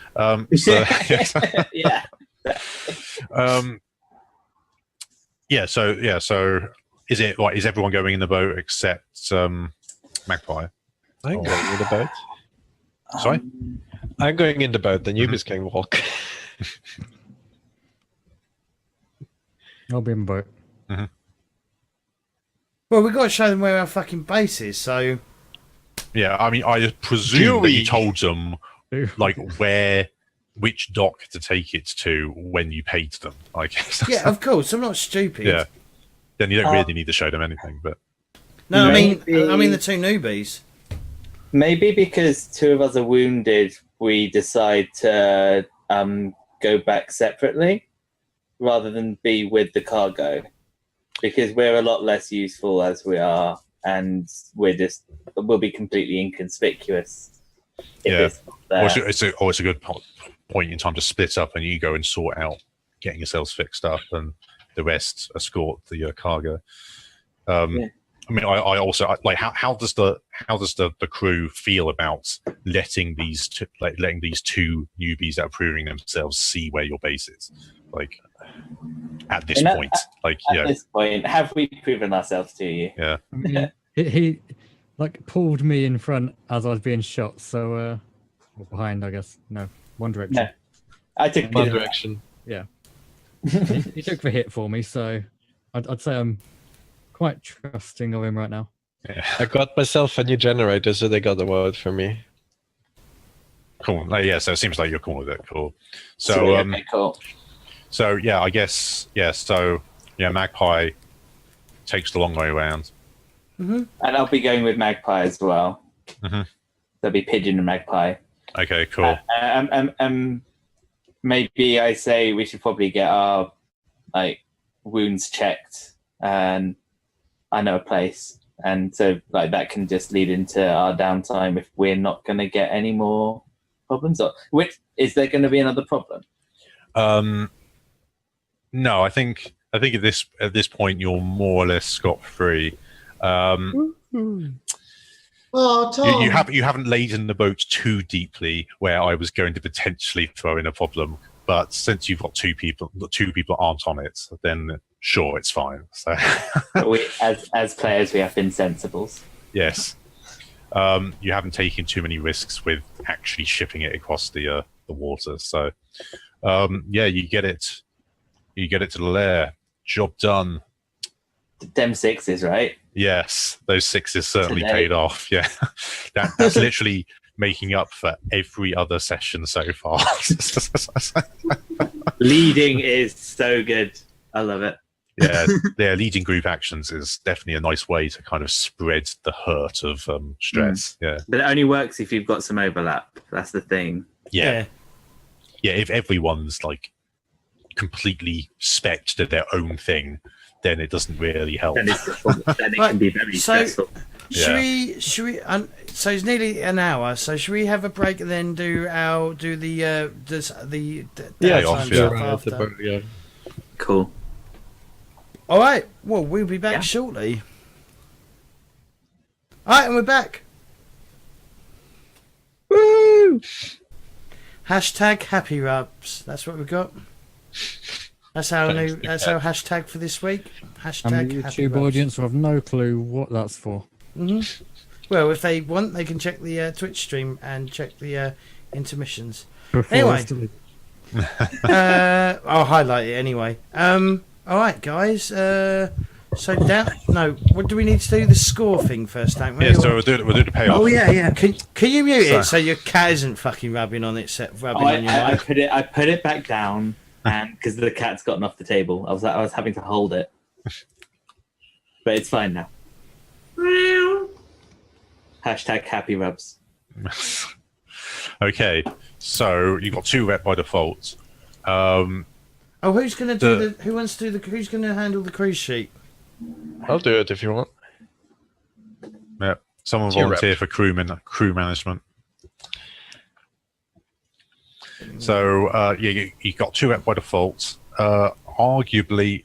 Yeah. So is it like, is everyone going in the boat except Magpie? I'm going in the boat. Sorry? I'm going in the boat. The newbies can walk. I'll be in the boat. Mm-hmm. Well, we've got to show them where our fucking base is, so... Yeah, I mean, I presume that you told them, like, which dock to take it to when you paid them. I guess. Yeah, of course. I'm not stupid. Yeah. Then you don't really need to show them anything, but... No, Maybe- I mean the two newbies. Maybe because two of us are wounded, we decide to go back separately rather than be with the cargo, because we're a lot less useful as we are, and we'll be completely inconspicuous if it's not there. It's a good point in time to split up, and you go and sort out getting yourselves fixed up, and the rest escort the cargo. I mean, I also like how does the crew feel about letting these two newbies that are proving themselves see where your base is? Like at this point, at this point, have we proven ourselves to you? Yeah. I mean, he like pulled me in front as I was being shot, so or behind, I guess. No, one direction. No, I took One direction. Yeah. he took the hit for me, so I'd say I'm quite trusting of him right now. Yeah. I got myself a new generator, so they got the word for me. Cool. Yeah. So it seems like you're cool with it. Cool. So Sweet, okay, cool. So yeah, I guess So yeah, Magpie takes the long way around. Mm-hmm. And I'll be going with Magpie as well. Mm-hmm. There'll be Pigeon and Magpie. Okay. Cool. Maybe I say we should probably get our wounds checked, and I know a place, and so that can just lead into our downtime if we're not going to get any more problems. Or is there going to be another problem? No, I think at this point you're more or less scot-free. Oh, Tom. You haven't laden the boat too deeply where I was going to potentially throw in a problem, but since you've got two people aren't on it, then sure, it's fine. So We, as players, we have been sensibles. yes, you haven't taken too many risks with actually shipping it across the water. So yeah, you get it to the lair. Job done. Them sixes, right? Yes, those sixes certainly Today. paid off. Yeah, that's literally making up for every other session so far. Leading is so good. I love it. Yeah, leading group actions is definitely a nice way to kind of spread the hurt of stress. Yeah, But it only works if you've got some overlap. That's the thing. yeah. If everyone's completely specced to their own thing, then it doesn't really help. Then it can be very stressful. Should we? So it's nearly an hour. So should we have a break and then do the Yeah, downtime off, stuff yeah. after? Yeah. Cool. All right. Well, we'll be back Yeah. shortly. All right, and we're back. Woo! Hashtag happy rubs. That's what we've got. That's our Thanks, new. That's our hashtag for this week. Hashtag And the happy YouTube rubs. audience will have no clue what that's for. Mm-hmm. Well, if they want, they can check the Twitch stream and check the intermissions. Anyway. I'll highlight it anyway. All right, guys. So no. What do we need to do? The score thing first, don't we? Yeah, so we'll do the payoff. Oh yeah. Can you mute it so your cat isn't fucking rubbing on it, rubbing on your I mic? put it back down, and because the cat's gotten off the table, I was having to hold it, but it's fine now. Hashtag happy rubs. Okay, so you've got 2 rep by default. Who's gonna do who wants to do who's gonna handle the cruise sheet? I'll do it if you want. Yeah, someone 2 volunteer rep. for crew management. So you got 2 rep by default. Arguably,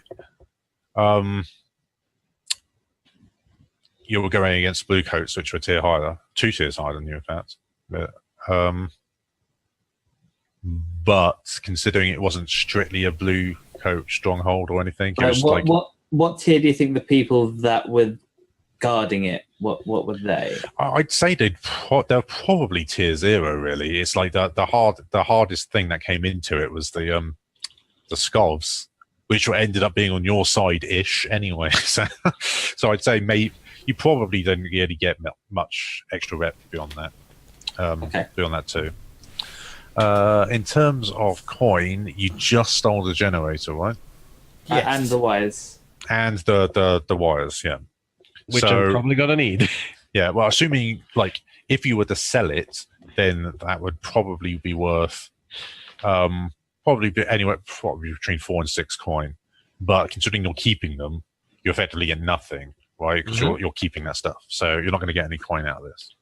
you were going against blue coats, which were a tier higher, 2 tiers higher than you, in fact. But considering it wasn't strictly a blue coat stronghold or anything, it was what tier do you think the people that were guarding it? What were they? I'd say they're probably tier 0. Really, it's like the hardest thing that came into it was the skovs, which ended up being on your side ish anyway. So I'd say you probably didn't really get much extra rep beyond that. Okay. Beyond that too. In terms of coin, you just stole the generator, right? Yes. And the wires. And the wires, yeah. Which I'm probably gonna need. Yeah, well, assuming like if you were to sell it, then that would probably be worth probably be anywhere probably between 4 and 6 coin. But considering you're keeping them, you effectively get nothing, right? Because you're keeping that stuff, so you're not going to get any coin out of this.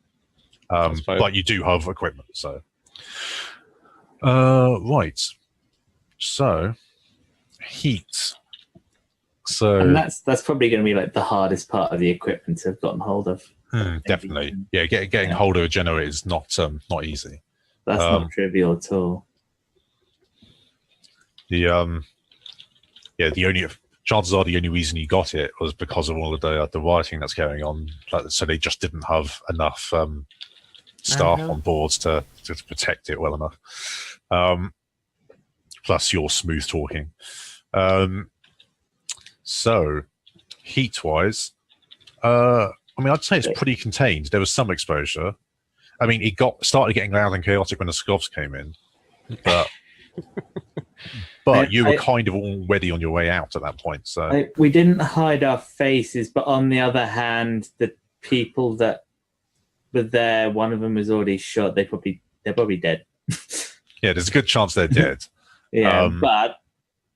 But you do have equipment, so right. So heat. So And that's probably going to be like the hardest part of the equipment to have gotten hold of. definitely, yeah. Getting hold of a generator is not easy. That's not trivial at all. The only chances are the only reason you got it was because of all of the rioting that's going on. So they just didn't have enough staff on boards to protect it well enough. Plus your smooth talking. So heat wise, I mean, I'd say it's pretty contained. There was some exposure. I mean, it started getting loud and chaotic when the skovs came in, but you were kind of already on your way out at that point. So we didn't hide our faces, but on the other hand, the people that were there, one of them was already shot. They're probably dead. yeah, there's a good chance they're dead. Yeah, but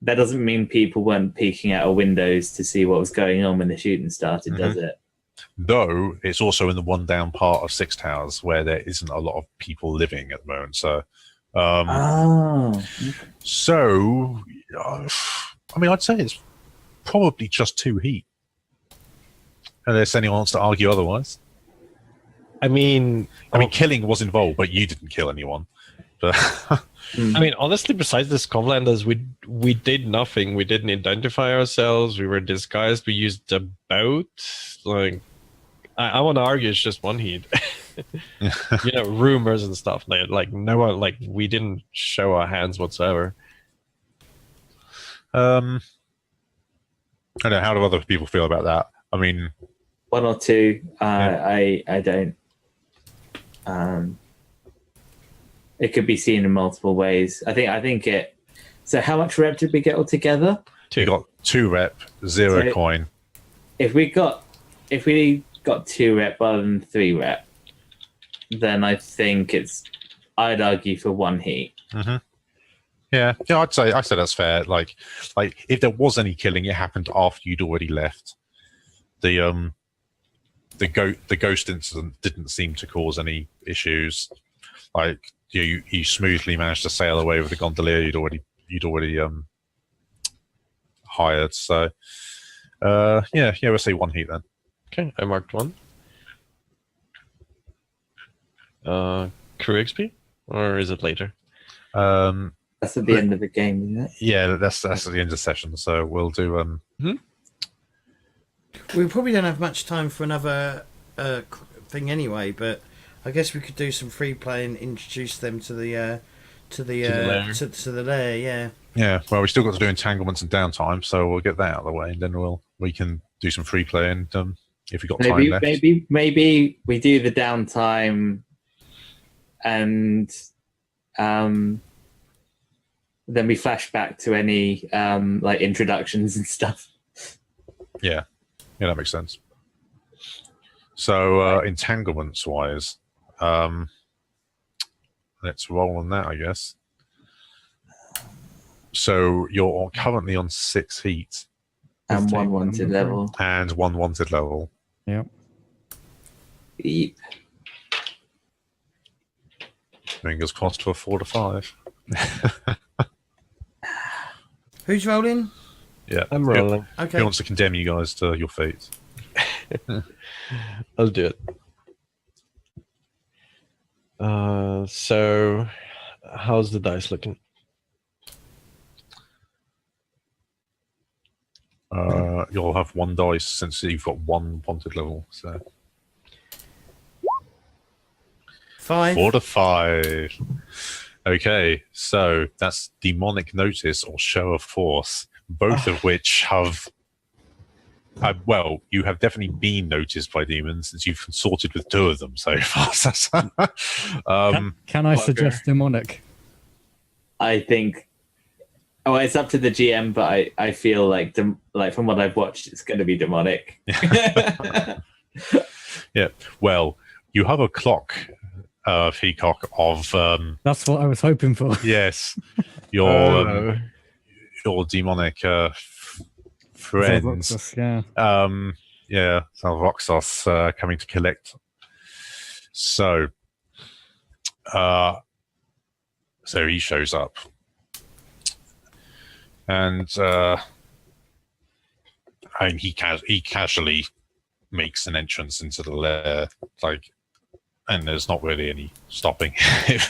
that doesn't mean people weren't peeking out of windows to see what was going on when the shooting started, does it? Though it's also in the one down part of Six Towers where there isn't a lot of people living at the moment. So, so I mean, I'd say it's probably just 2 heat, unless anyone wants to argue otherwise. I mean, killing was involved, but you didn't kill anyone. But I mean, honestly, besides the Scumlanders, we did nothing. We didn't identify ourselves. We were disguised. We used a boat. Like, I want to argue it's just 1 heat. Rumors and stuff. Like no one. Like we didn't show our hands whatsoever. I don't know. How do other people feel about that? I mean, 1 or 2. I don't. It could be seen in multiple ways. I think it. So how much rep did we get altogether? 2. You got 2 rep, 0 coin. If we got 2 rep rather than 3 rep, then I think I'd argue for 1 heat. Mm-hmm. Yeah, I'd say that's fair. Like if there was any killing, it happened after you'd already left. The ghost incident didn't seem to cause any issues. Like you smoothly managed to sail away with the gondolier you'd already hired. So we'll say 1 heat then. Okay, I marked 1. Crew XP, or is it later? That's at the end of the game, isn't it? Yeah, that's at the end of the session. So we'll do. We probably don't have much time for another thing anyway, but I guess we could do some free play and introduce them to the lair. Yeah. Yeah, well, we still got to do entanglements and downtime, so we'll get that out of the way, and then we can do some free play, and if we got time left. Maybe we do the downtime, and then we flash back to any like introductions and stuff. Yeah, that makes sense. So entanglements wise, let's roll on that, I guess. So you're currently on 6 heat. And 1 wanted level. And 1 wanted level. Yep. Beep. Fingers crossed for 4 to 5. Who's rolling? Yeah, I'm rolling. Okay. Who wants to condemn you guys to your fate? I'll do it. So, how's the dice looking? You'll have 1 dice since you've got 1 wanted level. So 5. 4 to 5. Okay, so that's demonic notice or show of force, both of which have. Well, you have definitely been noticed by demons since you've consorted with 2 of them so far. Can I suggest demonic? I think. Oh, it's up to the GM, but I feel like from what I've watched, it's going to be demonic. Yeah. Well, you have a clock, Peacock, of. That's what I was hoping for. Yes, your demonic friends. Roxas, yeah. Yeah, some Roxas coming to collect. So he shows up. And he casually makes an entrance into the lair, and there's not really any stopping him.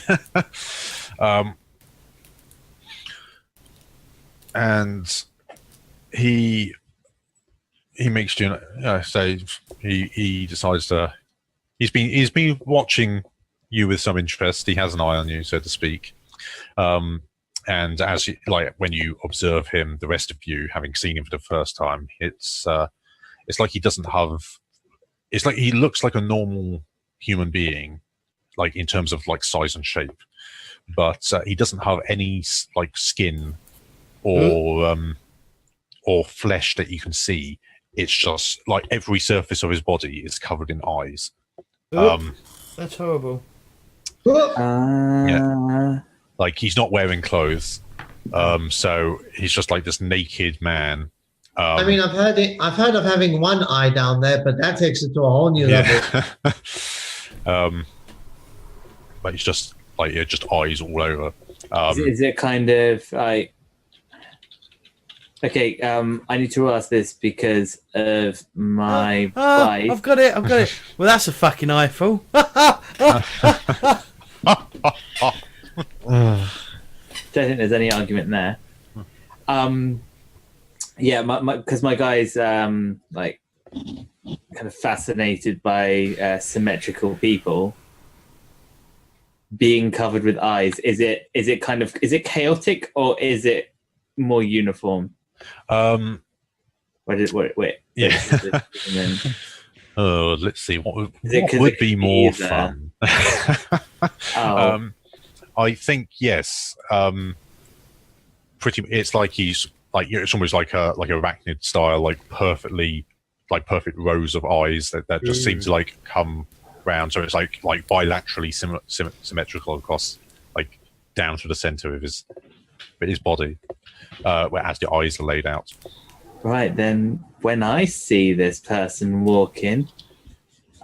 And he makes you so he decides to. He's been watching you with some interest. He has an eye on you, so to speak. And as when you observe him, the rest of you having seen him for the first time, it's like he doesn't have. It's like he looks like a normal human being, like in terms of size and shape, but he doesn't have any skin or flesh that you can see. It's just like every surface of his body is covered in eyes. That's horrible. Yeah. Like he's not wearing clothes, so he's just like this naked man. I mean, I've heard of having one eye down there, but that takes it to a whole new level. But it's just just eyes all over. Is it kind of like? Okay, I need to ask this because of my wife. I've got it. Well, that's a fucking eyeful. Don't think there's any argument there. Yeah, because my guy's kind of fascinated by symmetrical people being covered with eyes. Is it chaotic or is it more uniform? Wait. Yeah. Let's see. What would be more fun? I think yes. Pretty. It's like he's it's almost like a arachnid style, perfect rows of eyes that just seem to come round. So it's like bilaterally symmetrical across down to the center of his body, as the eyes are laid out. Right, then when I see this person walk in,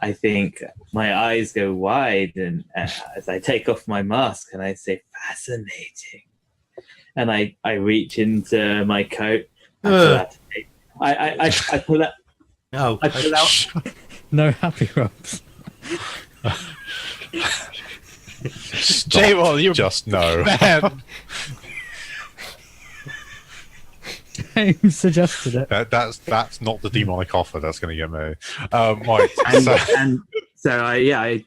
I think my eyes go wide, and as I take off my mask and I say, fascinating. And I reach into my coat. I pull out. No. I pull out. No happy rubs. J-Wall, you just know. James suggested it. That's not the demonic offer that's going to get me. Right. So I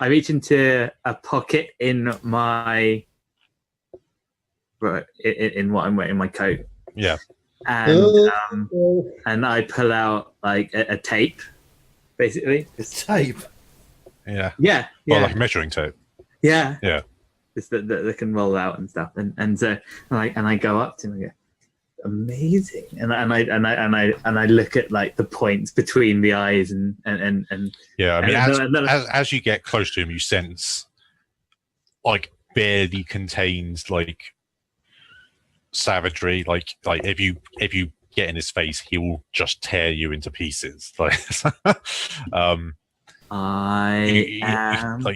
reach into a pocket in my right, in what I'm wearing, my coat, Yeah. and I pull out like a tape, basically. Tape. Yeah. Yeah, Well, like measuring tape. yeah. Yeah. Just that can roll out and stuff, and so I go up to him and go, amazing, and I look at like the points between the eyes and Yeah. I mean, and as you get close to him, you sense like barely contained like savagery. Like if you get in his face, he will just tear you into pieces. Like,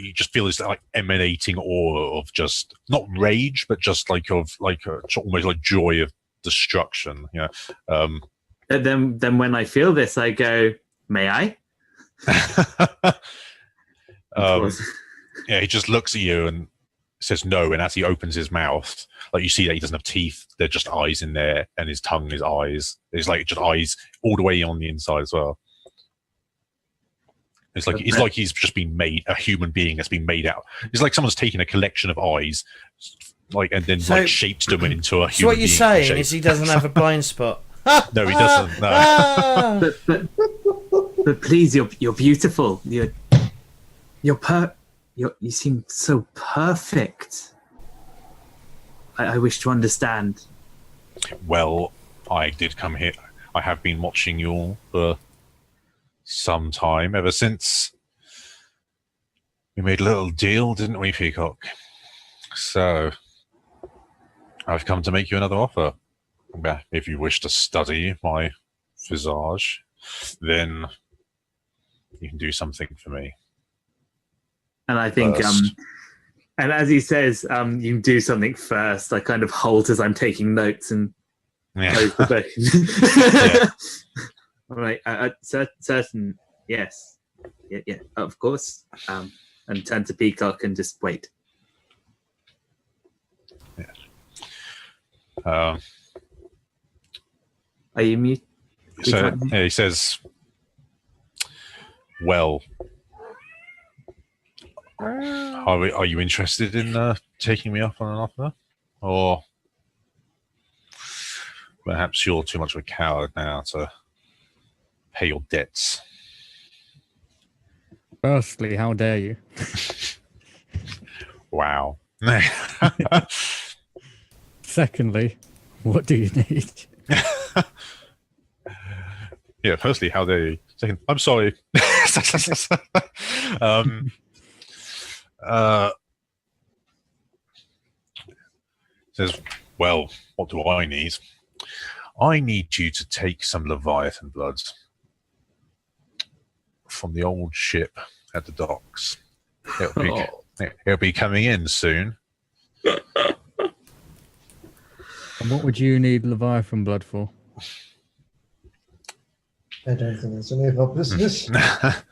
you just feel this like emanating aura of just not rage, but just like of like almost like joy of destruction. Yeah. And then when I feel this, I go, may I? Yeah, he just looks at you and says no, and as he opens his mouth, like you see that he doesn't have teeth, they're just eyes in there, and his tongue is eyes. There's like just eyes all the way on the inside as well. It's like he's just been made, a human being that's been made out. It's like someone's taken a collection of eyes, like, and then like shaped them into a human. So what you're being saying shape. is he doesn't have a blind spot. No, he doesn't. No. But please, you're beautiful. You seem so perfect. I wish to understand. Well, I did come here. I have been watching you all for some time, ever since we made a little deal, didn't we, Peacock? So I've come to make you another offer. If you wish to study my visage, then you can do something for me. And I think, First. and as he says, you can do something first. I kind of halt as I'm taking notes and close the book. Yeah. All right, certain, yes, yeah, of course. And turn to Peacock and just wait. Yeah. Are you mute? So he says, "Well, are you interested in taking me up on an offer, or perhaps you're too much of a coward now to pay your debts?" Firstly, how dare you? Wow. Secondly, what do you need? Yeah, firstly, how dare you? Second, I'm sorry. Says, well, what do I need? I need you to take some Leviathan blood from the old ship at the docks. It'll be coming in soon. And what would you need Leviathan blood for? I don't think it's any of our business. Yes.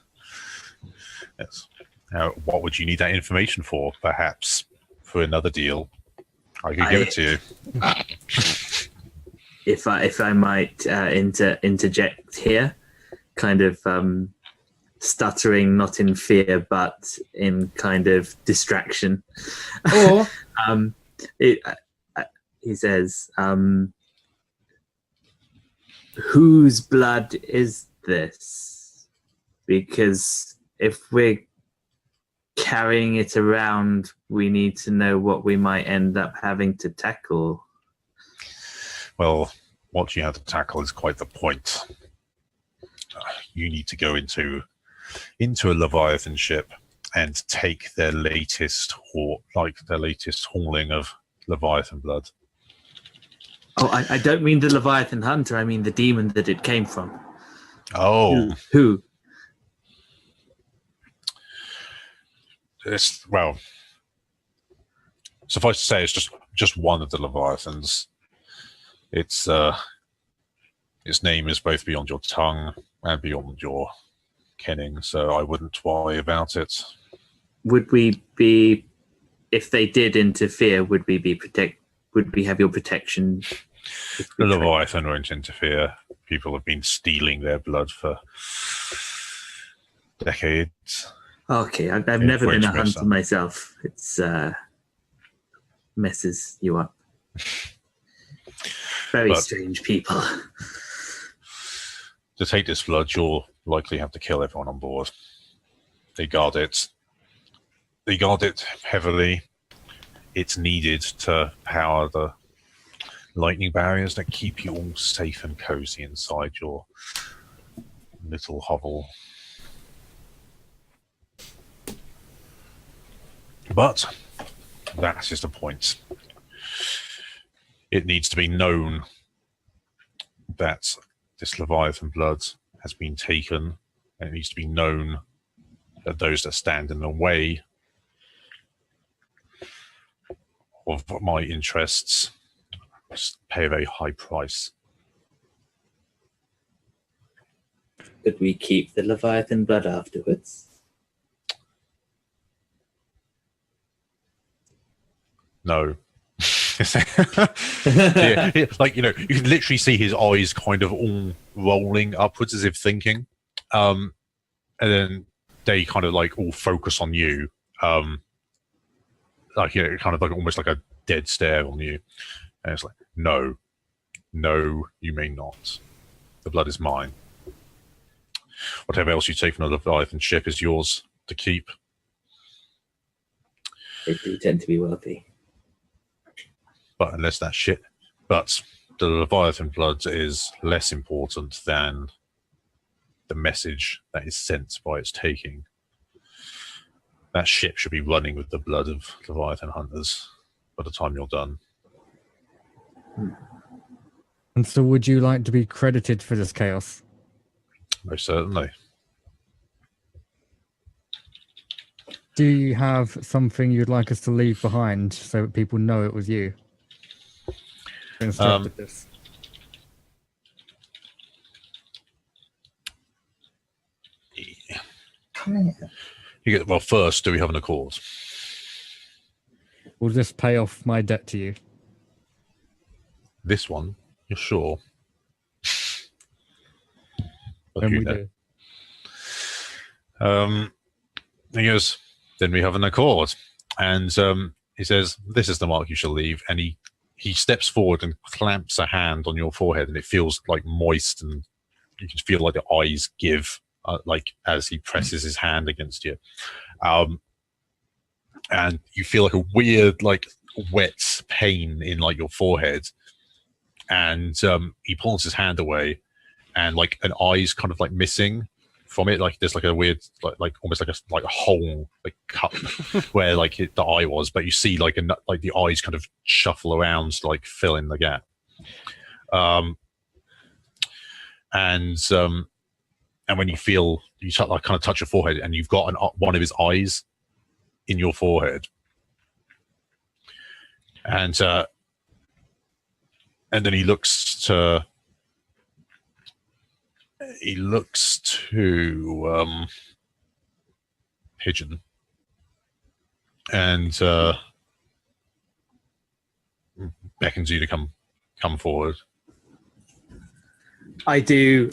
Now, what would you need that information for? Perhaps for another deal, I could give it to you. If I might interject here, kind of stuttering, not in fear, but in kind of distraction. Or he says, whose blood is this? Because if we're carrying it around, we need to know what we might end up having to tackle. Well, what you have to tackle is quite the point. You need to go into a Leviathan ship and take their latest hauling of Leviathan blood. Oh, I don't mean the Leviathan hunter. I mean the demon that it came from. Oh, Who? Well, suffice to say, it's just one of the Leviathans. Its name is both beyond your tongue and beyond your kenning, so I wouldn't worry about it. Would we be, if they did interfere, would we have your protection? The Leviathan won't interfere. People have been stealing their blood for decades. Okay, I've never been a hunter myself. It's messes you up. Very But- strange people. To take this flood, you'll likely have to kill everyone on board. They guard it. They guard it heavily. It's needed to power the lightning barriers that keep you all safe and cozy inside your little hovel. But that is the point. It needs to be known that this Leviathan blood has been taken, and it needs to be known that those that stand in the way of my interests must pay a very high price. Could we keep the Leviathan blood afterwards? No. Yeah, like, you can literally see his eyes kind of all rolling upwards as if thinking. And then they kind of like all focus on you. Like, kind of like almost like a dead stare on you. And it's like, no, you may not. The blood is mine. Whatever else you take from the Leviathan ship is yours to keep. They do tend to be wealthy. But unless that shit, but the Leviathan blood is less important than the message that is sent by its taking. That ship should be running with the blood of Leviathan hunters by the time you're done. And so would you like to be credited for this chaos? Most certainly. Do you have something you'd like us to leave behind so that people know it was you? who instructed this? You get, well, first, do we have an accord? Will this pay off my debt to you? This one, you're sure? But When who we knows? do. He goes, then we have an accord. And he says, this is the mark you shall leave. And he steps forward and clamps a hand on your forehead, and it feels like moist, and you can feel like the eyes give, like as he presses his hand against you. And you feel like a weird, like wet pain in like your forehead. And he pulls his hand away, and like an eye's kind of like missing from it. Like there's like a weird, like almost like a hole, like cup where like the eye was, but you see like the eyes kind of shuffle around to like fill in the gap. And when you feel like kind of touch your forehead, and you've got one of his eyes in your forehead, and then he looks to Pigeon, and beckons you to come forward. I do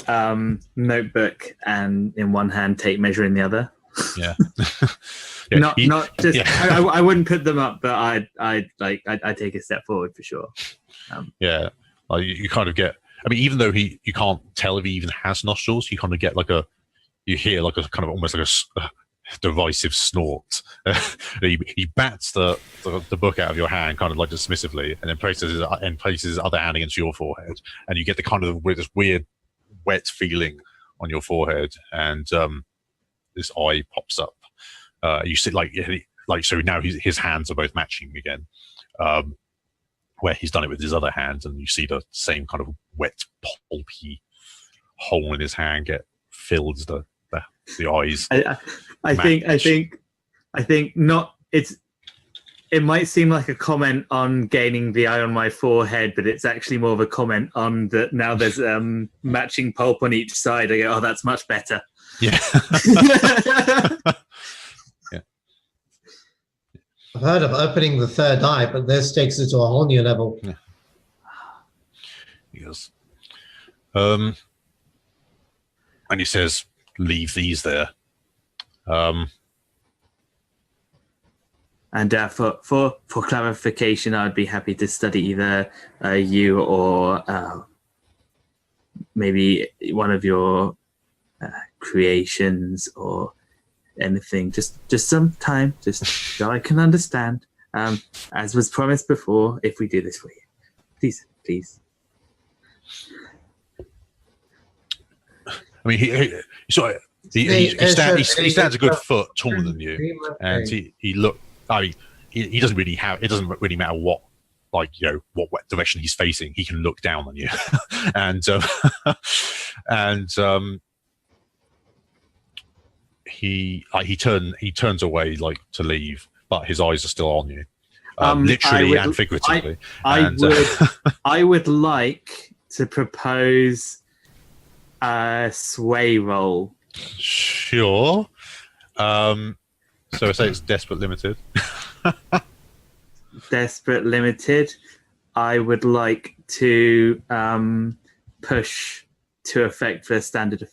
notebook, and in one hand take measure in the other. Yeah. not just. Yeah. I wouldn't put them up, but I take a step forward for sure. Yeah, like you kind of get. I mean, even though you can't tell if he even has nostrils, you kind of get you hear like a kind of almost like a derisive snort. He bats the book out of your hand, kind of like dismissively, and then places his other hand against your forehead, and you get the kind of this weird wet feeling on your forehead, and this eye pops up. You see, like so now his hands are both matching again. Where he's done it with his other hand, and you see the same kind of wet, pulpy hole in his hand get filled as the eyes. I think not. It might seem like a comment on gaining the eye on my forehead, but it's actually more of a comment on that now there's matching pulp on each side. I go, oh, that's much better. Yeah. I've heard of opening the third eye, but this takes it to a whole new level. Yeah. Yes. And he says, leave these there. And for clarification, I'd be happy to study either you or maybe one of your creations or anything. Just some time, just so I can understand. As was promised before, if we do this for you, please. I mean, he stands a good foot taller than you, and he look. I mean, he doesn't really have. It doesn't really matter what, like, you know, what direction he's facing. He can look down on you, and he turns away, like, to leave, but his eyes are still on you, literally and figuratively. I would like to propose a sway roll. Sure. So I say it's desperate limited. Desperate limited. I would like to push to effect for standard.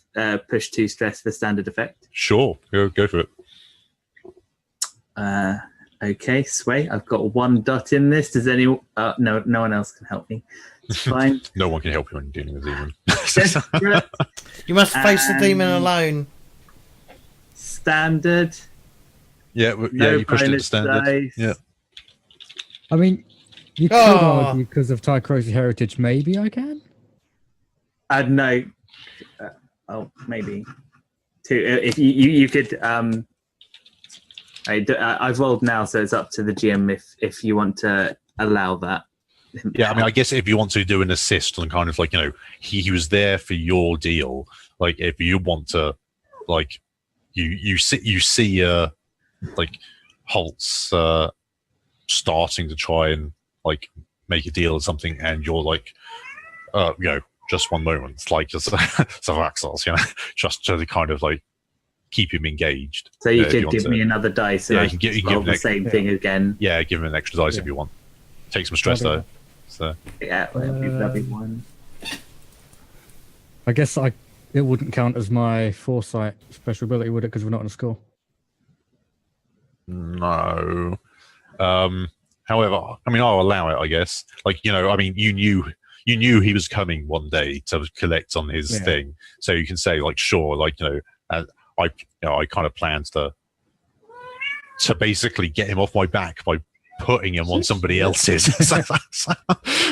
Push to stress for standard effect. Sure, go for it. Okay, sway. I've got 1 dot in this. Does anyone? No one else can help me. It's fine. No one can help you when you're dealing with a demon. Desperate. You must face the demon alone. Standard. Yeah, you pushed it to standard. Dice. Yeah. I mean, you could argue because of Tychrosi heritage. Maybe I can. No. Maybe 2. If you could. I've rolled now, so it's up to the GM if you want to allow that. Yeah, I mean, I guess if you want to do an assist on kind of like, you know, he was there for your deal. Like, if you want to, like, you see like Holtz starting to try and like make a deal or something, and you're like, you know, just one moment. It's like just some axles, you know, just to kind of like keep him engaged. So you could give me another dice. Yeah, you can give the same thing again. Yeah, give him an extra dice if you want. Take some stress though. So yeah, that'd be 1. I guess it wouldn't count as my foresight special ability, would it? Because we're not on a score. No. However, I mean, I'll allow it, I guess. Like, you know, I mean, you knew he was coming one day to collect on his thing, so you can say, like, sure, like, you know, I kind of planned to basically get him off my back by putting him on somebody else's.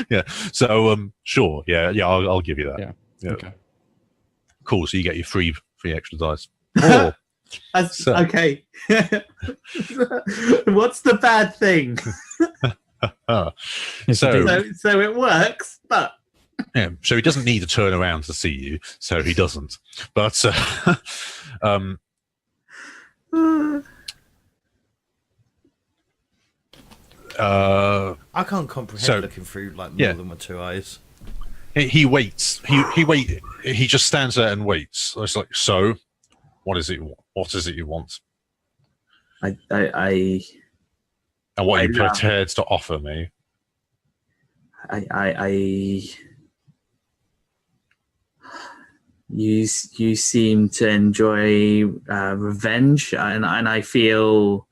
Yeah. So sure. Yeah. I'll give you that. Yeah. Okay. Cool. So you get your free extra dice. Or, okay. What's the bad thing? So it works, but yeah. So he doesn't need to turn around to see you. So he doesn't. But I can't comprehend looking through like more than my 2 eyes. He waits. He just stands there and waits. It's like, so, what is it? What is it you want? I and what are you prepared to offer me? You seem to enjoy revenge, and I feel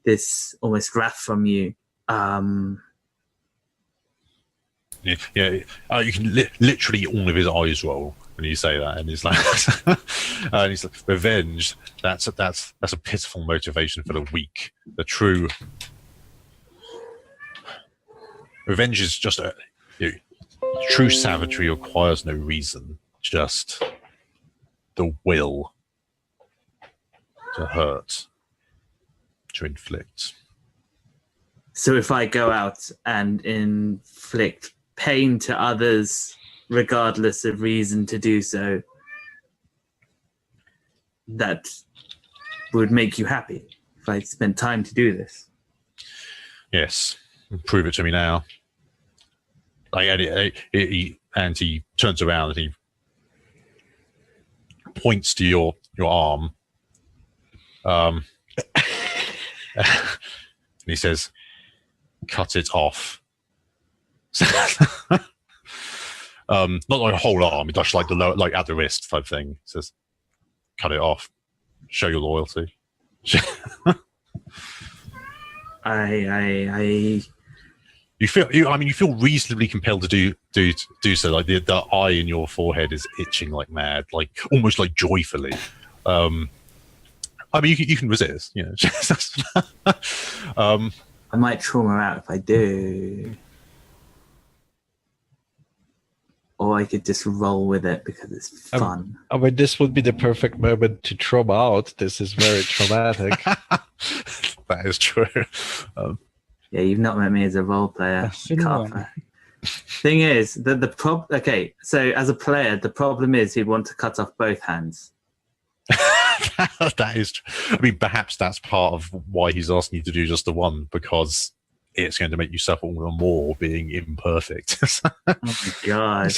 this almost wrath from you. Yeah. You can literally all of his eyes roll when you say that, and he's like, and he's like, revenge. That's a pitiful motivation for the weak. The true revenge is just true savagery requires no reason, just the will to hurt, to inflict. So if I go out and inflict pain to others, regardless of reason to do so, that would make you happy if I spent time to do this? Yes. Prove it to me now. And he turns around and he points to your arm. And he says, cut it off. Not like a whole arm, just like the lower, like at the wrist type thing. He says, cut it off. Show your loyalty. You feel reasonably compelled to do so. Like the eye in your forehead is itching like mad, like almost like joyfully. You can resist. You know. I might trauma out if I do. Or I could just roll with it because it's fun. I mean, this would be the perfect moment to trauma out. This is very traumatic. That is true. Yeah, you've not met me as a role player. Thing is, okay, so as a player, the problem is he'd want to cut off both hands. That is true. I mean, perhaps that's part of why he's asking you to do just the one, because it's going to make you suffer more being imperfect. Oh my god!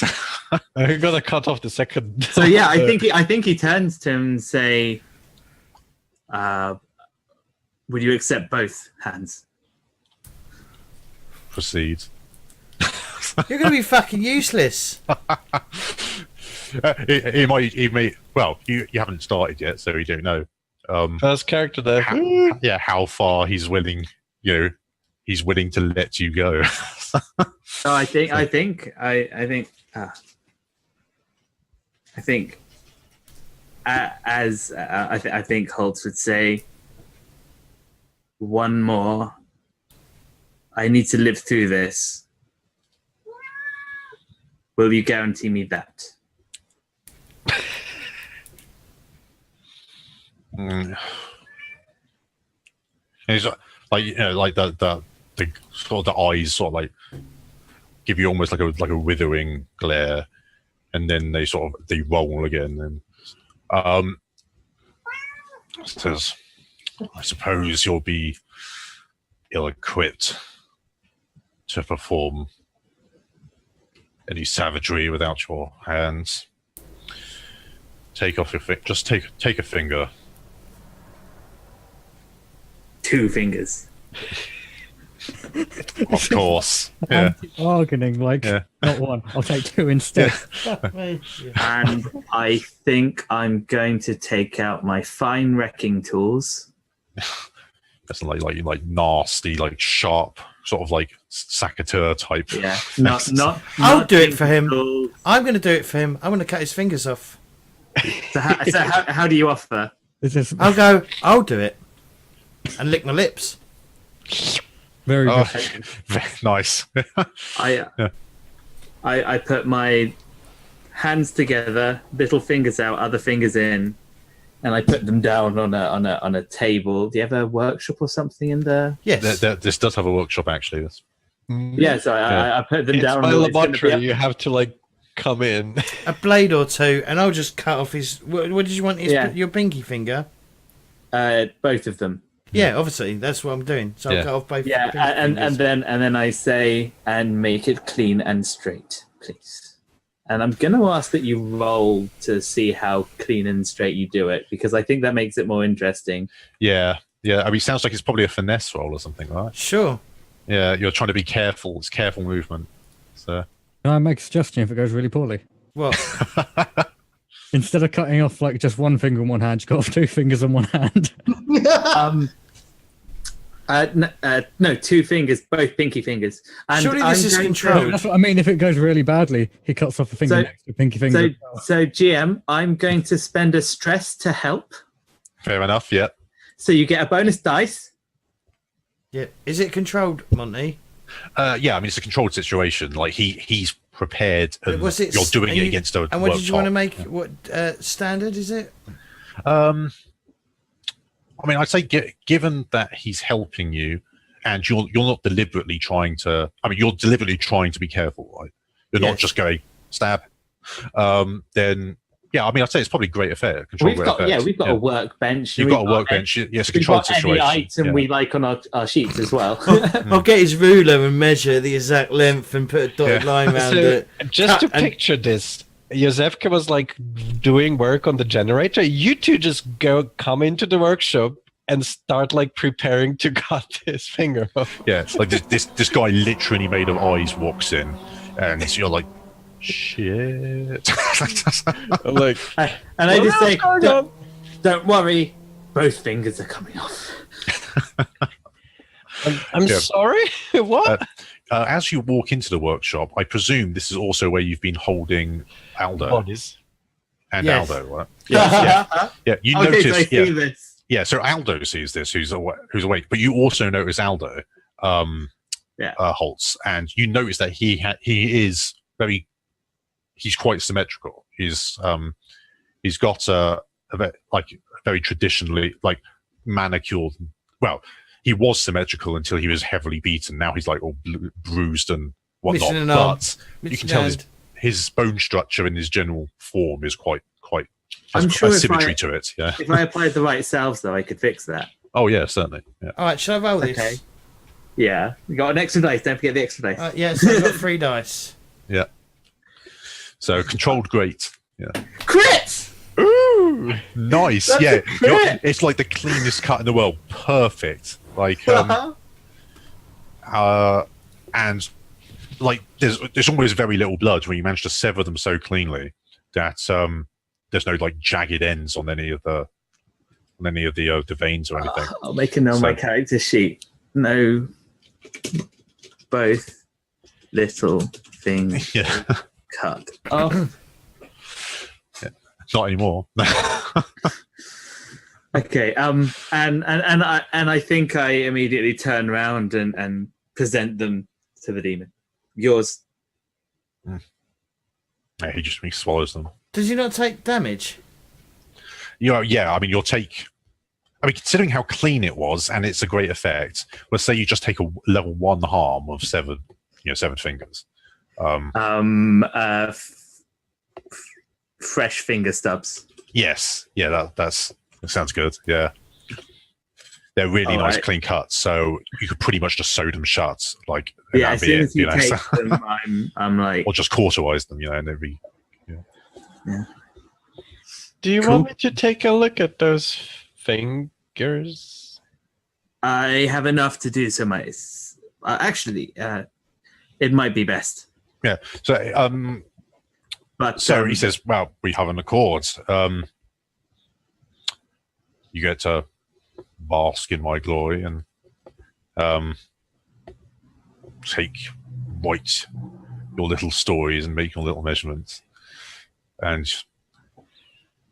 I'm gonna cut off the second. So yeah, I think he turns to him and say, "Would you accept both hands?" Proceed. You're going to be fucking useless. He may. Well, you haven't started yet, so you don't know. First character there. How far he's willing. He's willing to let you go. So I think Holtz would say, one more. I need to live through this. Will you guarantee me that? He's like the sort of the eyes sort of like give you almost like a withering glare, and then they roll again. And says, "I suppose you'll be ill-equipped to perform any savagery without your hands. Take off your just take a finger." 2 fingers. Of course. Yeah. Bargaining, not one. I'll take 2 instead. And I think I'm going to take out my fine wrecking tools. That's like nasty, like sharp, sort of like sacateur type. Yeah. Not I'll do it for him. tools. I'm going to do it for him. I'm going to cut his fingers off. So how do you offer? I'll do it. And lick my lips. Very good. Very nice. I put my hands together, little fingers out, other fingers in, and I put them down on a table. Do you have a workshop or something in there? Yes. This does have a workshop actually. Yeah, so I put them down. By on laboratory, you have to come in. A blade or 2, and I'll just cut off his. What did you want? Your pinky finger? Both of them. Yeah, obviously that's what I'm doing. So I'll cut off both. Yeah, and then I say, and make it clean and straight, please. And I'm going to ask that you roll to see how clean and straight you do it, because I think that makes it more interesting. Yeah. I mean, it sounds like it's probably a finesse roll or something, right? Sure. Yeah, you're trying to be careful. It's careful movement. So. Can I make a suggestion if it goes really poorly? What? Instead of cutting off just 1 finger and 1 hand, you cut off 2 fingers and 1 hand. No, 2 fingers, both pinky fingers. And surely this is controlled. That's what I mean. If it goes really badly, he cuts off a finger next to pinky finger. So GM, I'm going to spend a stress to help. Fair enough. Yeah. So you get a bonus dice. Yeah. Is it controlled, Monty? Yeah. I mean, it's a controlled situation. Like he's prepared, and you're doing it against a. And what did you want to make? What standard is it? I mean, I'd say given that he's helping you, and you're not deliberately trying to. I mean, you're deliberately trying to be careful, right? You're not just going stab. Then yeah, I mean, I'd say it's probably great affair. We've got a workbench. You've got a workbench. Yes, a controlled situation. Any item we like on our sheets as well. I'll get his ruler and measure the exact length and put a dotted line around it. Just to picture this, Josefka was doing work on the generator. You two just come into the workshop and start preparing to cut his finger off. Yeah, it's like this guy literally made of eyes walks in, and you're like, shit. I'm like, and I just say, don't worry, both fingers are coming off. I'm Yeah. sorry. What? As you walk into the workshop, I presume this is also where you've been holding Aldo Bodies. and Yes. Aldo, right? Yeah. You Okay, so I notice. see this. Yeah. So Aldo sees this, who's awake, but you also notice Aldo, Holtz, and you notice that he is he's quite symmetrical. He's got a very traditionally manicured. Well, he was symmetrical until he was heavily beaten. Now he's like all bruised and whatnot. Missing an arm. But you Missing can tell hand. his bone structure and his general form is quite I'm has sure a if symmetry I- to it. Yeah. If I applied the right salves, though, I could fix that. Oh yeah, certainly. Yeah. All right, shall I roll this? Okay. Yeah. You got an extra dice. Don't forget the extra dice. Yeah, so I've got 3 dice. So controlled great. Yeah. Crits! Ooh, nice. That's Yeah, a crit. it's like the cleanest cut in the world. Perfect. And like there's almost very little blood when you manage to sever them so cleanly that there's no like jagged ends on any of the veins or anything. I'll make a note on my So- character sheet. No, both little things Yeah, cut off. not anymore. Okay. And I think I immediately turn around and present them to the demon. Yours. Yeah, he just swallows them. Does he not take damage? Yeah. I mean, you'll take. I mean, considering how clean it was, and it's a great effect. Let's say you just take a level 1 harm of 7 fingers. Fresh finger stubs. Yes, yeah, that sounds good. Yeah, they're really All nice, right. clean cuts. So you could pretty much just sew them shut, like and Yeah. As that'd be soon it, as you take so- them, I'm like, or just cauterize them, and they'd be. Do you Cool. want me to take a look at those fingers? I have enough to do so. Actually, it might be best. Yeah. So But So he says, "Well, we have an accord. You get to bask in my glory and write your little stories and make your little measurements, and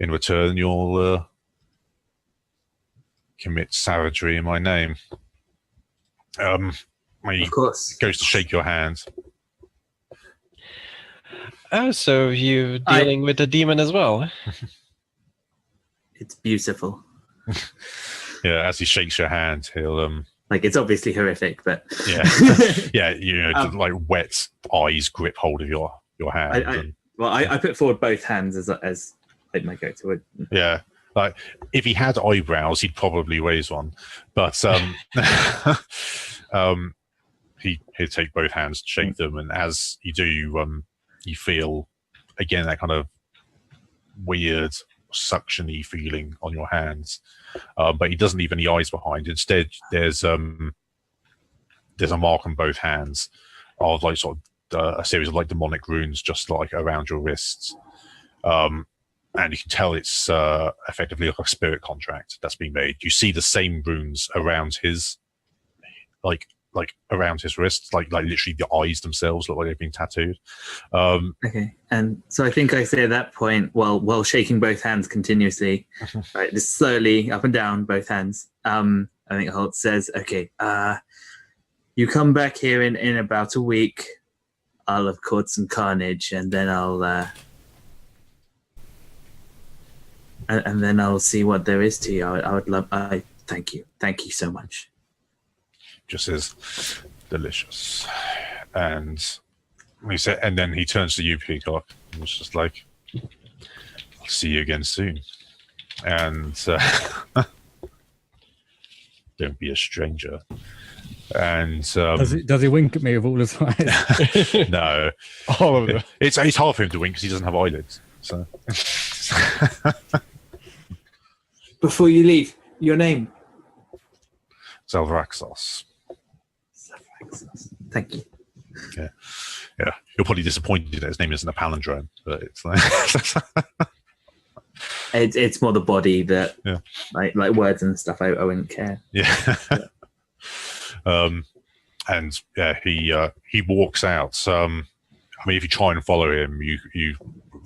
in return, you'll commit savagery in my name." He of course. goes to shake your hand. Oh, so you dealing with the demon as well? It's beautiful. Yeah, as he shakes your hand, he'll Like, it's obviously horrific, but yeah, just like wet eyes grip hold of your hand. and- I put forward both hands as like my go-to would. yeah, like if he had eyebrows, he'd probably raise one, but he'd take both hands, shake them, and as you do, you feel again that kind of weird suction-y feeling on your hands, but he doesn't leave any eyes behind. Instead, there's a mark on both hands of like sort of a series of like demonic runes just like around your wrists, and you can tell it's effectively like a spirit contract that's being made. You see the same runes around his like around his wrists, like literally the eyes themselves look like they've been tattooed. Okay, and so I think I say at that point, while shaking both hands continuously, right, just slowly up and down both hands. I think Holt says, "Okay, you come back here in about a week. I'll have caused some carnage, and then I'll see what there is to you. I thank you so much." Just as delicious, and he said, and then he turns to you, Peacock, and was just like, "I'll see you again soon, and don't be a stranger." And Does he wink at me with all his eyes? no, All of them. it's hard for him to wink because he doesn't have eyelids. So Before you leave, your name. Zelvraxos. Thank you. Yeah, you're probably disappointed that his name isn't a palindrome, but it's like It's more the body that, Yeah. like words and stuff. I wouldn't care. yeah. And yeah, he walks out. I mean, if you try and follow him, you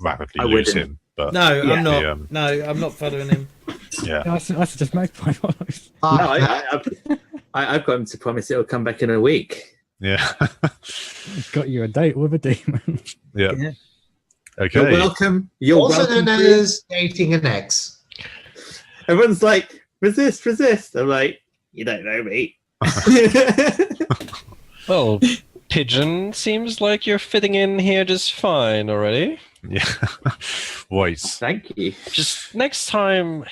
rapidly I lose wouldn't. him. But No, Yeah. I'm not. The, No, I'm not following him. yeah, I suggest Magpie follows. No, I've got him to promise it'll come back in a week. yeah, Got you a date with a demon. yeah. Yeah. Okay. You're welcome. You're Also welcome. known to- as dating an ex. Everyone's like, resist, resist. I'm like, you don't know me. Well, Pigeon, seems like you're fitting in here just fine already. Yeah. Wait. Thank you. Just next time,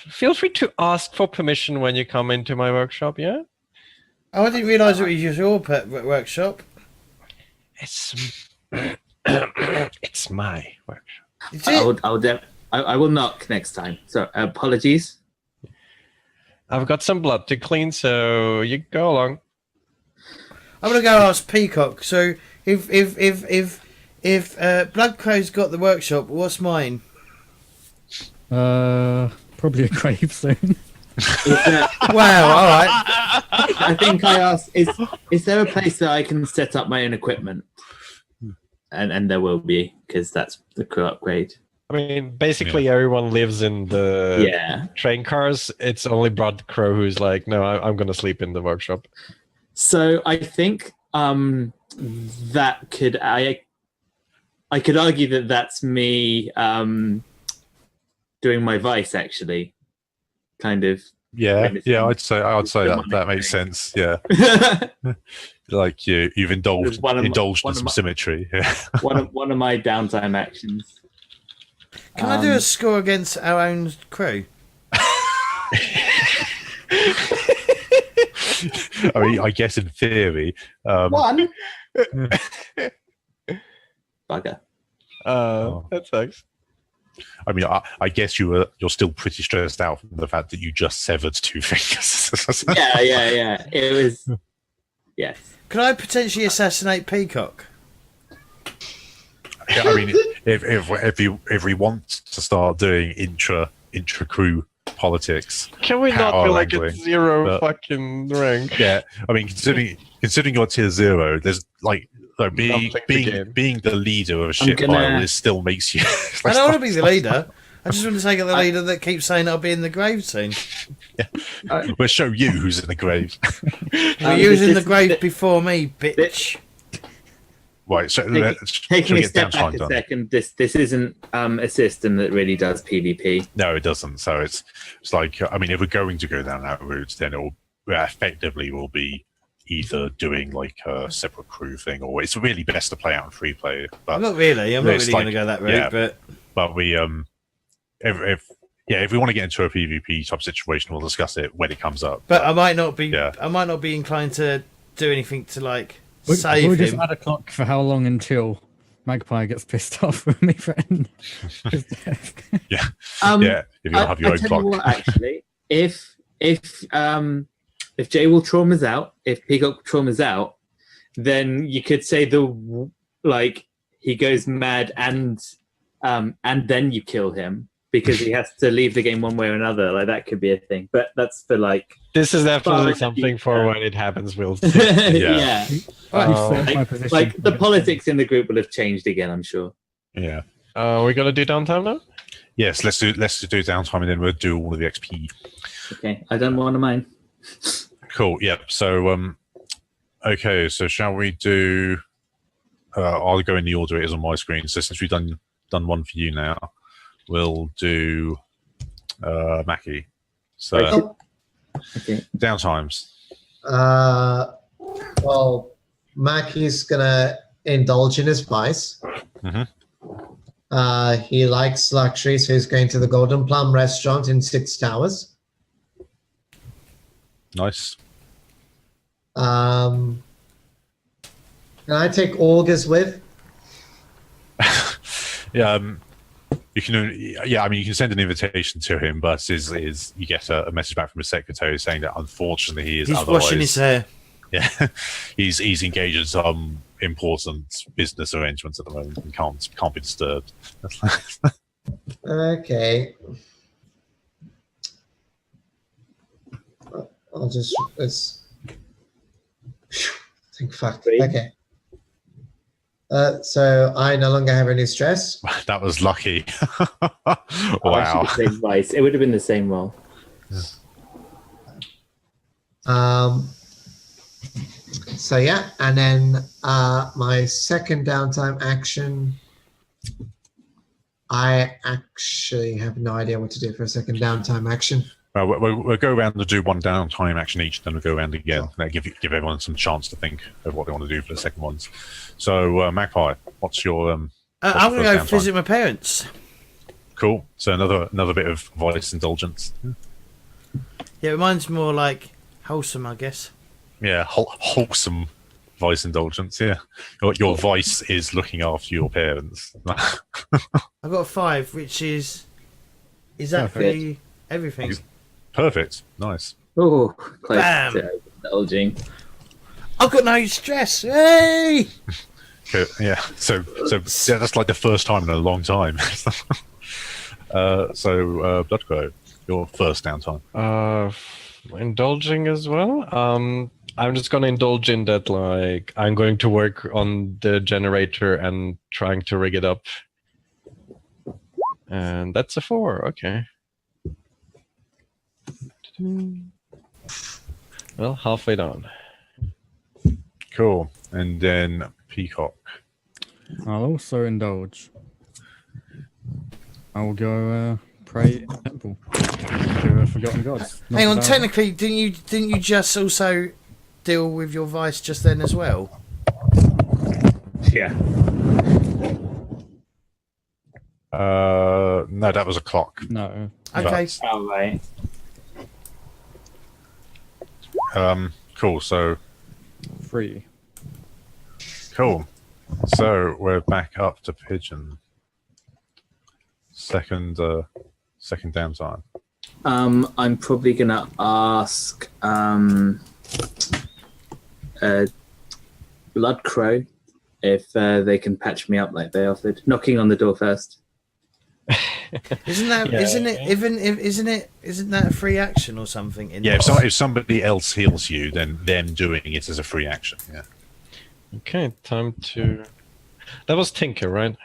feel free to ask for permission when you come into my workshop, yeah? Oh, I didn't realise it was your workshop. It's it's my workshop. Is it? I will knock next time. So apologies. I've got some blood to clean, so you go along. I'm gonna go ask Peacock. So if Blood Crow's got the workshop, what's mine? Probably a gravestone. Wow. All right. I think I asked, is there a place that I can set up my own equipment? And there will be, because that's the crew upgrade. I mean, basically everyone lives in the Yeah. train cars. It's only Blood Crow who's like, no, I'm going to sleep in the workshop. So I think that could I could argue that that's me doing my vice, actually, kind of. Yeah, Witnessing- yeah. I'd say demonic that makes thing. sense. Yeah, like you've indulged One of my- indulged one in of some my- symmetry. Yeah. one of my downtime actions. Can I do a score against our own crew? I mean, I guess in theory, One. Bugger. That sucks. I mean, I guess you're still pretty stressed out from the fact that you just severed two fingers. Yeah. It was. Yes. Could I potentially assassinate Peacock? Yeah, I mean, if we want to start doing intra crew politics, Can we not Power be like wrangling, at zero but- fucking rank? yeah. I mean, considering you're tier 0, there's like being Nothing to gain. being the leader of a ship gonna- pile is still makes you. I don't want to be the leader. I just want to take out the leader that keeps saying I'll be in the grave soon. We'll show you who's in the grave. You're using the this- grave before me, bitch. Right. So let's Taking a get step back downtime a done. second, this isn't a system that really does PvP. No, it doesn't. So it's like, I mean, if we're going to go down that route, then it will effectively will be either doing like a separate crew thing, or it's really best to play out in free play. But Not really. I'm not It's really like- going to go that route, yeah. but we if we want to get into a PvP type situation, we'll discuss it when it comes up. I might not be. Yeah. I might not be inclined to do anything to like We'll save just him. add a clock for how long until Magpie gets pissed off with me threatening his death. yeah, Um, yeah. If you don't have your own tell clock, you what, actually, if Jay will traumas out, if Peacock traumas out, then you could say he goes mad and then you kill him because he has to leave the game one way or another. Like that could be a thing, but that's for like This is definitely Fine. something for when it happens. We'll see. yeah. My position. Like the politics in the group will have changed again, I'm sure. yeah. We're gonna do downtime now. Yes, let's do downtime, and then we'll do all of the XP. Okay, I done one of mine. Cool. Yep. So okay. So shall we do? I'll go in the order it is on my screen. So since we've done one for you now, we'll do Mackie. So Oh, Okay. downtimes. well, Mackie's gonna indulge in his vice. Mhm. He likes luxury, so he's going to the Golden Plum restaurant in Six Towers. Nice. Can I take August with? Yeah. You can. Yeah. I mean, you can send an invitation to him, but is you get a message back from his secretary saying that unfortunately he is He's otherwise. washing his hair. Yeah. he's engaged in some important business arrangements at the moment and can't be disturbed. Okay. I'll just let's think. Fuck. Three. Okay. So I no longer have any stress. That was lucky. Actually, Wow. the same vice. It would have been the same roll. So yeah, and then my second downtime action. I actually have no idea what to do for a second downtime action. Well, we'll go around and do one downtime action each, then we'll go around again. That'll give everyone some chance to think of what they want to do for the second ones. So, Magpie, what's your? I'm going to go downtime? visit my parents. Cool. So another bit of vice indulgence. Yeah, mine's more like wholesome, I guess. Yeah, wholesome vice indulgence. Yeah, your vice is looking after your parents. I've got a 5, which is exactly everything. Perfect. Nice. Oh, close Bam. to indulging. I've got no stress. Hey! Okay, yeah. So yeah, that's like the first time in a long time. Bloodcrow, your first downtime. Indulging as well. I'm just gonna indulge in that. Like, I'm going to work on the generator and trying to rig it up. And that's a 4. Okay. Well, halfway done. Cool. And then Peacock. I'll also indulge. I will go pray in the temple to forgotten gods. Not Hang on, without- technically, didn't you just also deal with your vice just then as well? Yeah. No, that was a clock. No. Okay. All right. Cool. So 3. cool. So we're back up to Pigeon. Second downtime. I'm probably gonna ask Bloodcrow if they can patch me up like they offered. Knocking on the door first. Isn't that isn't that a free action or something? Yeah, if somebody else heals you, then them doing it is a free action. Yeah. Okay, time to. That was Tinker, right?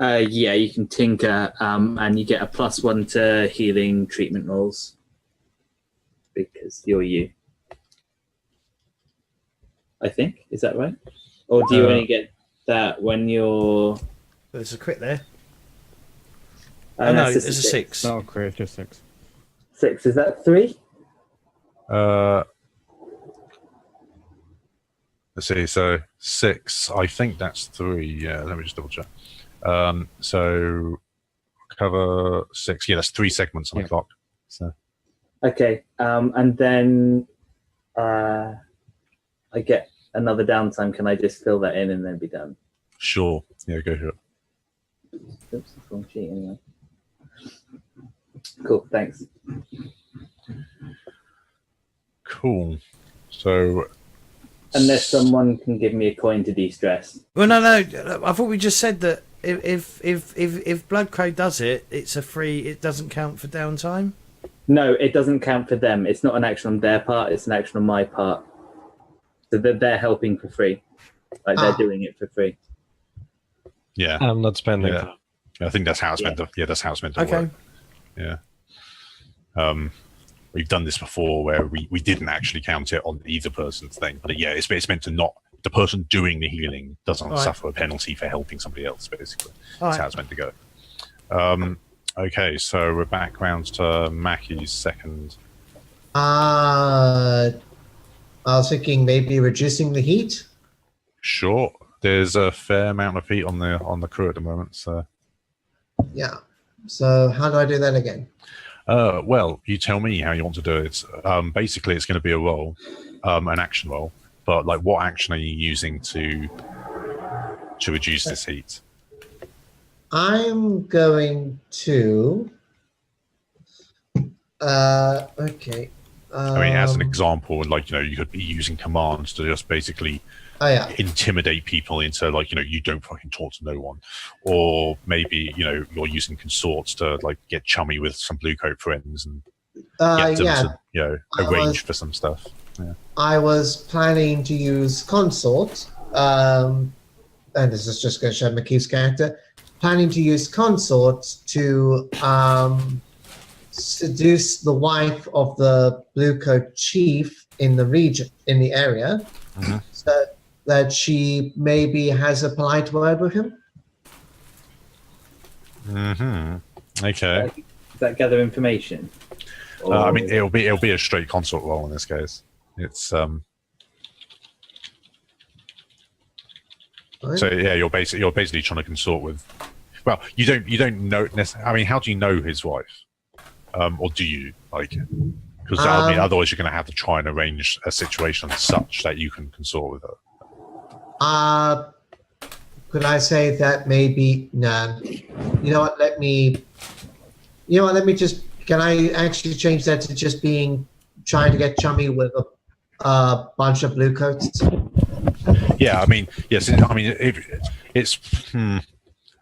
Yeah, you can tinker, and you get a +1 to healing treatment rolls because you're you. I think, is that right? Or do you only get that when you're? There's a crit there. Oh, Oh, no, that's there's a 6. That'll create just 6. 6. Is that 3? Let's see. So 6. I think that's 3. Yeah. Let me just double check. So cover 6. Yeah, that's 3 segments on the clock. So Okay, and then I get another downtime. Can I just fill that in and then be done? sure. Yeah, go for it. Oops, wrong sheet anyway. Cool, thanks. Cool. So Unless someone can give me a coin to de-stress. Well, no. I thought we just said that if Bloodcrow does it, it's a free. It doesn't count for downtime. No, it doesn't count for them. It's not an action on their part. It's an action on my part. So they're helping for free. Like they're doing it for free. yeah, I'm not spending. yeah. I think that's how it's meant to. Yeah, that's how it's meant to Okay. work. Yeah. We've done this before where we didn't actually count it on either person's thing, but yeah, it's meant to not. The person doing the healing doesn't Right. suffer a penalty for helping somebody else. Basically, All that's right. how it's meant to go. Okay, so we're back round to Mackie's second. I was thinking maybe reducing the heat. Sure, there's a fair amount of heat on the crew at the moment. So, Yeah. So how do I do that again? well, you tell me how you want to do it. Basically, it's going to be a roll, an action roll. But like, what action are you using to reduce this heat? I'm going to. Okay. I mean, as an example, like, you could be using commands to just basically Oh yeah. intimidate people into, like, you don't fucking talk to no one, or maybe you're using consorts to like get chummy with some blue coat friends and get them yeah. to, arrange for some stuff. Yeah. I was planning to use consort, and this is just going to show McKeith's character. Planning to use consort to seduce the wife of the blue coat chief in the region, in the area, so that she maybe has a polite word with him. Okay. Does that gather information? I mean, it'll be a straight consort roll in this case. It's So yeah, you're basically trying to consort with. Well, you don't know. I mean, how do you know his wife, or do you like? Because I mean, otherwise you're going to have to try and arrange a situation such that you can consort with her. Could I say that maybe no? You know what? Let me just. Can I actually change that to just being trying to get chummy with a bunch of blue coats? Yeah, I mean, yes. I mean,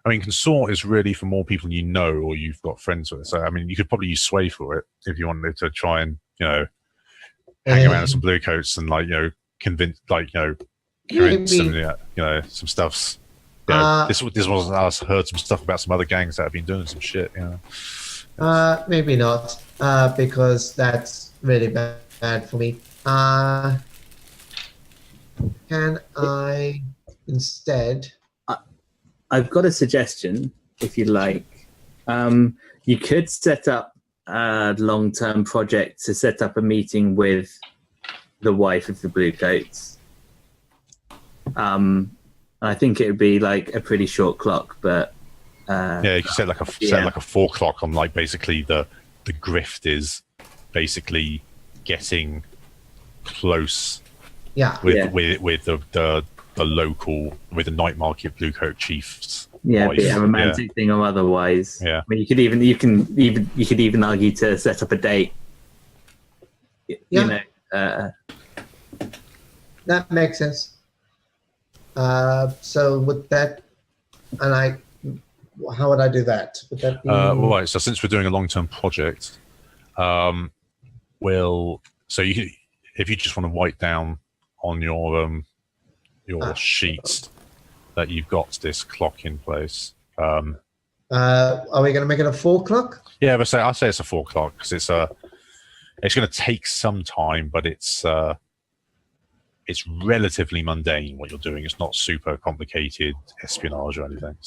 I mean, consort is really for more people you know or you've got friends with. So, I mean, you could probably use sway for it if you wanted to try and, hang around with some blue coats and convince, convince them, some stuffs. This wasn't us. Heard some stuff about some other gangs that have been doing some shit. Maybe not, because that's really bad for me. Can I instead? I've got a suggestion, if you like. You could set up a long-term project to set up a meeting with the wife of the blue coats. I think it would be like a pretty short clock, but yeah, you can set like a 4 o'clock on basically the grift is basically getting close. Yeah. With the local, with the Nightmarket blue coat chiefs. Yeah, be a romantic thing or otherwise. Yeah. I mean, you could even argue to set up a date. That makes sense. So with that, how would I do that? Would that be... right. So since we're doing a long-term project, if you just want to write down on your sheets that you've got this clock in place. Are we going to make it a 4 o'clock? Yeah, but I'll say it's a 4 o'clock because it's going to take some time, but it's relatively mundane what you're doing. It's not super complicated espionage or anything.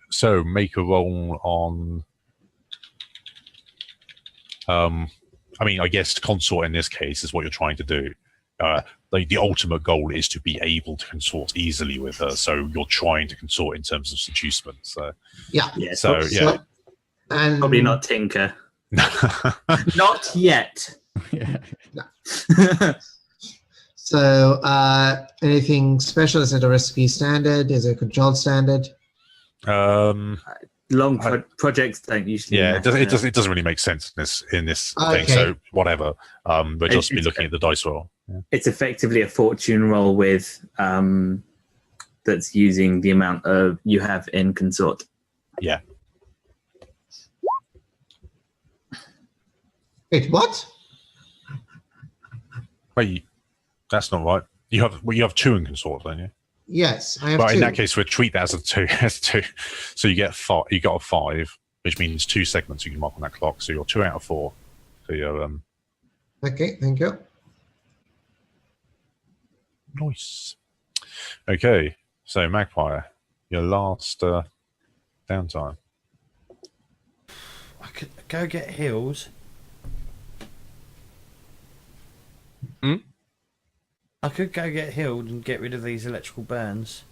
So make a roll on. I mean, I guess consort in this case is what you're trying to do. The ultimate goal is to be able to consort easily with her. So you're trying to consort in terms of seducement. So yeah. So yeah, and probably not tinker. Not yet. Yeah. So anything special? Is it a recipe standard? Is it a controlled standard? Long projects don't usually. Yeah, it doesn't really make sense in this thing. So whatever. We'll just be looking at the dice roll. Yeah. It's effectively a fortune roll with that's using the amount of you have in consort. Yeah. Wait, what? Wait, that's not right. You have 2 in consort, don't you? Yes, I have Well, 2. in that case, we'll treat that as a 2. So you get 5. You got a 5, which means 2 segments you can mark on that clock. So you're 2 out of 4 for your. Okay, thank you. Nice. Okay, so Magpie, your last downtime. I could go get heals. I could go get healed and get rid of these electrical burns.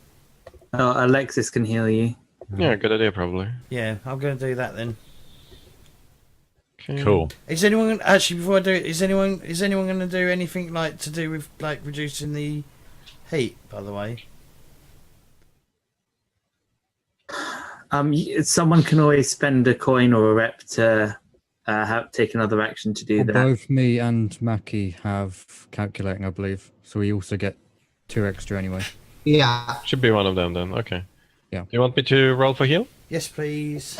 Oh, Alexis can heal you. Yeah, good idea, probably. Yeah, I'm going to do that then. Okay. Cool. Is anyone actually before I do it? Is anyone going to do anything to do with reducing the heat? By the way. Someone can always spend a coin or a rep to take another action to do that. Both me and Mackie have calculating, I believe. So we also get 2 extra anyway. Yeah. Should be one of them then. Okay. Yeah. You want me to roll for heal? Yes, please.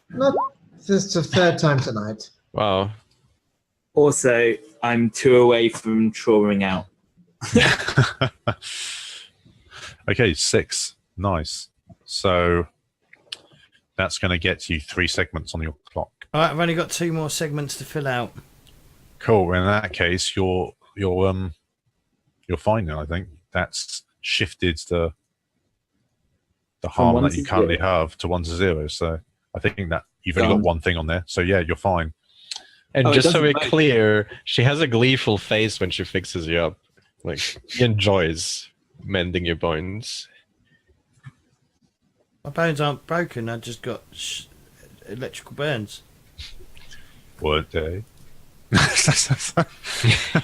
Not this is the third time tonight. Wow. Also, I'm 2 away from trawling out. Okay, 6. Nice. So that's going to get you 3 segments on your clock. All right, I've only got 2 more segments to fill out. Cool. In that case, you're fine now. I think that's shifted the harm 1 that to you currently 0. have to 1 to 0. So I think that you've only got 1 thing on there. So yeah, you're fine. And Oh, it just so doesn't we're work. clear, she has a gleeful face when she fixes you up. Like, she enjoys mending your bones. My bones aren't broken. I just got electrical burns. Word day.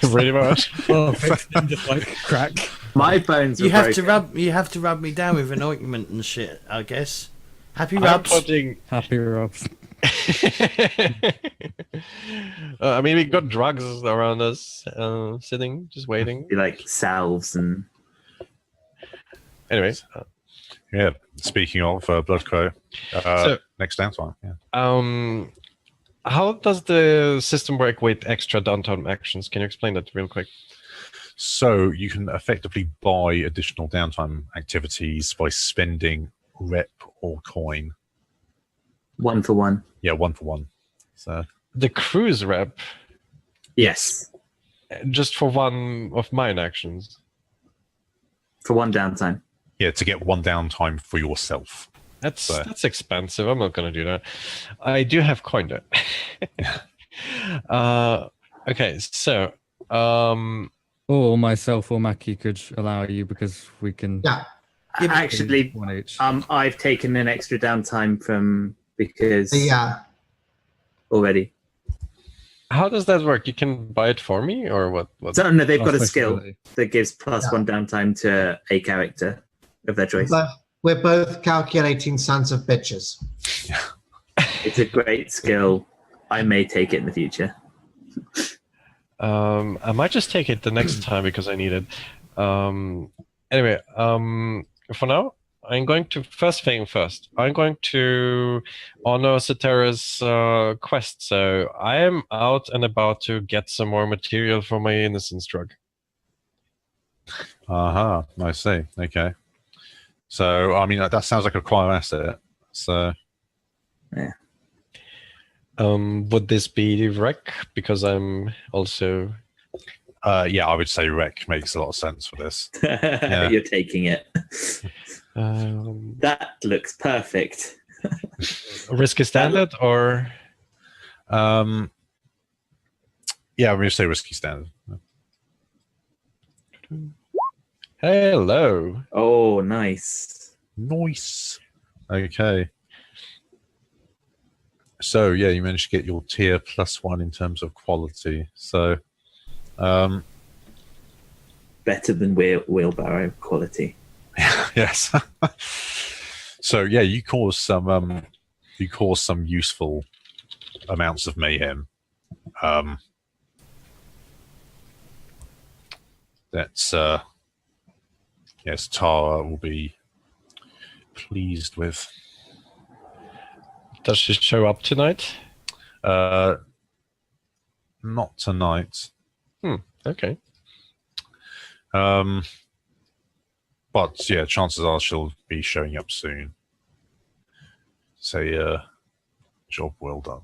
Pretty much. Oh, fixed them just like crack. My bones were You have to broken. rub me down with an ointment and shit. I guess. Happy I'm rubs. putting. Happy Robs. I mean, we got drugs around us, sitting, just waiting. Be like salves and Anyway, Yeah. Speaking of Blood Crow, So- next downtime. Yeah. how does the system work with extra downtime actions? Can you explain that real quick? So you can effectively buy additional downtime activities by spending rep or coin. 1 for 1. Yeah, 1 for 1. So The cruise rep, Yes, just for one of mine actions. for 1 downtime. yeah, to get 1 downtime for yourself. That's expensive. I'm not gonna do that. I do have coin though. Okay, so Or myself or Mackie could allow you because we can. Yeah. Yeah, but- Actually, One each. I've taken an extra downtime because Yeah. already. how does that work? You can buy it for me, or what? So no, they've got a skill Possibility. that gives plus Yeah. 1 downtime to a character of their choice. But we're both calculating sons of bitches. It's a great skill. I may take it in the future. I might just take it the next time because I need it. Anyway, for now, I'm going to I'm going to honor Cetera's quest. So I am out and about to get some more material for my innocence drug. Aha, I see. Okay. So, I mean, that sounds like a quite an asset. So, Would this be wreck? Because I'm also. yeah, I would say rec makes a lot of sense for this. You're taking it. Um, That looks perfect. risky standard or Yeah, I'm going to say risky standard. hello. Oh, nice. Nice. Okay. So, yeah, you managed to get your tier +1 in terms of quality. So, Better than wheelbarrow quality. yes. So, yeah, you cause some useful amounts of mayhem. That's yes, Tara will be pleased with. Does she show up tonight? Not tonight. Okay. But yeah, chances are she'll be showing up soon. Say, job well done.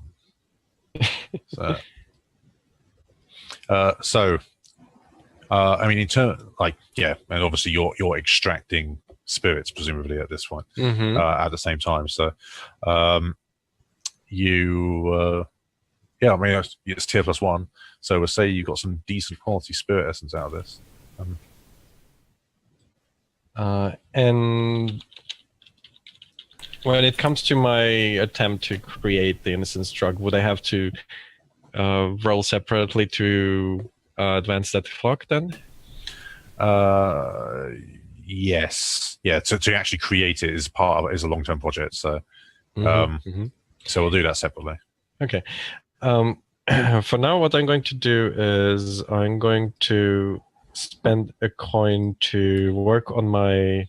I mean, in turn, like, yeah, and obviously you're extracting spirits presumably at this point Mm-hmm. at the same time. So, yeah, I mean, it's tier +1. So we'll say you got some decent quality spirit essence out of this. And when it comes to my attempt to create the innocence drug, would I have to roll separately to advance that clock then? Yes, yeah. To actually create it is is a long-term project. So, Mhm. so we'll do that separately. Okay. For now, what I'm going to do is I'm going to spend a coin to work on my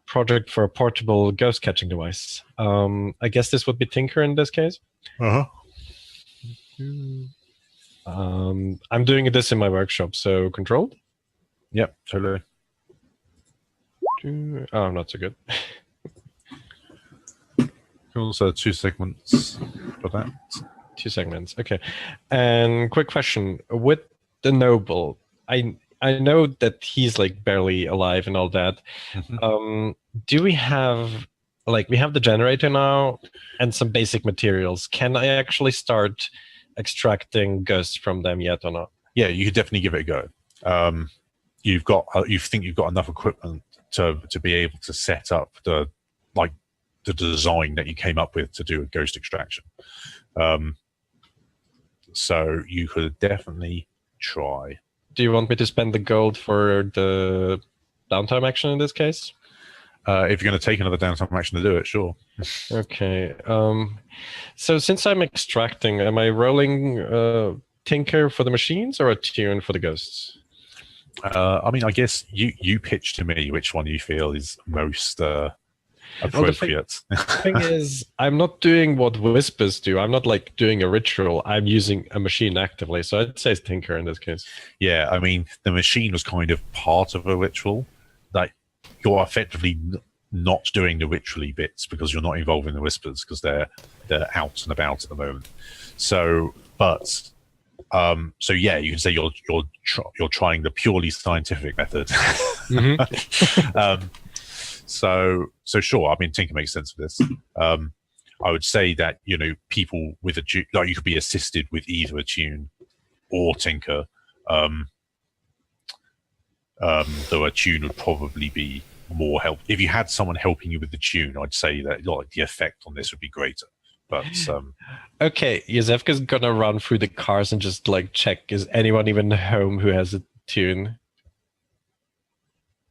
project for a portable ghost catching device. I guess this would be Tinker in this case. Uh-huh. I'm doing this in my workshop, so controlled. Yep, totally. Oh, not so good. Cool, so 2 segments for that. 2 segments, okay. And quick question: with the noble, I know that he's like barely alive and all that. Mhm. Do we have we have the generator now and some basic materials? Can I actually start extracting ghosts from them yet or not? Yeah, you could definitely give it a go. You think you've got enough equipment to be able to set up the design that you came up with to do a ghost extraction. So you could definitely try. Do you want me to spend the gold for the downtime action in this case? If you're going to take another downtime action to do it, sure. Okay. So since I'm extracting, am I rolling Tinker for the machines or a tune for the ghosts? I mean, I guess you pitch to me which one you feel is most appropriate. The thing is, I'm not doing what whispers do. I'm not like doing a ritual. I'm using a machine actively. So I'd say it's Tinker in this case. Yeah, I mean, the machine was kind of part of a ritual. Like, you're effectively not doing the ritually bits because you're not involving the whispers because they're out and about at the moment. So yeah, you can say you're trying the purely scientific method. Mm-hmm. So sure. I mean, Tinker makes sense for this. I would say that people with you could be assisted with either a tune or Tinker. Though a tune would probably be more help. If you had someone helping you with the tune, I'd say that the effect on this would be greater. But okay, Yezevka's gonna run through the cars and just check, is anyone even home who has a tune?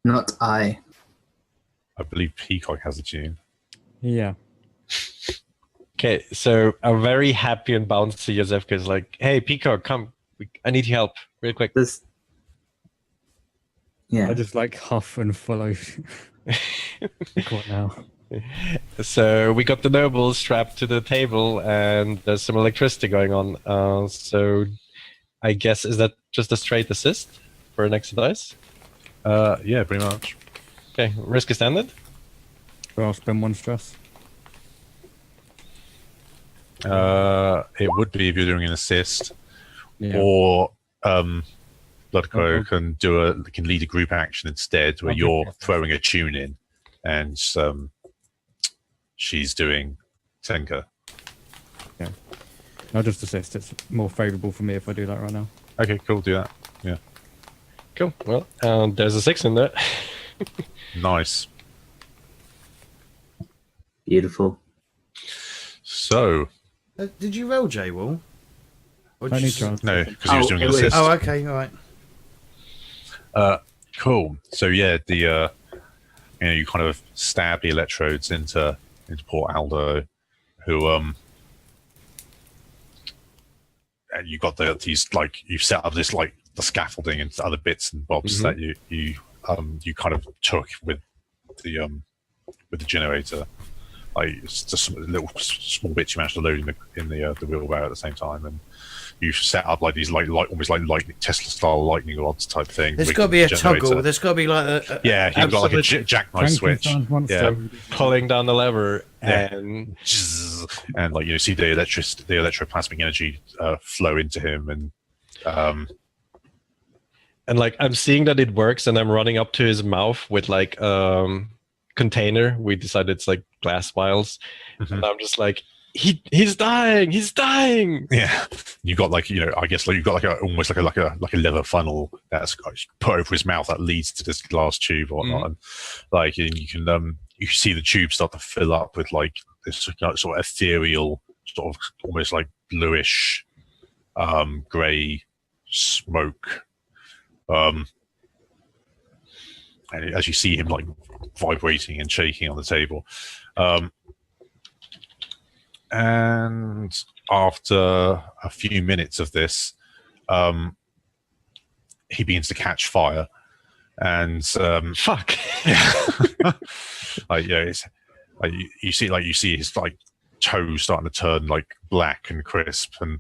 Not I. I believe Peacock has a tune. Yeah. Okay, so a very happy and bouncy Yezevka is like, hey, Peacock, come. I need your help real quick. Yeah. I just huff and follow. What now? So we got the nobles strapped to the table and there's some electricity going on. So I guess, is that just a straight assist for an extra dice? Yeah, pretty much. Okay, risk is standard. So I'll spend 1 stress. It would be if you're doing an assist, Yeah. or Bloodcrow can lead a group action instead, where you're throwing a tune in, and she's doing Tinker. Okay. I'll just assist. It's more favourable for me if I do that right now. Okay, cool. Do that. Yeah. Cool. Well, there's a 6 in there. Nice. Beautiful. So. Did you roll J-Wall? Only chance. No, because he was doing an assist. Oh, okay, all right. Cool. So yeah, you kind of stab the electrodes into poor Aldo, who and you got these you've set up this the scaffolding and other bits and bobs that you kind of took with the generator. It's just little small bits you managed to load in the wheelbarrow at the same time, and you set up these almost like Tesla style lightning rods type thing. There's got to be a toggle. There's got to be you've got a jackknife switch. Yeah, pulling down the lever and you see the electroplasmic energy flow into him, and I'm seeing that it works, and I'm running up to his mouth with container. We decided it's glass vials, and I'm just he's dying. Yeah, you got I guess you've got almost like a leather funnel that's put over his mouth that leads to this glass tube or whatnot, and you can you see the tube start to fill up with this sort of ethereal, sort of almost bluish, grey smoke. And as you see him vibrating and shaking on the table, and after a few minutes of this, he begins to catch fire, and Fuck. like it's like you see his like toes starting to turn like black and crisp, and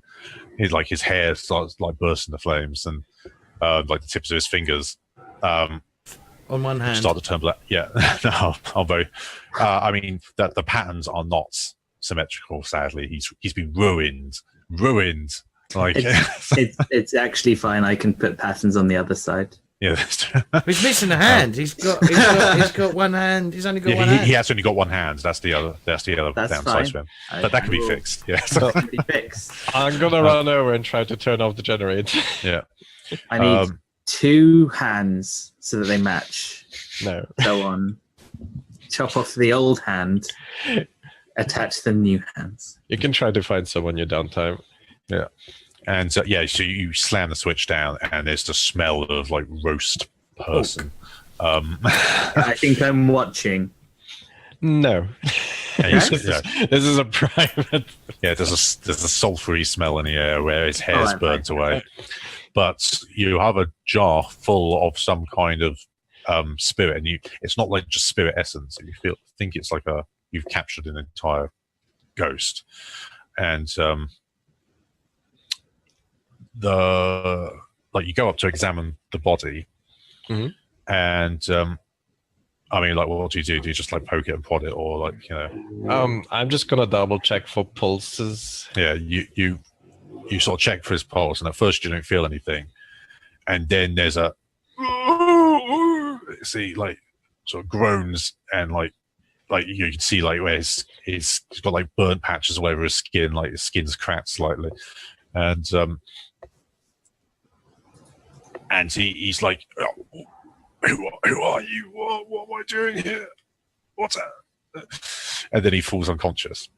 his hair starts like bursting into flames, and like the tips of his fingers On one hand. start to turn black. Yeah, no, I'm very. I mean that the patterns are not symmetrical. Sadly, he's been ruined. Like It's actually fine. I can put patterns on the other side. yeah, He's missing a hand. He's got one hand. He's only got one he hand. has only got one hand. That's the other That's downside fine. to him. But that can be fixed. Yeah. That can be fixed. I'm gonna run over and try to turn off the generator. Yeah. I need 2 hands so that they match. No. Go on. Chop off the old hand. Attach the new hands. You can try to find someone your downtime. Yeah. And so you slam the switch down, and there's the smell of like roast person. I think I'm watching. No. Yeah, This is a private. yeah, there's a sulphury smell in the air where his hair's right, burnt away. But you have a jar full of some kind of spirit, and it's not like just spirit essence. You think it's like you've captured an entire ghost, and you go up to examine the body, Mhm. and I mean, like, what do you do? Do you just like poke it and prod it, or like, I'm just gonna double check for pulses. yeah, you sort of check for his pulse, and at first you don't feel anything, and then there's a see like sort of groans, and like you can see like where he's got like burnt patches all over his skin, like his skin's cracked slightly, and he's like, oh, who are you? What am I doing here? What's that? And then he falls unconscious.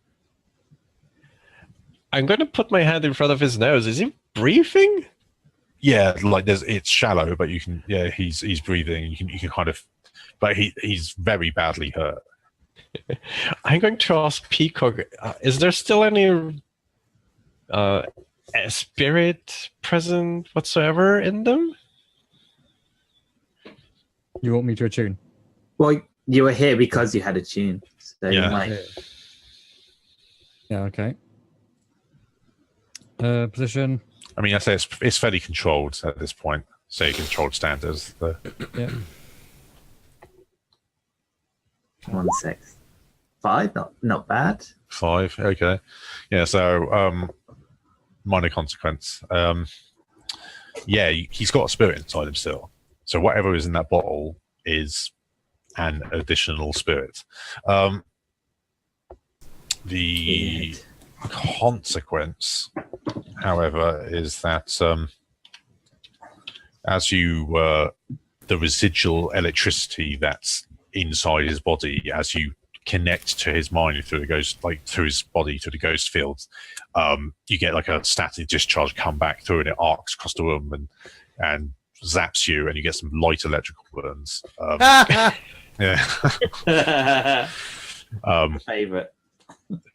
I'm gonna put my hand in front of his nose. Is he breathing? Yeah, like it's shallow, but you can. Yeah, he's breathing. You can kind of, but he's very badly hurt. I'm going to ask Peacock. Is there still any spirit present whatsoever in them? You want me to attune? Well, you were here because you had a tune. So Yeah. you might. Yeah, okay. Position. I mean, I say it's fairly controlled at this point. Say controlled standards. Yeah. 1/6. 5, not bad. 5, okay. Yeah, so minor consequence. Yeah, he's got a spirit inside him still. So whatever is in that bottle is an additional spirit. The Good. consequence, however, is that as you the residual electricity that's inside his body, as you connect to his mind through the ghost, like through his body to the ghost fields, you get like a static discharge come back through, and it arcs across the room and zaps you, and you get some light electrical burns. Yeah. Favorite.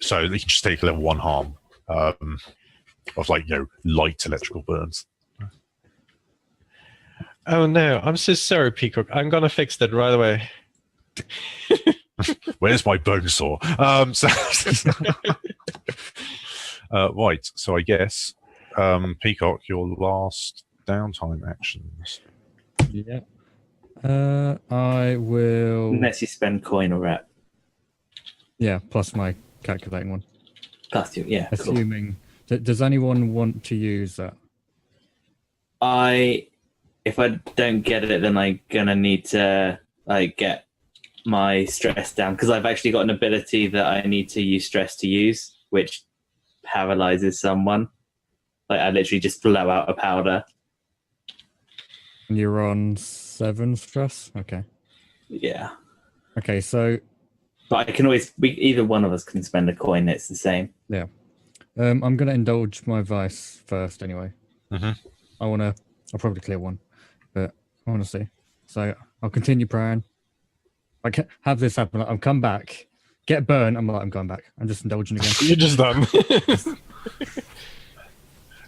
So you can just take level 1 harm of like light electrical burns. Oh no, I'm so sorry, Peacock. I'm gonna fix that right away. Where's my bone saw? Right. So I guess Peacock, your last downtime actions. Yeah. I will. Unless you spend coin or rep. Yeah, plus my calculating one. Plus you, yeah. Cool. Assuming. Does anyone want to use that? If I don't get it, then I'm gonna need to get my stress down, because I've actually got an ability that I need to use stress to use, which paralyzes someone. Like I literally just blow out a powder. And you're on 7 stress? Okay. Yeah. Okay, so But I can always, either one of us can spend a coin. It's the same. yeah. I'm going to indulge my vice first anyway. Mhm. I'll probably clear one, but I want to see. So I'll continue praying. I can have this happen. I'll come back, get burned. I'm like, I'm going back. I'm just indulging again. You're just done.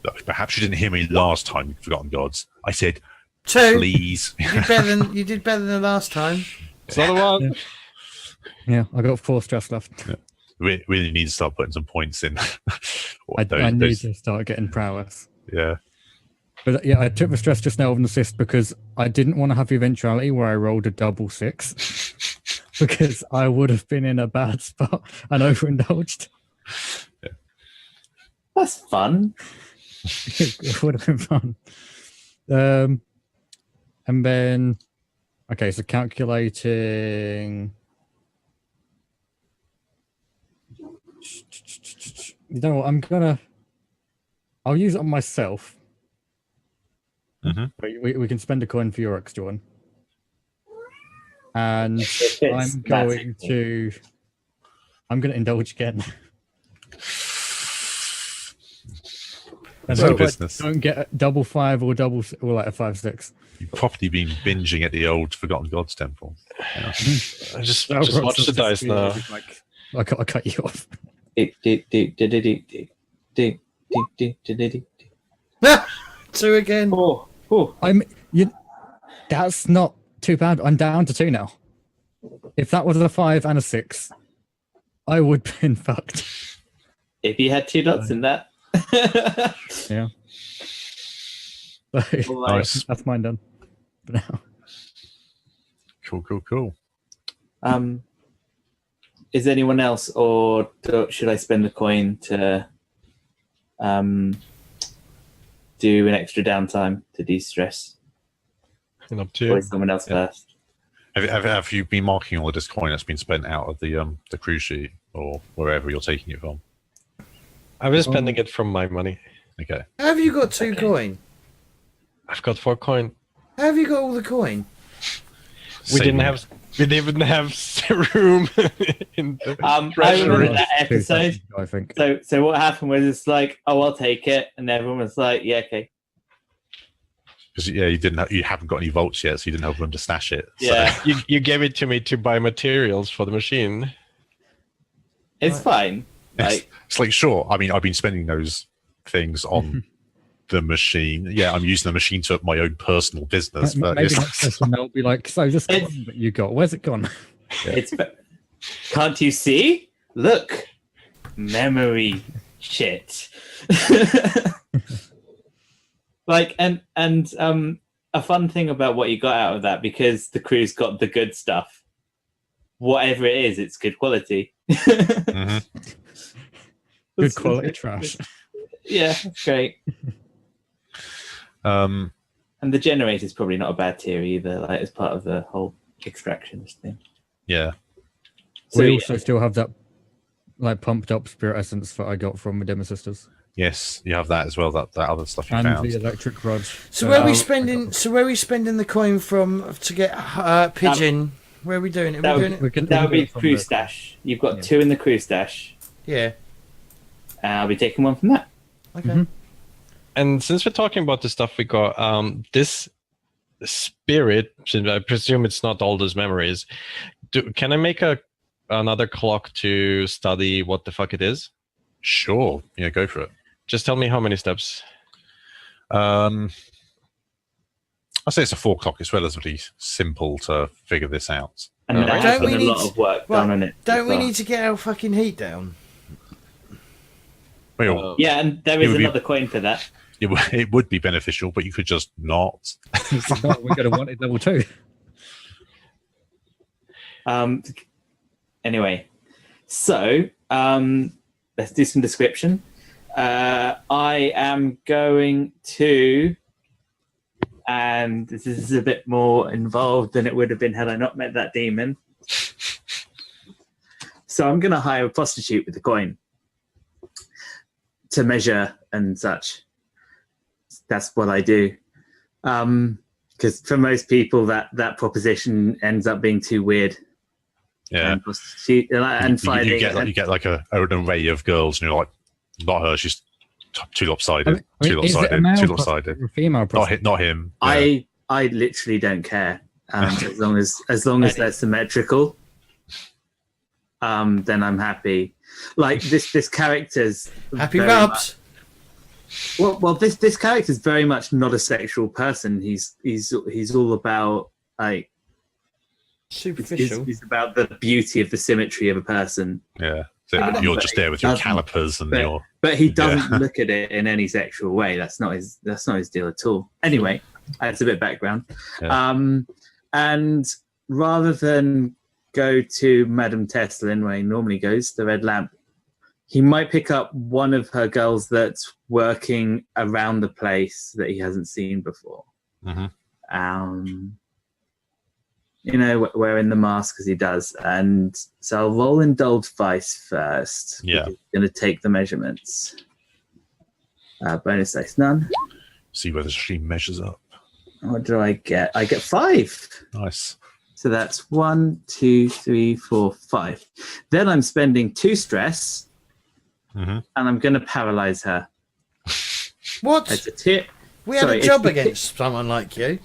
Look, perhaps you didn't hear me last time, Forgotten Gods. I said 2. Please. You did better than the last time. It's not a one. Yeah, I got 4 stress left. We really need to start putting some points in. I need to start getting prowess. Yeah. But yeah, I took the stress just now of an assist because I didn't want to have the eventuality where I rolled a double 6 because I would have been in a bad spot and overindulged. That's fun. It would have been fun. And then, okay, so calculating. You know what? I'll use it on myself. We can spend a coin for your extra one. And I'm going to indulge again. And No business. Don't get a double 5 or like a 5-6. You've probably been binging at the old Forgotten Gods temple. Yeah. I just watch the dice now. I cut you off. 2 again. That's not too bad. I'm down to 2 now. If that was a 5 and a 6, I would have been fucked. If you had 2 dots in that. Yeah. Nice. That's mine done for now. Cool. Is anyone else, or should I spend the coin to do an extra downtime to de-stress? And up to Or you. is someone else first? Have you been marking all of this coin that's been spent out of the cruise ship or wherever you're taking it from? I was spending it from my money. Okay. How have you got 2 coin? I've got 4 coin. How have you got all the coin? We didn't have room in the I remember treasury. that episode. I think. So what happened was it's like, oh, I'll take it, and everyone was like, yeah, okay. Because you haven't got any vaults yet, so you didn't have room to stash it. So. Yeah, You gave it to me to buy materials for the machine. it's fine. Like, It's like, sure. I mean, I've been spending those things on the machine. Yeah, I'm using the machine to my own personal business. But Maybe it's, next session they'll be like, so this coin that you got, where's it gone? it's can't you see? Look, memory shit. Like, and a fun thing about what you got out of that, because the crew's got the good stuff. Whatever it is, it's good quality. Mhm. Good quality trash. Yeah, that's great. And the generator's probably not a bad tier either, like as part of the whole extractions thing. Yeah. So We also still have that like pumped up spirit essence that I got from Medema Sisters. Yes, you have that as well. That other stuff you And found. the electric rod. So where are we spending? So where are we spending the coin from to get pigeon? Where are we doing it? that Are we doing would, it? that would be from crew the- stash. You've got Yeah. 2 in the crew stash. Yeah. I'll be taking 1 from that. Okay. Mhm. And since we're talking about the stuff we got, this spirit, I presume it's not all those memories. Can I make another clock to study what the fuck it is? Sure. Yeah, go for it. Just tell me how many steps. I'd say it's a 4 o'clock. It's relatively simple to figure this out. And there Alright. has Don't been we a need lot of work well, done on it. Don't as we well. need to get our fucking heat down? Well, Yeah, and there It is would be- another coin for that. it would be beneficial, but you could just not. We're going to want it level 2. Anyway, so let's do some description. I am going to, and this is a bit more involved than it would have been had I not met that demon. So I'm going to hire a prostitute with the coin to measure and such. That's what I do. Because for most people, that proposition ends up being too weird. Yeah. And prostitute and finding you get like an array of girls, and you're like, not her. She's too lopsided. Too is it a lopsided. male Too prostitute lopsided. or a female Not prostitute? not him. Yeah. I literally don't care as long as they're symmetrical. Then I'm happy. Like this character's Happy very rubs. Well, this character is very much not a sexual person. He's all about like Superficial. He's about the beauty of the symmetry of a person. Yeah. So you're just there with your calipers and but he doesn't look at it in any sexual way. That's not his deal at all. Anyway, that's a bit of background. Yeah. And rather than go to Madame Teslin where he normally goes, the Red Lamp, he might pick up one of her girls that's working around the place that he hasn't seen before. Mm-hmm. Wearing the mask as he does. And so I'll roll Indulge Vice first. Yeah. Going to take the measurements. Bonus dice, none. See whether she measures up. What do I get? I get 5. Nice. So that's 1, 2, 3, 4, 5. Then I'm spending 2 stress, and I'm going to paralyze her. What? It's a tip. We had a job against someone like you.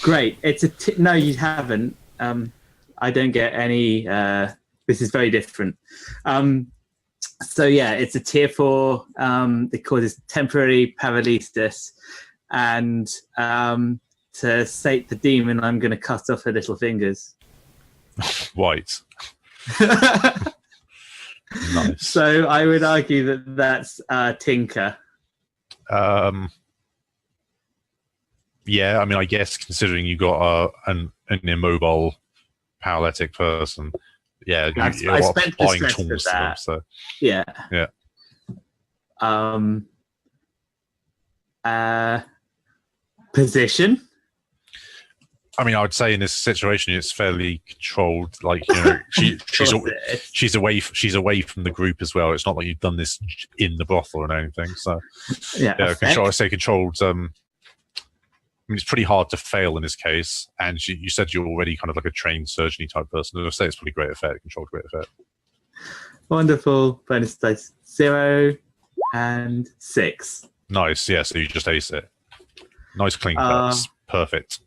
Great. It's a no, you haven't. I don't get any. This is very different. So yeah, it's a tier 4. It causes temporary paralysis, and to sate the demon, I'm going to cut off her little fingers. White. Nice. So I would argue that that's Tinker. Yeah, I mean, I guess considering you got an immobile paralytic person, yeah, I spent the applying stress tools for to them, that. so Yeah. yeah. Position. I mean, I would say in this situation, it's fairly controlled. Like, she's away from the group as well. It's not like you've done this in the brothel or anything. So yeah, controlled. I mean, it's pretty hard to fail in this case. And you said you're already kind of like a trained surgeon type person. I'd say it's pretty great effect, controlled great effect. Wonderful. Bonus dice 0 and 6. Nice. Yeah. So you just ace it. Nice clean cuts. Perfect.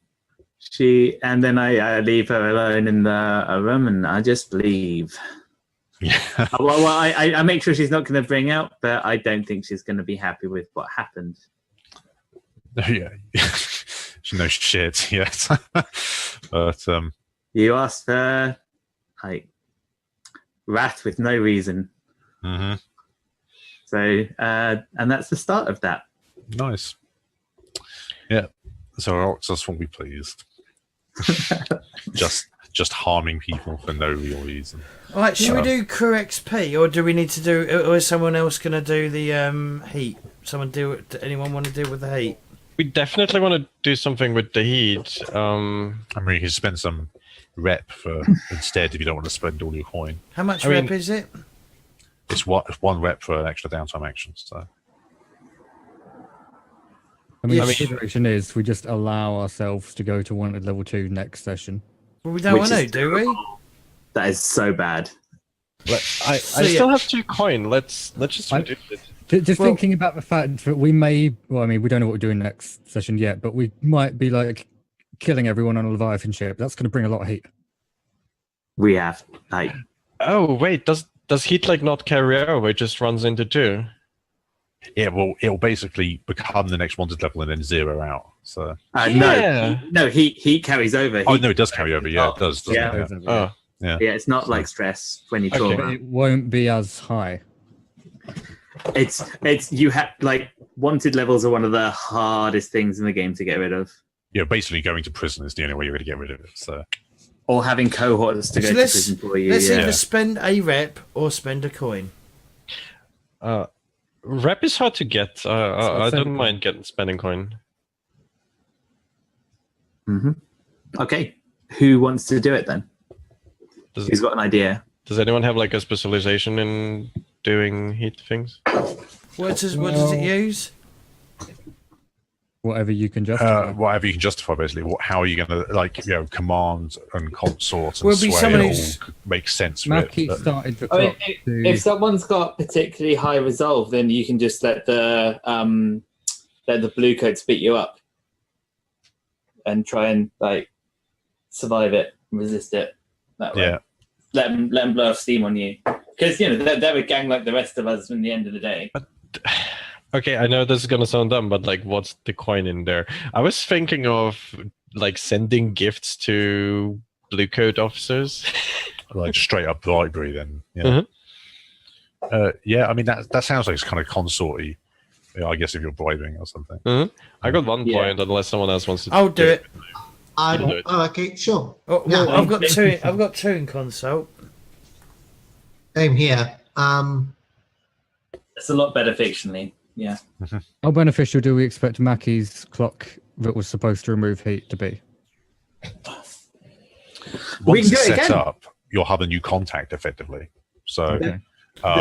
And then I leave her alone in the room, and I just leave. Yeah. Well, I make sure she's not going to bring out, but I don't think she's going to be happy with what happened. Yeah. She knows shit yet. But you asked for like wrath with no reason. Mm-hmm. So and that's the start of that. Nice. Yeah. So Roxas won't be pleased. just harming people for no real reason. All right, should we do crew XP, or do we need to do? Or is someone else going to do the heat? Anyone want to deal with the heat? We definitely want to do something with the heat. I mean, you can spend some rep for instead if you don't want to spend all your coin. How much rep is it? It's one rep for an extra downtime action. So. I mean, the situation is we just allow ourselves to go to wanted level 2 next session. Well, we don't want to, do we? That is so bad. I still have 2 coin. Let's just do it. Just thinking about the fact that we may, well, I mean, we don't know what we're doing next session yet, but we might be like killing everyone on a Leviathan ship. That's going to bring a lot of heat. We have like. Oh wait, does heat like not carry over? It just runs into 2. Yeah, well, it'll basically become the next wanted level and then 0 out. So no, heat carries over. Oh no, it does carry over. Yeah, it does. Yeah. Yeah, it's not like stress when you talk. But it won't be as high. It's you have like wanted levels are one of the hardest things in the game to get rid of. Yeah, basically going to prison is the only way you're going to get rid of it. So, or having cohorts to go to prison for you. Let's either spend a rep or spend a coin. Rep is hard to get. I don't mind spending coin. Mm-hmm. Okay, who wants to do it then? Who's got an idea? Does anyone have like a specialization in doing heat things? What does it use? Whatever you can justify. Whatever you can justify, basically. How are you going to, command and consort and Will be sway it all makes sense for Mackie it. started the clock if someone's got particularly high resolve, then you can just let the blue coats beat you up and try and like survive it, resist it that way. Yeah. Let them blow off steam on you, because they're a gang like the rest of us. In the end of the day, Okay, I know this is gonna sound dumb, but like, what's the coin in there? I was thinking of like sending gifts to blue coat officers. Like straight up bribery, then. Yeah. Mhm. Yeah, I mean that sounds like it's kind of consorty. Yeah, I guess if you're bribing or something. I got 1 Yeah. point, unless someone else wants to. I'll do it. I You do it. oh, okay, sure. Oh, Yeah. well, I've got two. I've got two in consult. Same here. It's a lot better fictionally. Yeah. How beneficial do we expect Mackie's clock that was supposed to remove heat to be? We Once can it's do it set again. up, you'll have a new contact effectively. So Okay.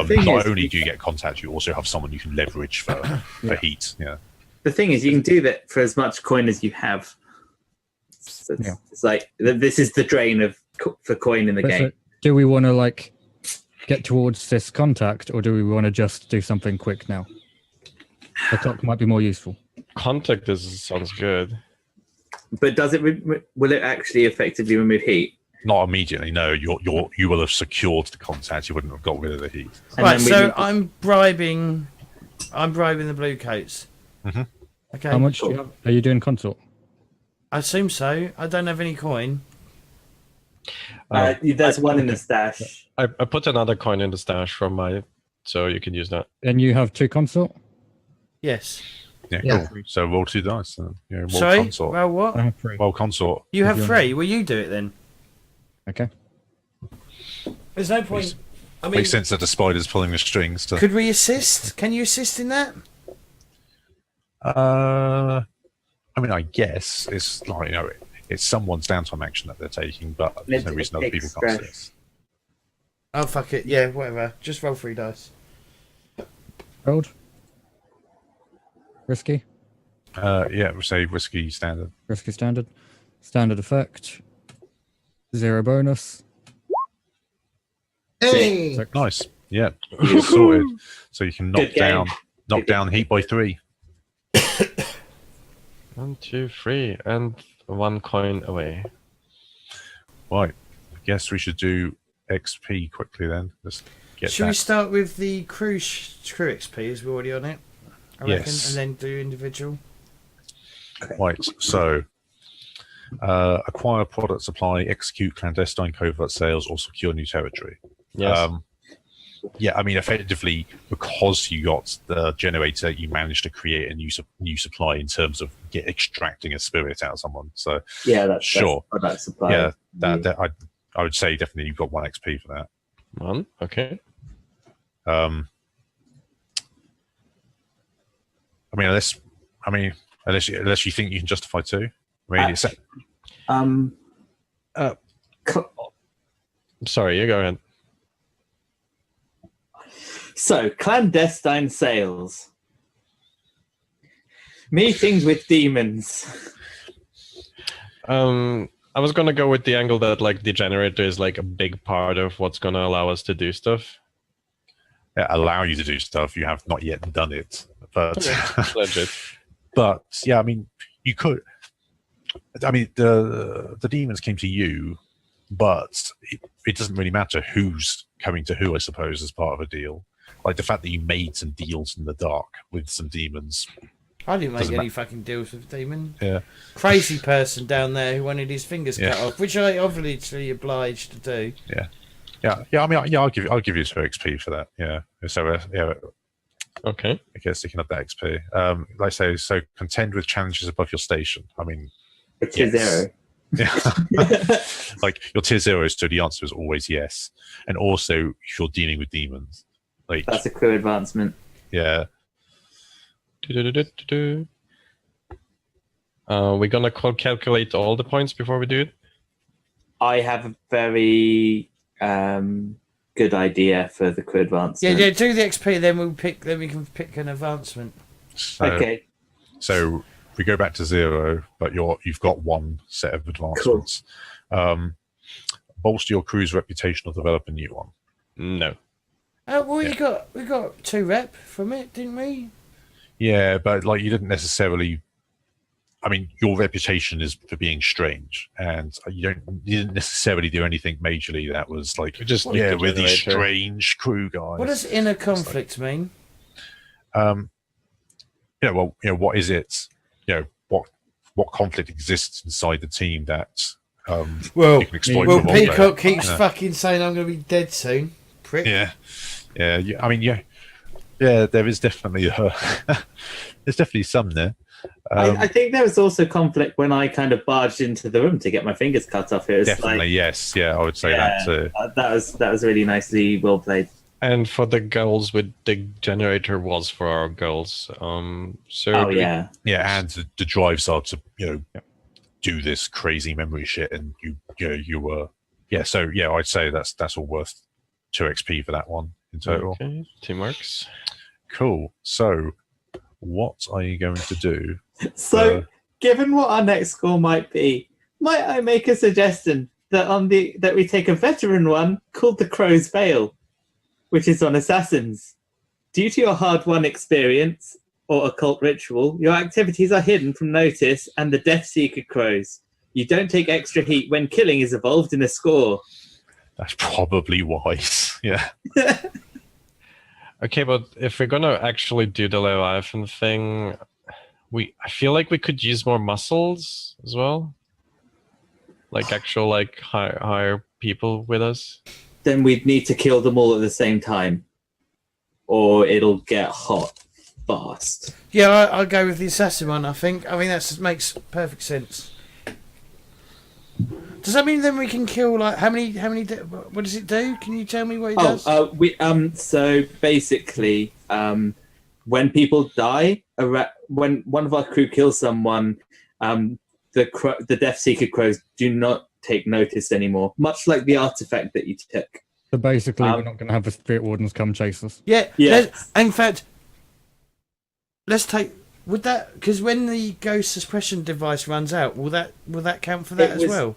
thing not is- only do you get contact, you also have someone you can leverage for heat. Yeah. The thing is, you can do that for as much coin as you have. So it's, Yeah. it's like this is the drain of for coin in the But game. so, do we want to like get towards this contact, or do we want to just do something quick now? The clock might be more useful. Contact sounds good. But does it? Will it actually effectively remove heat? Not immediately. No, you will have secured the contact. You wouldn't have got rid of the heat. And Right, then we so need to- I'm bribing the blue coats. Mhm. Okay. How much do you have? Are you doing consort? I assume so. I don't have any coin. there's one in the stash. I put another coin in the stash from my, so you can use that. And you have 2 consort? Yes. Yeah. Yeah. Cool. So roll 2 dice. Then. Yeah, roll Sorry. consort. Well, what? I have 3. Well, consort. You have you're 3. Will you do it then? Okay. There's no point. I mean, Makes sense that the spider's pulling the strings. To, could we assist? Can you assist in that? I mean, I guess it's like it's someone's downtime action that they're taking, but there's no reason other people can't Express. assist. Oh fuck it. Yeah, whatever. Just roll 3 dice. Gold? Risky? Yeah, we'll say risky standard. Risky standard. Standard effect. 0 bonus. Hey, Six. Nice. Yeah, sorted. So you can Good game. knock down heat by 3. 1, 2, 3, and 1 coin away. Right. I guess we should do XP quickly then. Let's get Should we that. start with the crew XP as we're already on it? I reckon, Yes. and then do individual. Right. So acquire product supply, execute clandestine covert sales, or secure new territory. Yes. Yeah, I mean, effectively, because you got the generator, you managed to create a new supply in terms of extracting a spirit out of someone. So, Yeah, that's Sure. That's product supply. yeah, that I would say definitely you've got 1 XP for that. 1. Okay. I mean, unless you think you can justify 2. I mean, it's Sorry, you go ahead. So, clandestine sales. Meetings with demons. I was gonna go with the angle that like the generator is like a big part of what's gonna allow us to do stuff. allow you to do stuff. You have not yet done it, but Legit. but yeah, I mean, you could. I mean, the demons came to you, but it doesn't really matter who's coming to who. I suppose as part of a deal, like the fact that you made some deals in the dark with some demons. I didn't make Doesn't any fucking deals with Demon. Yeah, Crazy person down there who wanted his fingers cut Yeah. off, which I obviously obliged to do. yeah. I mean, yeah, I'll give you 2 XP for that. Yeah. So yeah, Okay. I guess you can have that XP. Like I say, so contend with challenges above your station. I mean, It's a Yes. 0. yeah. Like your tier 0 is 2, the answer is always yes. And also, if you're dealing with demons, like That's a crew advancement. yeah, Do-do-do-do-do-do. We're gonna calculate all the points before we do it. I have a very good idea for the crew Yeah, advancement. yeah. Do the XP, then we'll pick. Then we can pick an advancement. so, Okay. So we go back to 0, but you've got 1 set of advancements. Bolster your crew's reputation or develop a new one. No. Oh well, Yeah. we got 2 rep from it, didn't we? Yeah, but like you didn't necessarily. I mean, your reputation is for being strange, and you didn't necessarily do anything majorly that was like You just yeah, nicked the we're these generator. strange crew guys. What does inner conflict mean? what is it? What conflict exists inside the team that Well, you can exploit? well, for role play? Peacock keeps Yeah. fucking saying I'm going to be dead soon. Prick. Yeah. I mean, there is definitely there's definitely some there. I think there was also conflict when I kind of barged into the room to get my fingers cut off. It was Definitely, like, yes, I would say that too. that was really nicely well played. And for the goals, with the generator was for our goals. So Oh yeah, Yeah, and the drives are to do this crazy memory shit, and you were So I'd say that's all worth 2 XP for that one in total. Okay, teamworks. Cool. So, what are you going to do? So, given what our next score might be, might I make a suggestion that we take a veteran one called the Crow's Veil, which is on assassins. Due to your hard-won experience or occult ritual, your activities are hidden from notice and the Death Seeker Crows. You don't take extra heat when killing is evolved in a score. That's probably wise. Yeah. Okay, but if we're gonna actually do the Leviathan thing, I feel like we could use more muscles as well, like actual higher people with us. Then we'd need to kill them all at the same time, or it'll get hot fast. Yeah, I'll go with the assassin one. I think that makes perfect sense. Does that mean then we can kill like how many? What does it do? Can you tell me what it does? So basically, when people die, when one of our crew kills someone, the Death Seeker Crows do not take notice anymore. Much like the artifact that you took. So basically, we're not going to have the spirit wardens come chase us. Yeah. Yes. In fact, let's take. Would that, because when the ghost suppression device runs out, will that count for that as well?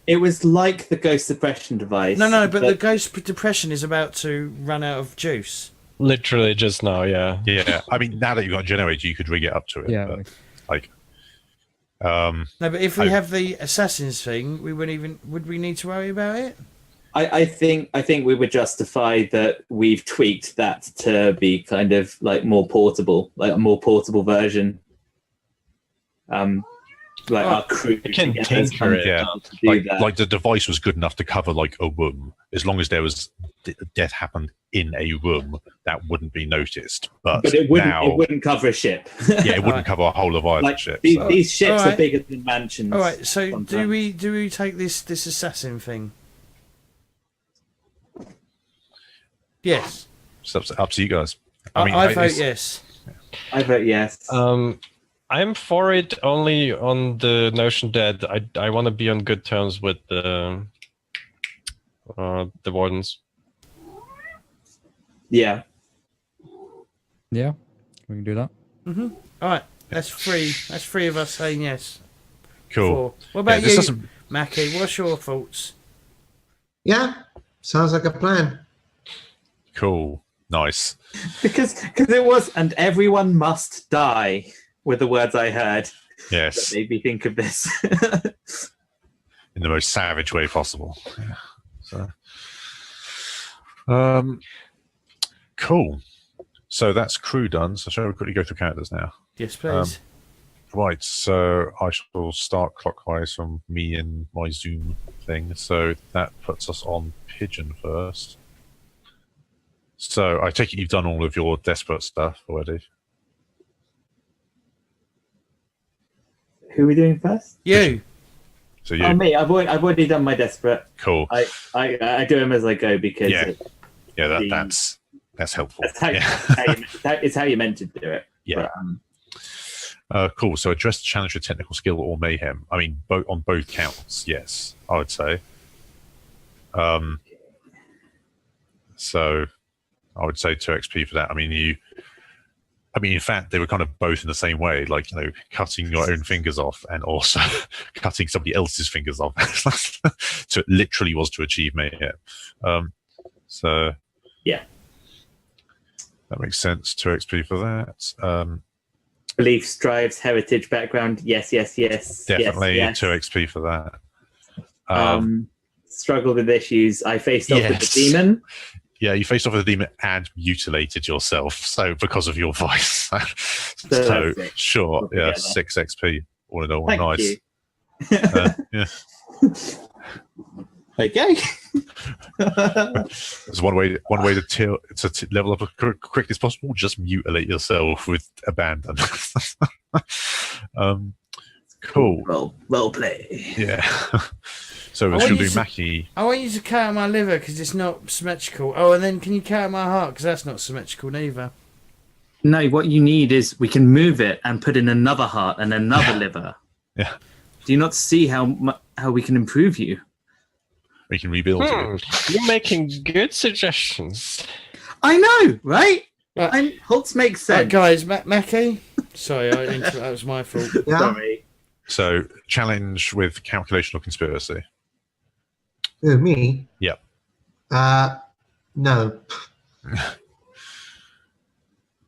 It was like the ghost suppression device. No, but the ghost depression is about to run out of juice. Literally just now, yeah. Yeah. I mean, now that you've got a generator, you could rig it up to it. Yeah. But, No, but if we have the assassins thing, would we need to worry about it? I think we would justify that we've tweaked that to be kind of like more portable, like a more portable version. Our crew can together tinker it. Yeah. to do that. Like the device was good enough to cover like a room, as long as there was death happened in a room, that wouldn't be noticed. But it wouldn't cover a ship. Yeah, it wouldn't cover a whole of Ireland Like ship. these ships Alright. are bigger than mansions. All right. So do sometimes. we take this assassin thing? Yes. It's up to you guys. I vote yes. I vote yes. I'm for it only on the notion that I want to be on good terms with the wardens. Yeah. Yeah, we can do that. All right. That's three. That's three of us saying yes. Cool. Four. What about this you, doesn't- Mackie? What's your thoughts? Yeah, sounds like a plan. Cool. Nice. Because it was, and everyone must die, were the words I heard that Yes. made me think of this. In the most savage way possible. Yeah. Cool. So that's crew done. So shall we quickly go through characters now? Yes, please. Right, so I shall start clockwise from me and my Zoom thing. So that puts us on Pigeon first. So I take it you've done all of your desperate stuff already. Who are we doing first? You. So you, Oh, me. I've already done my desperate. cool. I do them as I go because Yeah. Yeah, the- that's helpful. that's how, Yeah. it's how you meant to do it. Yeah. But, Cool. So address the challenge with technical skill or mayhem. I mean, on both counts, yes, I would say. So I would say 2 XP for that. I mean, in fact, they were kind of both in the same way, like, cutting your own fingers off and also cutting somebody else's fingers off. So it literally was to achieve mayhem. So Yeah. that makes sense. 2 XP for that. beliefs, drives, heritage, background. Yes. Definitely yes. 2 XP for that. Struggle with issues. I faced off with the Yes. demon. Yeah, you faced off with a demon and mutilated yourself. So because of your voice. So that's it. sure, yeah, Altogether. 6 XP. All in all, Thank nice. you. Yeah. Okay. There's one way to level up as quickly as possible. Just mutilate yourself with abandon. Cool. Role play. Yeah. So I we're want still you doing to- Mackie. I want you to cut out my liver because it's not symmetrical. Oh, and then can you cut out my heart because that's not symmetrical neither. No, what you need is we can move it and put in another heart and another liver. Yeah. Do you not see how we can improve you? We can rebuild it. You're making good suggestions. I know, right? Right. Holtz makes Right, sense. guys, Mackie. Sorry, that was my fault. Yeah. Sorry. So challenge with calculation or conspiracy. Who, me? Yep. No.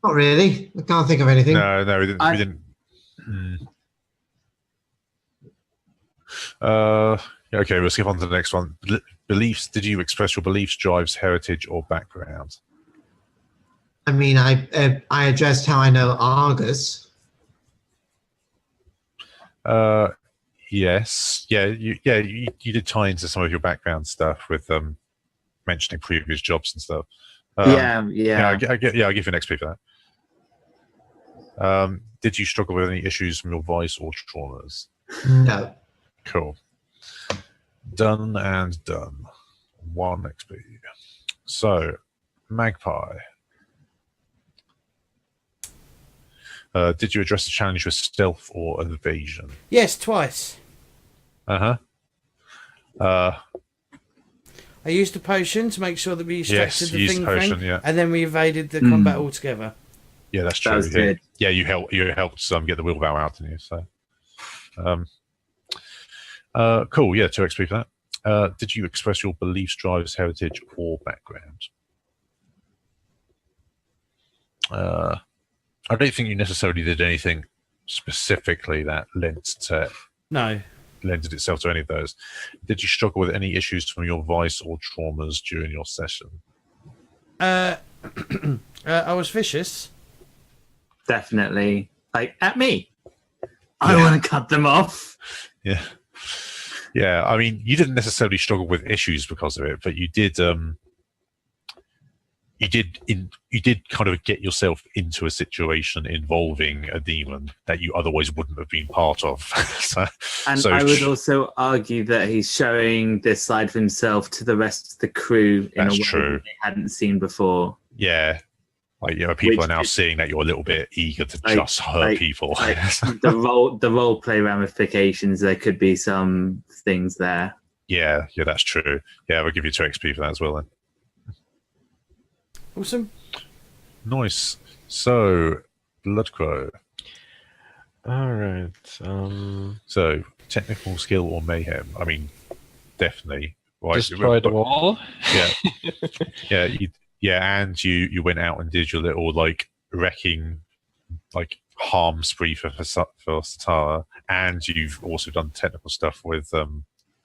Not really. I can't think of anything. No, we didn't. We didn't. Okay, we'll skip on to the next one. Beliefs. Did you express your beliefs, drives, heritage, or background? I mean, I addressed how I know Argus. Yes. Yeah. You did tie into some of your background stuff with mentioning previous jobs and stuff. Yeah. I'll give you an XP for that. Did you struggle with any issues from your voice or traumas? No. Cool. Done and done. 1 XP. So, Magpie. Did you address the challenge with stealth or evasion? Yes, twice. I used a potion to make sure that we distracted the you used thing, a potion, thing, yeah. and then we evaded the combat altogether. Yeah, that's That true. was good. Yeah, you helped get the wheelbarrow out, didn't you? So, cool. Yeah, 2 XP for that. Did you express your beliefs, drives, heritage, or background? I don't think you necessarily did anything specifically that No. lended itself to any of those. Did you struggle with any issues from your vice or traumas during your session? I was vicious. Definitely. Like, at me. I want to cut them off. Yeah. Yeah, I mean, you didn't necessarily struggle with issues because of it, but you did you did kind of get yourself into a situation involving a demon that you otherwise wouldn't have been part of. I would also argue that he's showing this side of himself to the rest of the crew in a way that they hadn't seen before. Yeah. Like, people Which are now is- seeing that you're a little bit eager to just hurt people. The role play ramifications, there could be some things there. Yeah, that's true. Yeah, we'll give you 2 XP for that as well then. Awesome. Nice. So, Bloodcrow. All right. So, technical skill or mayhem? I mean, definitely. Right. Destroy the wall. Yeah. And you went out and did your little wrecking, harm spree for Satara, and you've also done technical stuff with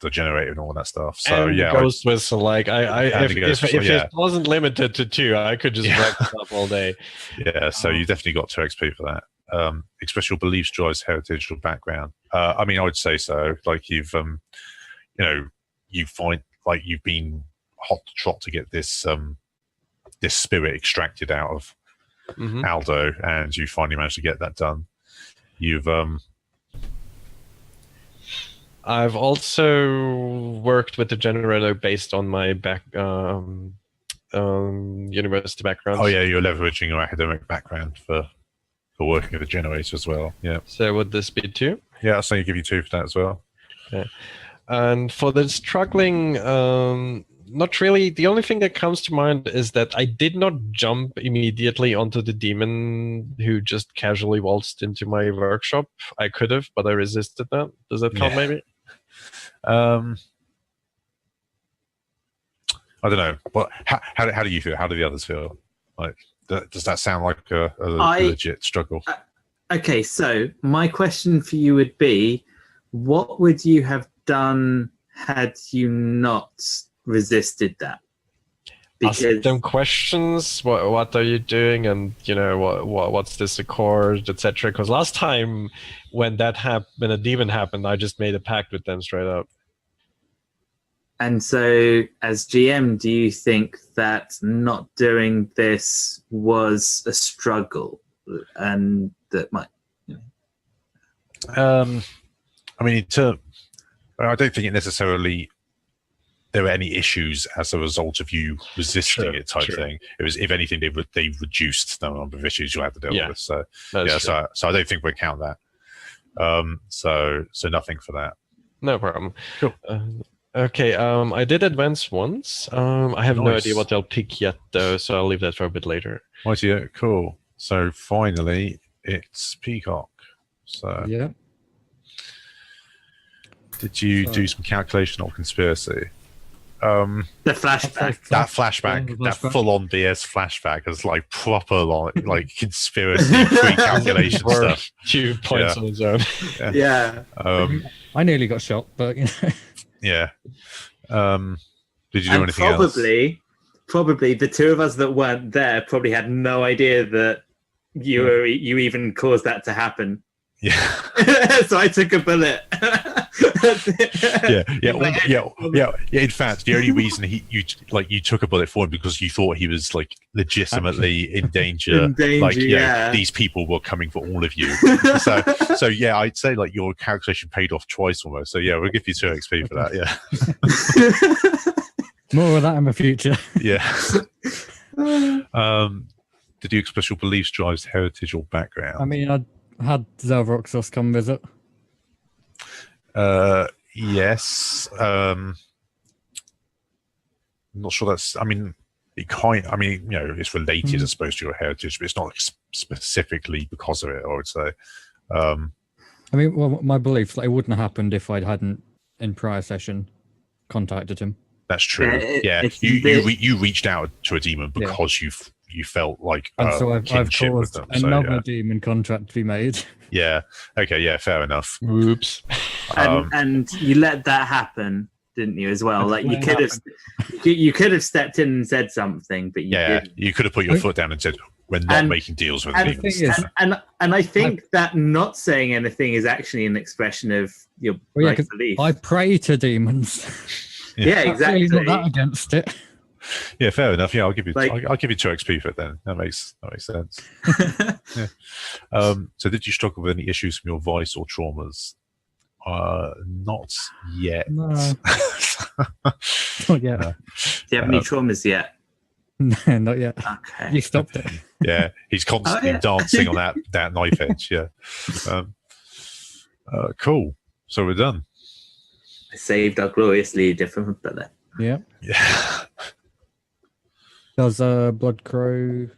the generator and all that stuff. So and Ghost Whistle, if it wasn't limited to 2, I could just wreck it up all day. Yeah, so you definitely got 2 XP for that. Express your beliefs, drives, heritage, or background. I mean, I would say so. You've, you find you've been hot to trot to get this this spirit extracted out of Aldo, and you finally managed to get that done. You've I've also worked with the generator based on my university background. Oh yeah, you're leveraging your academic background for working with the generator as well. Yeah. So would this be 2? Yeah, I'll say you give you 2 for that as well. Yeah. And for the struggling, not really. The only thing that comes to mind is that I did not jump immediately onto the demon who just casually waltzed into my workshop. I could have, but I resisted that. Does that count, maybe? I don't know. But how do you feel? How do the others feel? Does that sound like a legit struggle? Okay, so my question for you would be, what would you have done had you not resisted that? ask because them questions. What are you doing? And what's this accord, etc. Because last time when when a demon happened, I just made a pact with them straight up. and so as GM, do you think that not doing this was a struggle, and that might? I mean, I don't think it necessarily there were any issues as a result of you resisting it type thing. It was, if anything, they reduced the number of issues you had to deal with. So so I don't think we'll count that. So nothing for that. No problem. Cool. Okay, I did advance once. I have no Nice. idea what they'll pick yet, though, so I'll leave that for a bit later. Right, yeah, cool. So finally, it's Peacock. So Yeah. did you do some calculation or conspiracy? The flashback. That flashback, that flashback. full-on BS flashback is like proper like conspiracy pre-calculation stuff. 2 points Yeah. on its own. Yeah. I nearly got shot, but Yeah. Did you do And anything else? probably the two of us that weren't there probably had no idea that you even caused that to happen. Yeah. So I took a bullet. Yeah. In fact, the only reason you took a bullet for him because you thought he was like legitimately in danger. In danger, like yeah. these people were coming for all of you. so yeah, I'd say like your calculation paid off twice almost. So yeah, we'll give you 2 XP for that. Yeah. more of that in the future. Yeah. Did you express your beliefs drives heritage or background? I mean, I had Zelroxos come visit. Yes. I'm not sure that's. I mean, it's related, I suppose, to your heritage, but it's not like specifically because of it. I would say. I mean, well, my belief that it wouldn't have happened if I hadn't, in prior session, contacted him. That's true. Yeah, Yeah, you reached out to a demon because you felt like And so I've kinship with caused them. So, another yeah. demon contract to be made. Yeah. Okay. Yeah. Fair enough. Oops. And you let that happen, didn't you? As well, like you could have stepped in and said something, but you didn't. You could have put your foot down and said, "We're not making deals with and demons." the thing is- And I think that not saying anything is actually an expression of your Well, yeah, right 'cause belief. I pray to demons. Yeah, That's really exactly. not that against it. Yeah, fair enough. Yeah, I'll give you. Like- I'll give you 2 XP for it then. That makes sense. Yeah. So, did you struggle with any issues from your vice or traumas? Not yet. No. Not yet. Do you have any traumas yet? No, not yet. Okay. You stopped it. Yeah, he's constantly yeah. dancing on that knife edge. Yeah. Cool. So we're done. I saved our glorious leader from a bullet. Yeah. Yeah. Does Blood Crow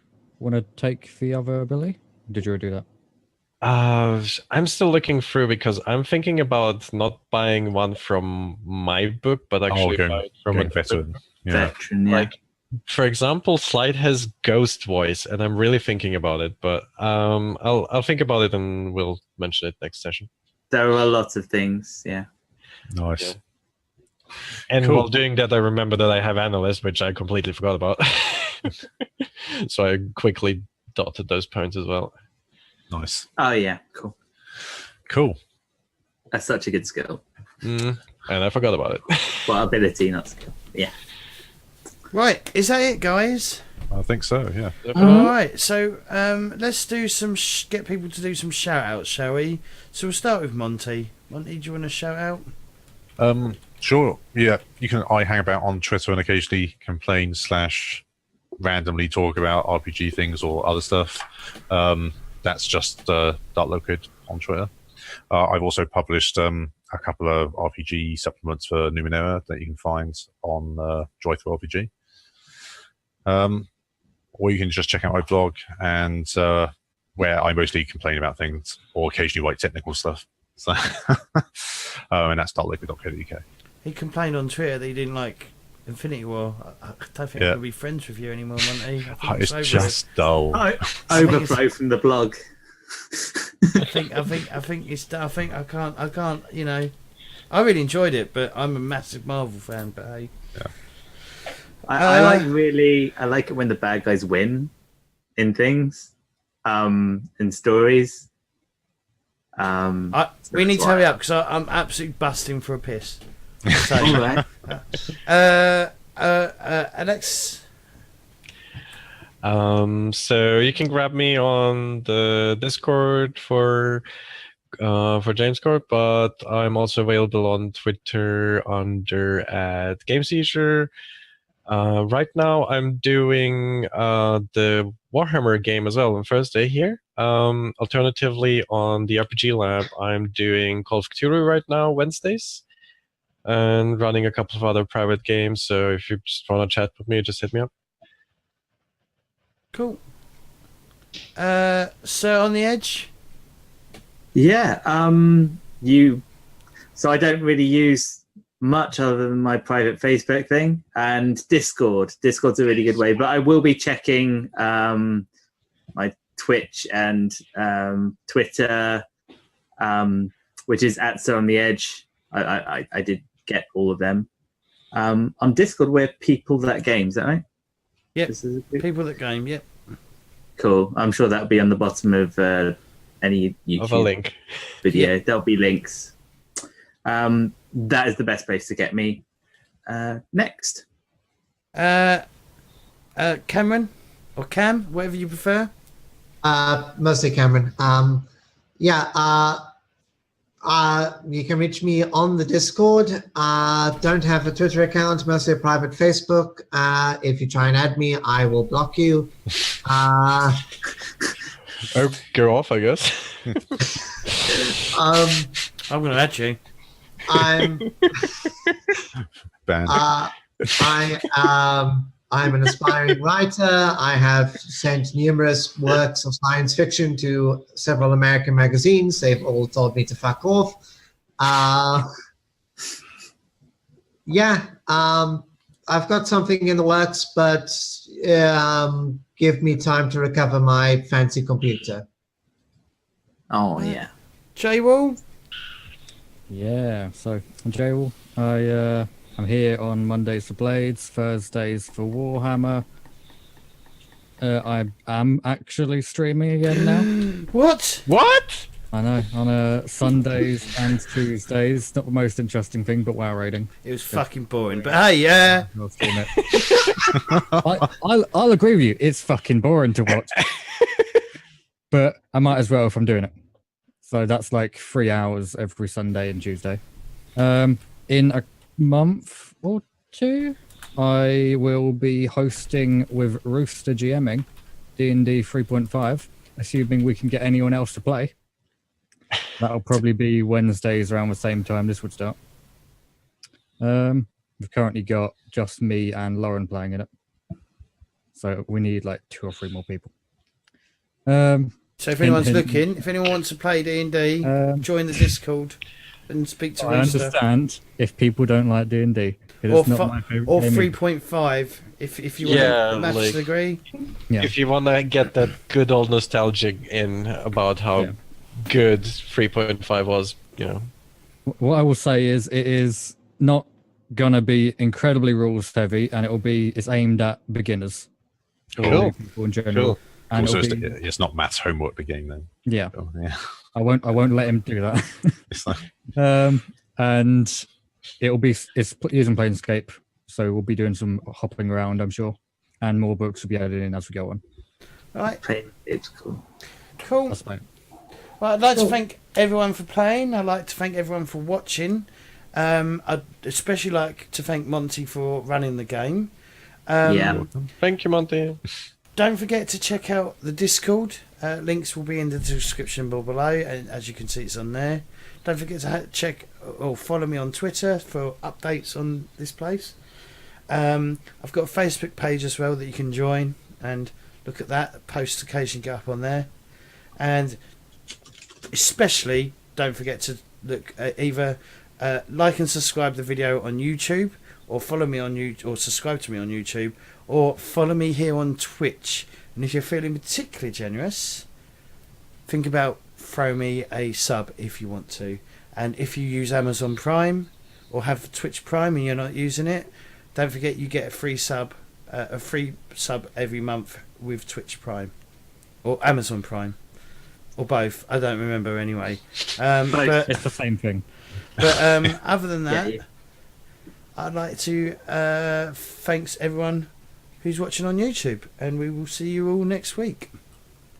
want to take the other ability? Did you already do that? I'm still looking through because I'm thinking about not buying one from my book, but actually buy it from a going veteran. Yeah. Veteran, yeah. Like, for example, Slide has Ghost Voice, and I'm really thinking about it. But I'll think about it, and we'll mention it next session. There are a lot of things, yeah. Nice. Yeah. And Cool. while doing that, I remember that I have Analyst, which I completely forgot about. So I quickly dotted those points as well. Nice. Oh yeah, cool. Cool. That's such a good skill. And I forgot about it. Well, ability, not skill. Yeah. Right, is that it, guys? I think so. Yeah. All right, so let's do some get people to do some shout outs, shall we? So we'll start with Monty. Monty, do you want to shout out? Sure. Yeah. You can. I hang about on Twitter and occasionally complain / randomly talk about RPG things or other stuff. That's just Dartlocud on Twitter. I've also published a couple of RPG supplements for Numenera that you can find on Joy Through RPG. Or you can just check out my blog and where I mostly complain about things or occasionally write technical stuff. So, and that's dartlocud.co.uk. He complained on Twitter that he didn't like Infinity War. I don't think Yeah. we'll be friends with you anymore, Monty. I think It's over. just dull. Overflow from the blog. I think I can't. You know, I really enjoyed it, but I'm a massive Marvel fan. But hey, I like it when the bad guys win in things, in stories. We need to hurry up because I'm absolutely busting for a piss. So, All right. Alex. So you can grab me on the Discord for James Corp, but I'm also available on Twitter under at GameSeizure. Right now, I'm doing the Warhammer game as well on Thursday here. Alternatively, on the RPG Lab, I'm doing Call of Cthulhu right now, Wednesdays, and running a couple of other private games. So if you just want to chat with me, just hit me up. Cool. So on the edge. Yeah. So I don't really use much other than my private Facebook thing and Discord. Discord's a really good way, but I will be checking my Twitch and Twitter, which is at So on the Edge. I did get all of them. On Discord, we're People That Game, is that right? Yep. People That Game. Yep. Cool. I'm sure that'll be on the bottom of any YouTube Of a link. video. Yeah. There'll be links. That is the best place to get me. Next. Cameron or Cam, whatever you prefer. Mostly Cameron. You can reach me on the Discord. Don't have a Twitter account, mostly a private Facebook. If you try and add me, I will block you. Oh, go off, I guess. I'm going to add you. I'm Banned. I'm an aspiring writer. I have sent numerous works of science fiction to several American magazines. They've all told me to fuck off. I've got something in the works, but give me time to recover my fancy computer. Oh, yeah. J-Wall? Yeah, so I'm Jaywall. I'm here on Mondays for Blades, Thursdays for Warhammer. I am actually streaming again now. What? What? I know, on Sundays and Tuesdays. Not the most interesting thing, but WoW raiding. It was fucking boring. But hey, yeah. I'll stream it. I'll agree with you. It's fucking boring to watch. But I might as well if I'm doing it. So that's like 3 hours every Sunday and Tuesday. In a month or two, I will be hosting with Rooster GMing D&D 3.5, assuming we can get anyone else to play. That'll probably be Wednesdays around the same time this would start. We've currently got just me and Lauren playing in it. So we need like 2 or 3 more people. So if anyone's looking, if anyone wants to play D&D, join the Discord and speak to I Rooster. understand if people don't like D&D. Or, It's not my favorite or game. 3.5 if you want Yeah, to match like- the degree. Yeah. If you want to get that good old nostalgia in about how Yeah. good 3.5 was, you know. What I will say is it is not gonna be incredibly rules heavy, and it's aimed at beginners. Cool. People in general. Cool. And Also, it'll be, it's not Matt's homework, the game, then. yeah, Oh, yeah. I won't let him do that. It's like, And it's using Planescape, so we'll be doing some hopping around, I'm sure, and more books will be added in as we go on. Right, It's cool. cool. That's fine. Well, I'd like to thank everyone for playing. I'd like to thank everyone for watching. I'd especially like to thank Monty for running the game. Yeah. Thank you, Monty. Don't forget to check out the Discord. Links will be in the description below, and as you can see, it's on there. Don't forget to check or follow me on Twitter for updates on this place. I've got a Facebook page as well that you can join and look at that. Posts occasionally go up on there. And especially, don't forget to look at either like and subscribe the video on YouTube, or follow me on YouTube, or subscribe to me on YouTube, or follow me here on Twitch. And if you're feeling particularly generous, think about throw me a sub if you want to. And if you use Amazon Prime or have Twitch Prime and you're not using it, don't forget you get a free sub every month with Twitch Prime or Amazon Prime or both. I don't remember anyway. But It's the same thing. other than that, Yeah. I'd like to thanks everyone who's watching on YouTube, and we will see you all next week.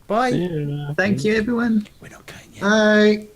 Bye. Thank you, everyone. We're not going yet. Bye.